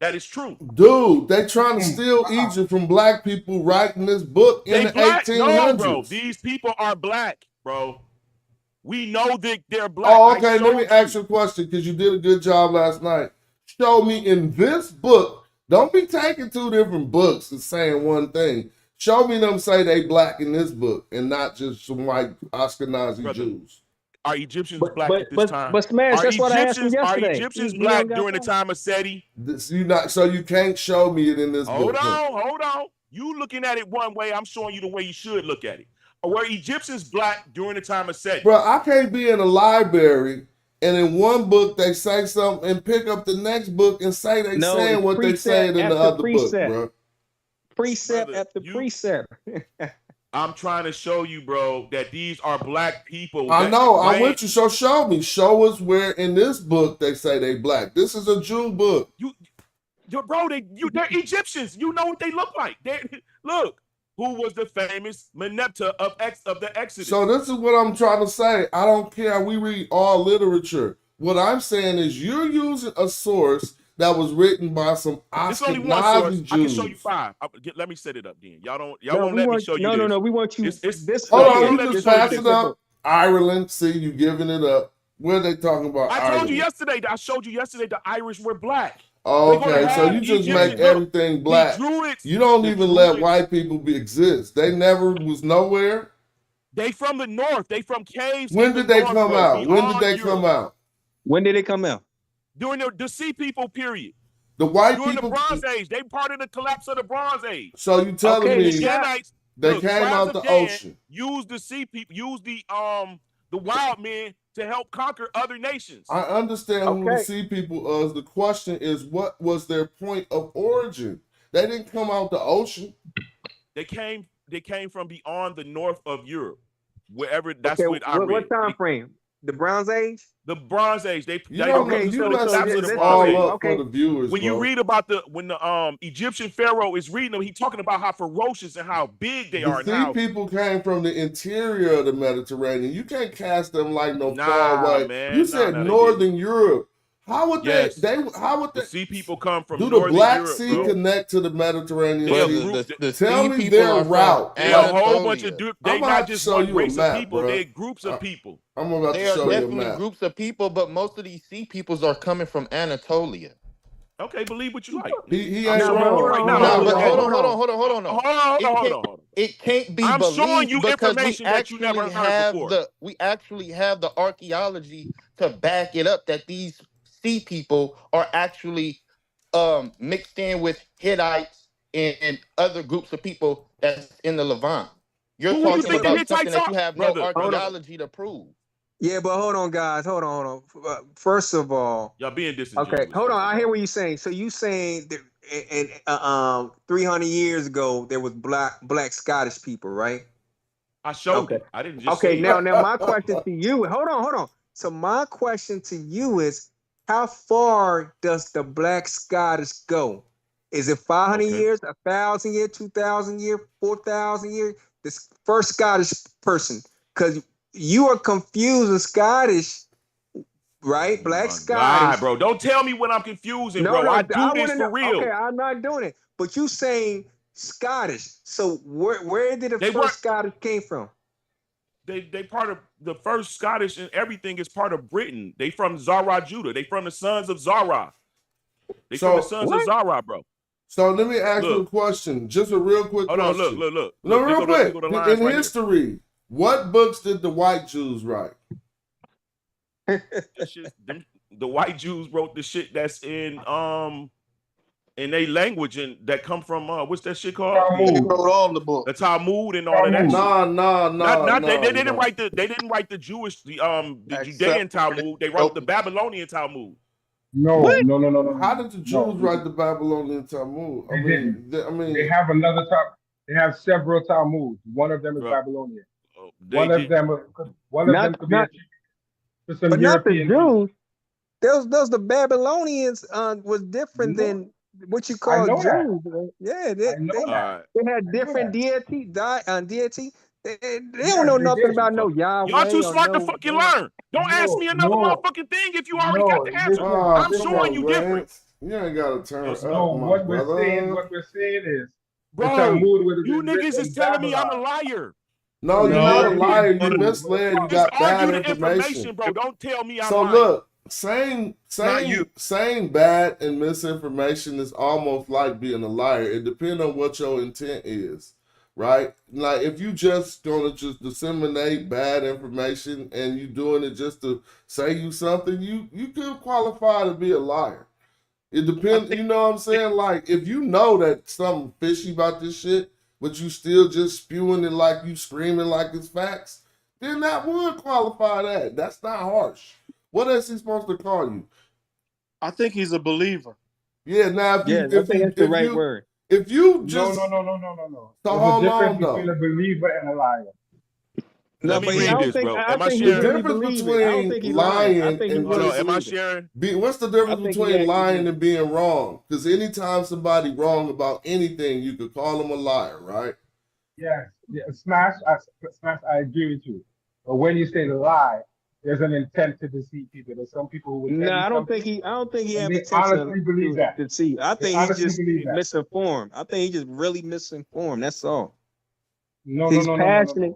that is true. Dude, they trying to steal Egypt from black people writing this book in They the black? 1800s. No, bro. These people are black, bro. We know that they're black. Oh, okay. I Let me showed ask you a question because you did a good job last night. Show me in this book. Don't be taking two different books and saying one thing. Show me them say they black in this book and not just some white Ashkenazi Brother, Jews. Are Egyptians black at this time? But Smash, Are that's what I asked him Egyptians, yesterday. Are Egyptians He black don't got during the that. time of Seti? This, you not so you can't show me it in this Hold book. on. You looking at it one way, I'm showing you the way you should look at it. Were Egyptians black during the time of Seti? Bro, I can't be in a library and in one book they say something and pick up the next book and say they saying what they saying in the other book, bro. Precept Brother, after precept. I'm trying to show you, bro, that these are black people. I know, I'm with you. So show me. Show us where in this book they say they black. This is a Jew book. Bro, they're Egyptians. You know what they look like. Look, who was the famous Manetho of the Exodus? So this is what I'm trying to say. I don't care. We read all literature. What I'm saying is you're using a source that was written by some It's only one source. Ashkenazi Jews. I can show you 5. Let me set it up then. Y'all won't let me show you this. No. We want you. Hold on, don't you let me just show you pass this. it up. Ireland, see, you giving it up. What are they talking about? I told you Ireland? yesterday. I showed you yesterday the Irish were black. Oh, They're gonna okay, so have you just Egyptian- make everything black. The Druids, You don't the even let Druids, white people exist. They never was nowhere. They from the north. They from caves. When in the did they north, come bro, out? When did beyond they Europe. come out? When did it come out? During the Sea People period. The white During people. the Bronze Age. They part of the collapse of the Bronze Age. So you telling Okay, me The Danites, they look, came tribes out of the Dan ocean? Used the Sea People, used the wild men to help conquer other nations. I understand who the Okay. sea people was. The question is, what was their point of origin? They didn't come out the ocean. They came from beyond the north of Europe. Wherever that's Okay, what I read. what time frame? The Bronze Age? The Bronze Age. They You don't know. okay, You so messing let's- this let's- all okay, up okay. for the viewers, when you bro. read about when the Egyptian pharaoh is reading them, he's talking about how ferocious and how big they are. The And how, sea people came from the interior of the Mediterranean. You can't cast them like no Nah, far away. man. You Nah, said they Northern Europe. How would Yes. how would the they Sea People come from do the northern Black Europe, Sea bro. connect to the Mediterranean They are Sea? group- the Tell sea me people their are from route. They a whole bunch Anatolia. of they I'ma not have to just show one you a race map, of people. bro. They're groups of people. I'm about They to are show you a definitely map. groups of people, but most of these sea peoples are coming from Anatolia. Okay, believe what you like. He I'm ain't showing wrong. you right now. Nah, Look but at hold it. on. Hold on. It can't be I'm showing believed you because information that you never heard before. we actually have the archaeology to back it up that these sea people are actually mixed in with Hittites and other groups of people that's in the Levant. You're Who you Yeah, talking think but the about something Hittites that are, you have no brother? hold on. archaeology to prove. Yeah, but hold on, guys. Hold on. First of all, Y'all being okay, disingenuous. hold on. First of I hear all. what you're saying. So you saying that in 300 years ago there was black Scottish people, right? I showed Okay. it. I didn't just Okay. say it. Now my question to you. Hold on. So my question to you is, how far does the black Scottish go? Is it 500 Okay. years, 1,000 years, 2,000 years, 4,000 years? This first Scottish person, because you are confusing Scottish, right? Oh Black my Scottish. God, bro. Don't tell me when I'm confusing, No, bro. no, I I do want this to for know. real. Okay, I'm not doing it. But you saying Scottish. So where did the They weren't first Scottish came from? they part of the first Scottish, and everything is part of Britain. They from Zara, Judah. They from the sons of Zara. They from the So, sons of What? Zara, bro. so let me ask you a Look, question. Just a real quick hold on, look, question. look, look, No, look. real Here quick. go the In lines right history, what books did the white Jews write? here. This shit, the white Jews wrote the shit that's in their language and that come from what's that shit called? Talmud. They wrote all the books. The Talmud and all of that Talmud. shit. Nah. They didn't write the Jewish the Judean Except Talmud. They wrote the Babylonian Talmud. No. How did the Jews No. write the Babylonian Talmud? They didn't. They have another Talmud. They have several Talmuds. One of them is Bro, Babylonian. they One of did. them Not could be not to some but not the European people. Jews. Those the Babylonians was different No, than what you I call know that. Jews. Right? Yeah, I know All that. right. they had I know different that. deity. They don't Yes, know they nothing did. about no Y'all Yahweh too or smart to no fucking learn. Don't ask No, me another no, motherfucking thing if you already got no. the answer. Oh, I'm come showing on, you different. Lance. You ain't got to turn No, up, my What brother. we're saying is the bro, Talmud would have you been written niggas is in telling me I'm a Babylon. liar. No, you're The not a No, European liar. You people no, would have misled. You taught Just got them. bad argue the information. information, bro. Don't tell me I'm So lying. look, saying not you. bad and misinformation is almost like being a liar. It depends on what your intent is, right? Like if you just gonna just disseminate bad information and you doing it just to say you something, you could qualify to be a liar. It I depends, think you know what I'm saying? Like if you know that something fishy about this shit, but you still just spewing it like you screaming like it's facts, then that would qualify that. That's not harsh. What else he supposed to call you? I think he's a believer. Yeah, now if Yeah, you I think that's the right word. if you No. just No. so There's a hold difference on between though. a believer and a liar. No, Let me but read this, bro. I Am don't I think he The sharing? really difference believe it. I don't between think he lying. I lying think he and Hold really on. just Am I believe it. sharing? what's the I difference think he between actually lying believe and being wrong? Because anytime somebody wrong about anything, you could call them a liar, right? Yes. Yeah, Smash, I agree with you. But when you say lie, there's an intent to deceive people. There's some people who will tell No, you I don't think something he. I don't think he and have they intention honestly believe that. to see. I They think he's honestly just believe that. misinformed. I think he's just really misinformed. That's all. No. He's passionate.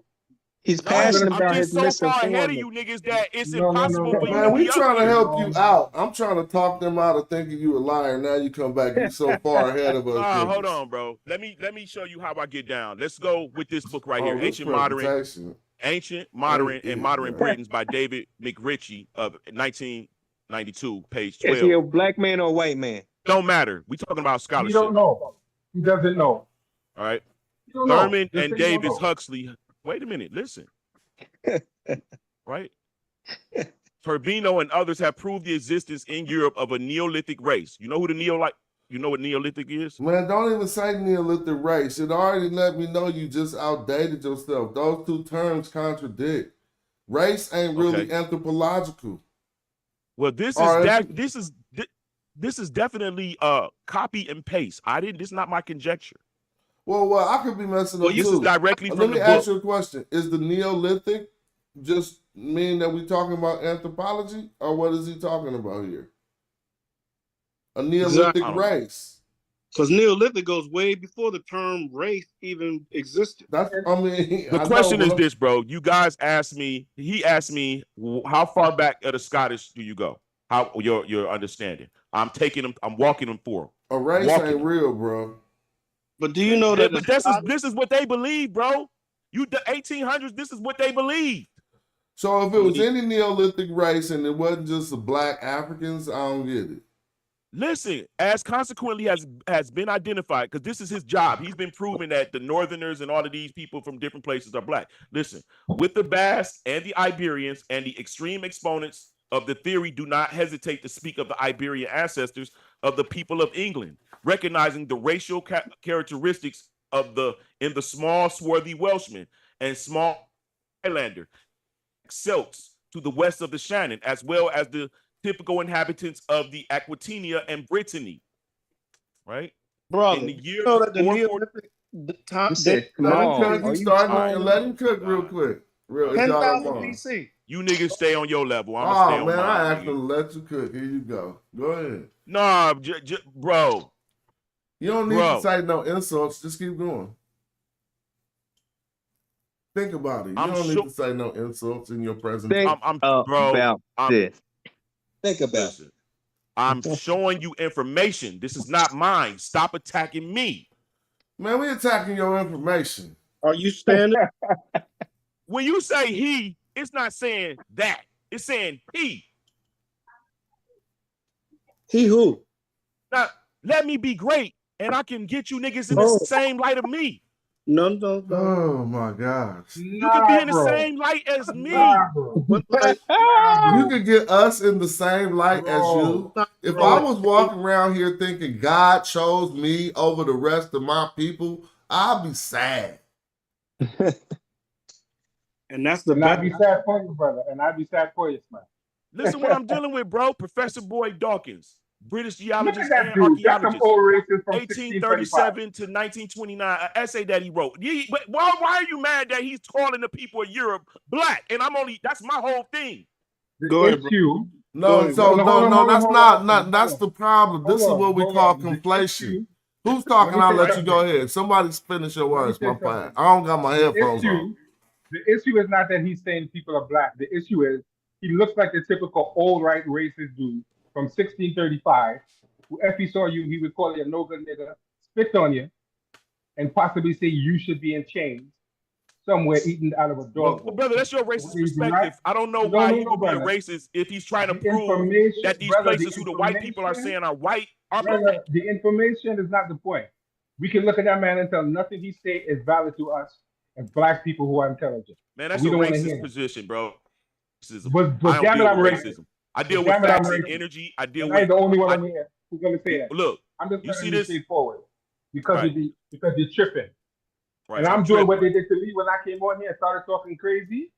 He's I'm No, gonna passionate I'm say about this. his just so far ahead of misinformation. you niggas that it's No. impossible for you to Man, we be up trying to here. help you out. I'm trying to talk them out of thinking you a liar. Now you come back, you so far ahead of us Nah, hold niggas. on, bro. Let me show you how I get down. Let's go with this book right here, Oh, this presentation. Ancient, Ain't Modern, and it, Modern man. Britons by David McRitchie of 1992, page Is he 12. a black man or a white man? Don't matter. We talking about He scholarship. don't know. He doesn't know. All right. He don't know. Thurman Just and say you don't Davis know. Huxley. Wait a minute. Listen. Right. Turbino and others have proved the existence in Europe of a Neolithic race. You know who you know what Neolithic is? Man, don't even say Neolithic race. It already let me know you just outdated yourself. Those two terms contradict. Race ain't really Okay. anthropological. Well, this All is right. this is definitely copy and paste. This is not my conjecture. Well, I could be messing up This too. is directly Let from me the ask book. you a question. Is the Neolithic just mean that we talking about anthropology, or what is he talking about here? A Neolithic Exactly. race. Because Neolithic goes way before the term race even existed. That's, I mean, The I question know, is but this, bro. You guys asked me. He asked me, how far back of the Scottish do you go? How your understanding? I'm taking him. I'm walking him for a race walking ain't him. real, bro. But do you know that But this is what they believe, bro. The 1800s, this is what they believe. So if it was any Neolithic race and it wasn't just the black Africans, I don't get it. Listen, as consequently has been identified, because this is his job. He's been proving that the Northerners and all of these people from different places are black. Listen, with the Basques and the Iberians and the extreme exponents of the theory do not hesitate to speak of the Iberian ancestors of the people of England, recognizing the racial characteristics of in the small swarthy Welshman and small Highlander Celts to the west of the Shannon, as well as the typical inhabitants of the Aquitania and Brittany, right? Brother, in the year you know that the 440 Neolithic time, You said, come Let him on. cook. Are He you starting trying and let him cook real quick. Real, if y'all don't 10,000 mind. BC. you niggas stay on your level. I'm gonna stay Oh on man, mine. I asked nigga. him to let you cook. Here you go. Go ahead. Nah, bro. You don't need Bro. to say no insults. Just keep going. Think about it. You I'm don't sure- need to say no insults in your presentation. Think bro. about I'm, this. Think about listen, I'm showing you information. This is not mine. Stop attacking me. Man, we attacking your information. Are you standing? When you say he, it's not saying that. It's saying he. He who? Now, let me be great, and I can get you niggas in the Oh. same light of me. No. Oh my gosh. You can be in the same light as me. Nah, bro. What light? You could get us in the same light as you. If I was walking around here thinking God chose me over the rest of my people, I'd be sad. And that's the And I'd best. be sad for you, brother. And I'd be sad for you, man. Listen what I'm dealing with, bro. Professor Boyd Dawkins, British Look at geologist that and dude. That's some archaeologist. old racist from 1635. 1837 to 1929, an essay that he wrote. Why are you mad that he's calling the people of Europe black? And that's my whole thing. Go ahead, bro. issue. No, so no, that's not that's the problem. This is Hold on, what we hold call on. The conflation. issue- Who's talking? Let I'll me let say you go ahead. Somebody finish your words, say my something. friend. I don't got my headphones on. The issue is not that he's saying people are black. The issue is he looks like the typical old right racist dude from 1635, who if he saw you, he would call you a no good nigga, spit on you, and possibly say you should be in chains somewhere eaten out of a dog. Well, brother, that's your racist What he's perspective. right- I don't know No, why no, he no, would be a brother. racist if he's trying to The prove information- that these brother, places the who the white people are information- saying are white are Brother, black. the information is not the point. We can look at that man and tell nothing he say is valid to us as black people who are intelligent. Man, that's We a don't wanna hear racist it. position, bro. Racism. But I don't damn it, deal I'm with racist. racism. I deal But with damn it, I'm facts and racist. energy. I deal And I ain't with. the only one on here who's gonna say that. Look, I'm just you letting see you this? straightforward because Right. because you're tripping. Right, And I'm doing tripping. what they did to me when I came on here and started talking crazy.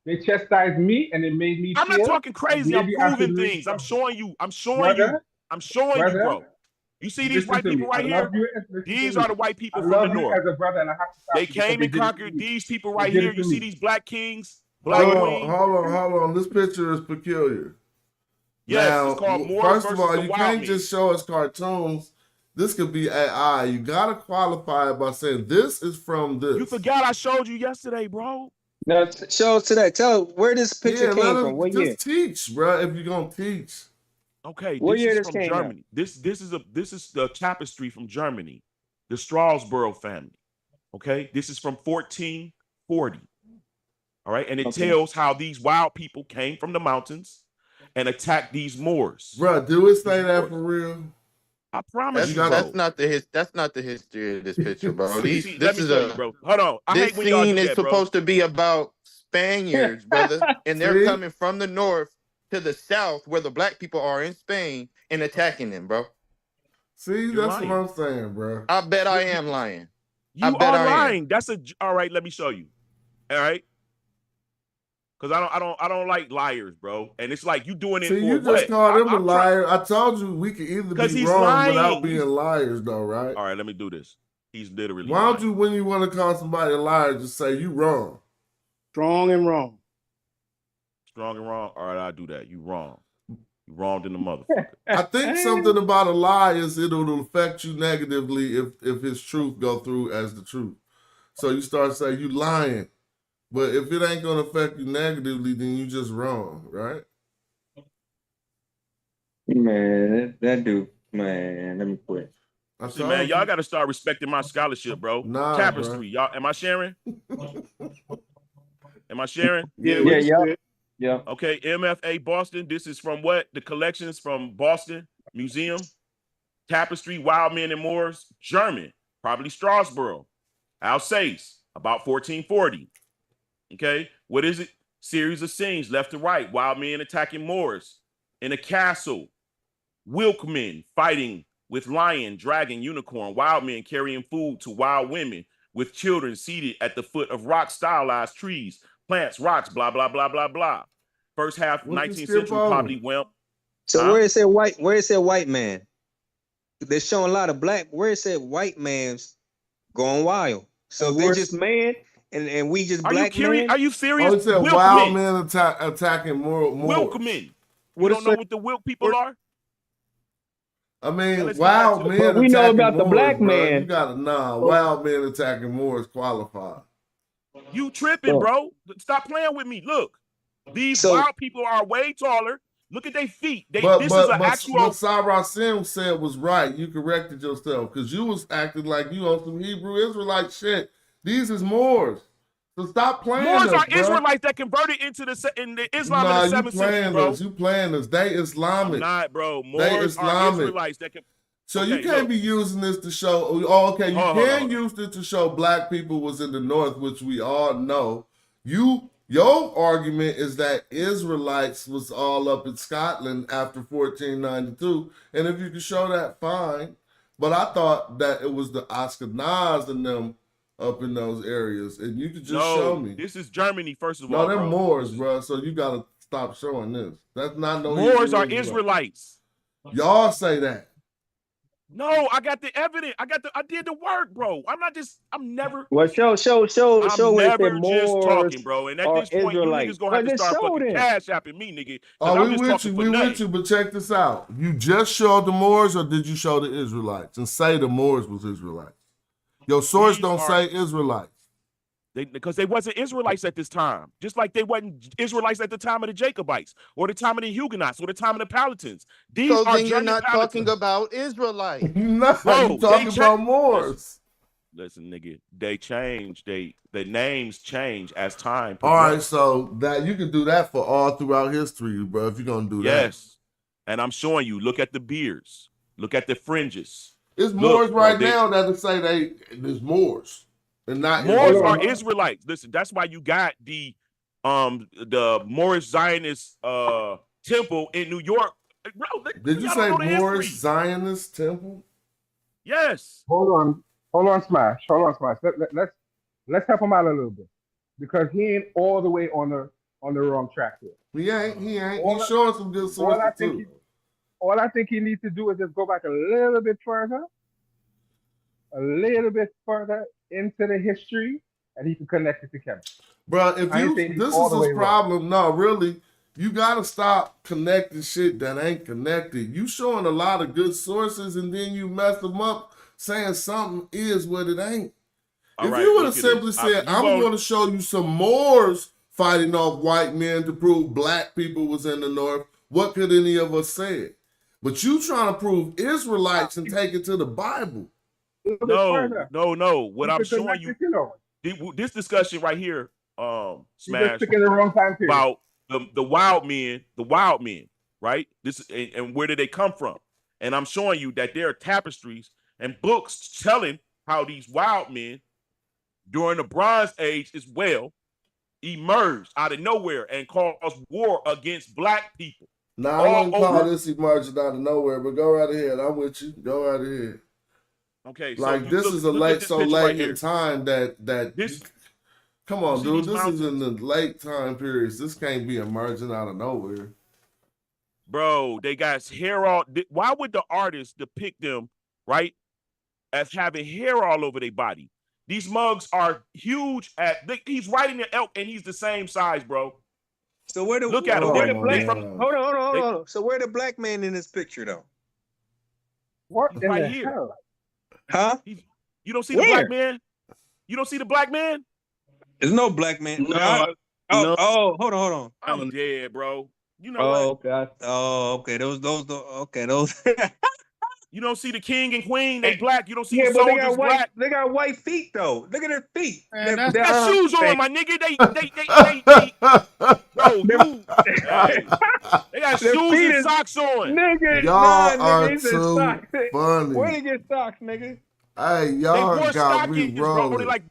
They chastised me and it made me I'm feel not talking crazy. I'm maybe I should proving leave things. I'm something. showing you. I'm showing Brother, you. I'm showing you, brother, bro. You see these listen white to people me. right I here? love you and listen These to are me. the white people I from love the you north. as a brother and I have to stop They you because came and did it to conquered me. these people They right did here. it to You see me. these black kings, black Hold queen. on. This picture is peculiar. Yes, Now, it's called Moors first of versus all, the you Wild can't Men. just show us cartoons. This could be AI. You gotta qualify it by saying this is from this. You forgot I showed you yesterday, bro. Now, show us today. Tell where this picture let came us from. What just year? teach, bro. If you're gonna teach. Okay, What this year is this from came out? Germany. This is the tapestry from Germany, the Strasbourg family. Okay, this is from 1440. All right, and it tells how these wild people came from the mountains and attacked these Moors. Bro, do it say that for real? I promise That's- you, bro. That's not the history of this picture, bro. See, let me show you, bro. Hold on. I This hate when y'all scene do is that, bro. supposed to be about Spaniards, brother, and they're See? coming from the north to the south where the black people are in Spain and attacking them, bro. See, You're that's lying. what I'm saying, bro. I bet I am lying. I You bet are I am. lying. All right. Let me show you. All right. Because I don't like liars, bro. And it's like you doing it See, for you what? just called him a I'm liar. I told you we could either 'Cause be he's wrong lying. without being liars, though, right? All right, let me do this. He's literally Why don't lying. you, when you want to call somebody a liar, just say you wrong? Strong and wrong. Strong and wrong? All right, I'll do that. You wrong. You wronged in the motherfucker. I think something about a lie is it'll affect you negatively if his truth go through as the truth. So you start saying you lying. But if it ain't gonna affect you negatively, then you just wrong, right? Man, that dude, man, let me quit. I See, man, told y'all you. got to start respecting my scholarship, bro. Nah, Tapestry, y'all. Am I sharing? Am I sharing? Yeah, Yeah, we yeah, did. yeah. Okay, MFA Boston. This is from what? The collections from Boston Museum. Tapestry, Wild Men and Moors, German, probably Strasbourg. Alsace, about 1440. Okay, what is it? Series of scenes, left to right. Wild men attacking Moors in a castle. Wilkmen fighting with lion, dragon, unicorn. Wild men carrying food to wild women with children seated at the foot of rock stylized trees, plants, rocks, blah, blah, blah, blah, blah. First half What you 19th skip century over? probably went. So Huh? where it said white man? They're showing a lot of black. Where it said white man's going wild. So And they're worse- just man, and we just Are you black curious? men. Are you Oh, serious? it said Wilkmen. wild men attacking Moors. Wilkmen. You What don't it know say? what the Wilk people are? I Now mean, let's get back wild to the- men But we know attacking about the Moors, black bro. man. You gotta wild men attacking Moors qualified. You tripping, bro. Stop playing with me. Look, these So- wild people are way taller. Look at their feet. This But is an what actual. Sarah Sim said was right. You corrected yourself because you was acting like you on some Hebrew Israelite shit. These is Moors. So stop playing Moors us, are bro. Israelites that converted into the Islam Nah, in the you 7th century, playing bro. us. You playing us. They I'm Islamic. not, bro. They Moors are Islamic. Israelites that can. So Okay, you can't look. be using this to show. Oh, okay, you Hold on, can hold on. use it to show black people was in the north, which we all know. Your argument is that Israelites was all up in Scotland after 1492, and if you can show that, fine. But I thought that it was the Ashkenaz and them up in those areas, and you could just show No, me. this is Germany, first of No, all, they're bro. Moors, bro. So you gotta stop showing this. That's not no Moors Hebrew are Israelite. Israelites. Y'all say that. No, I got the evidence. I did the work, bro. I'm never Well, show I'm where it said never just Moors talking, bro. And at or this point, you Israelites. niggas gonna have But to just start show fucking them. cash apping me, nigga. Because Oh, I'm we just with talking you, for we nothing. with you, but check this out. You just showed the Moors, or did you show the Israelites and say the Moors was Israelites? Your source These don't are- say Israelites. Because they wasn't Israelites at this time. Just like they wasn't Israelites at the time of the Jacobites, or the time of the Huguenots, or the time of the Palatines. These So are then you're German not Palatines. talking about Israelites. No, Bro, you talking they about Moors. Listen, nigga, they change. The names change as time All right, progresses. so that you can do that for all throughout history, bro. If you're gonna do that, Yes. And I'm showing you, look at the beards, look at the fringes. it's Look, Moors bro, right now that say there's Moors and not Moors Israelites. are Israelites. Listen, that's why you got the Moorish Zionist temple in New York. Bro, Did you y'all say don't know the Moorish history. Zionist temple? Yes. Hold on, Smash. Let's help him out a little bit because he ain't all the way on the wrong track here. He ain't. All He's I- showing some good sources too. All I think he needs to do is just go back a little bit further into the history, and he can connect it to chemistry. Bro, if I ain't you saying he's this all is the his way problem, no, really, you gotta stop connecting shit that ain't connected. You showing a lot of good sources and then you mess them up saying something is what it ain't. All If right, you would have look at simply this. said, You I'm won't- going to show you some Moors fighting off white men to prove black people was in the north, what could any of us say? But you trying to prove Israelites and take it to the Bible. A little bit No. further. What You I'm can showing connect you, it, you know. this discussion right here, You just Smash, picking the wrong time period. about the wild men, right? And where did they come from? And I'm showing you that there are tapestries and books telling how these wild men during the Bronze Age as well emerged out of nowhere and caused war against black people. Now, I wouldn't call over. this emerging out of nowhere, but go right ahead. I'm with you. Go right ahead. Okay, so Like this is a look at late, this so picture late right in here. time that This, come on, see dude. these This mountains? is in the late time periods. This can't be emerging out of nowhere. bro, they got hair all. Why would the artist depict them, right, as having hair all over their body? These mugs are huge. He's riding an elk and he's the same size, bro. So where the Look at him. where They- the black? they from- Hold on. So where the black man in this picture though? What He's in right the here. hell? Huh? You don't see Where? the black man? You don't see the black man? There's no black man. No, no. Hold on. I'm dead, bro. You know Oh, what? okay. Okay. Those. Okay, those. You don't see the king and queen, they black. You don't see Yeah, the but soldiers black. they got white feet though. Look at their feet. Man, They got shoes on, my nigga. Bro, they got their shoes feet and is- socks on. Nigga, Y'all nah, are nigga, he said too socks. Where funny. they get socks, nigga? Hey, They y'all wore got me stockings, bro. They rolling. like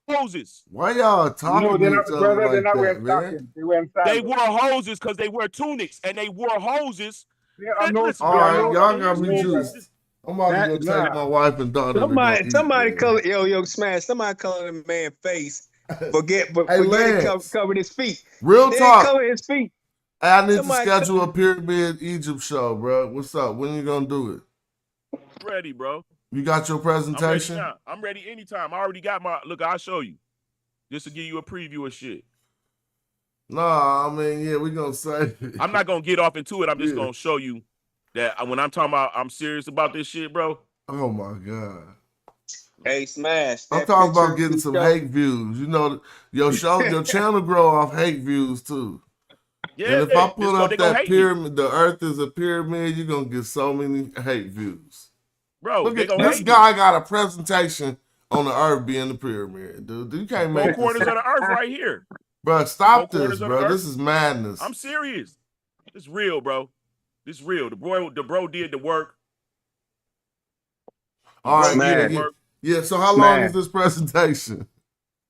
hoses. Why y'all No, talking they're to not, each other brother. They're like not that, wearing man? stockings. They're wearing They sandals. wore hoses because they wear tunics, and they wore hoses. Listen, All bro, right, I y'all mean, got me this- juiced. I'm about to go take my wife and daughter to go eat, Somebody man. color yo smash. Somebody color the man face. Forget Hey, it Lance. covered his feet. Real They talk. color his feet. Hey, I need Somebody to schedule a Pyramid Egypt show, bro. What's up? When you gonna do it? ready, bro. You got your I'm ready presentation? now. I'm ready anytime. I already got my look. I'll show you. Just to give you a preview of shit. Nah, I mean, yeah, we gonna say. I'm not gonna get off into it. I'm just Yeah. gonna show you that when I'm talking about I'm serious about this shit, bro. Oh my god. Hey, smash. I'm that talking about picture getting you some showed- hate views. You know, your channel grow off hate views too. Yeah, And if I this put go- up they gonna that hate me. pyramid, the earth is a pyramid, you're gonna get so many hate views. Bro, Look they at gonna this hate guy got a presentation on the earth being the pyramid, dude. You can't me. make Four this corners of up. the earth right here. Bro, stop Four this, corners of the bro. earth. This is madness. I'm serious. It's real, bro. It's real. The bro did the work. All right, Bro did yeah, the yeah. work. Yeah, so how long is this presentation?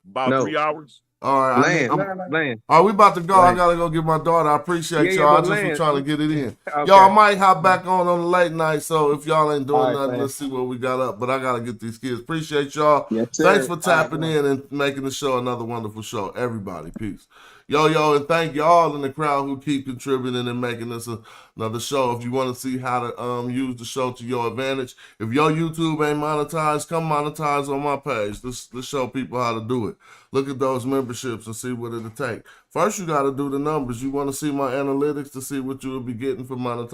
About 3 hours. All right, Land. all right, we about to go. I Land. gotta go get my daughter. I appreciate Yeah, y'all. I but just was Land- trying to get it in. Okay. Y'all might hop back on the late night. So if y'all ain't doing All right, nothing, man. let's see what we got up. But I gotta get these kids. Appreciate y'all. Yes, sir. Thanks for All right, tapping in and making the show another wonderful show. Everybody, peace. Yo, and thank y'all in the crowd who keep contributing and making this another show. If you want to see how to use the show to your advantage, if your YouTube ain't monetized, come monetize on my page. Let's show people how to do it. Look at those memberships and see what it'll take. First, you got to do the numbers. You want to see my analytics to see what you will be getting for monetization.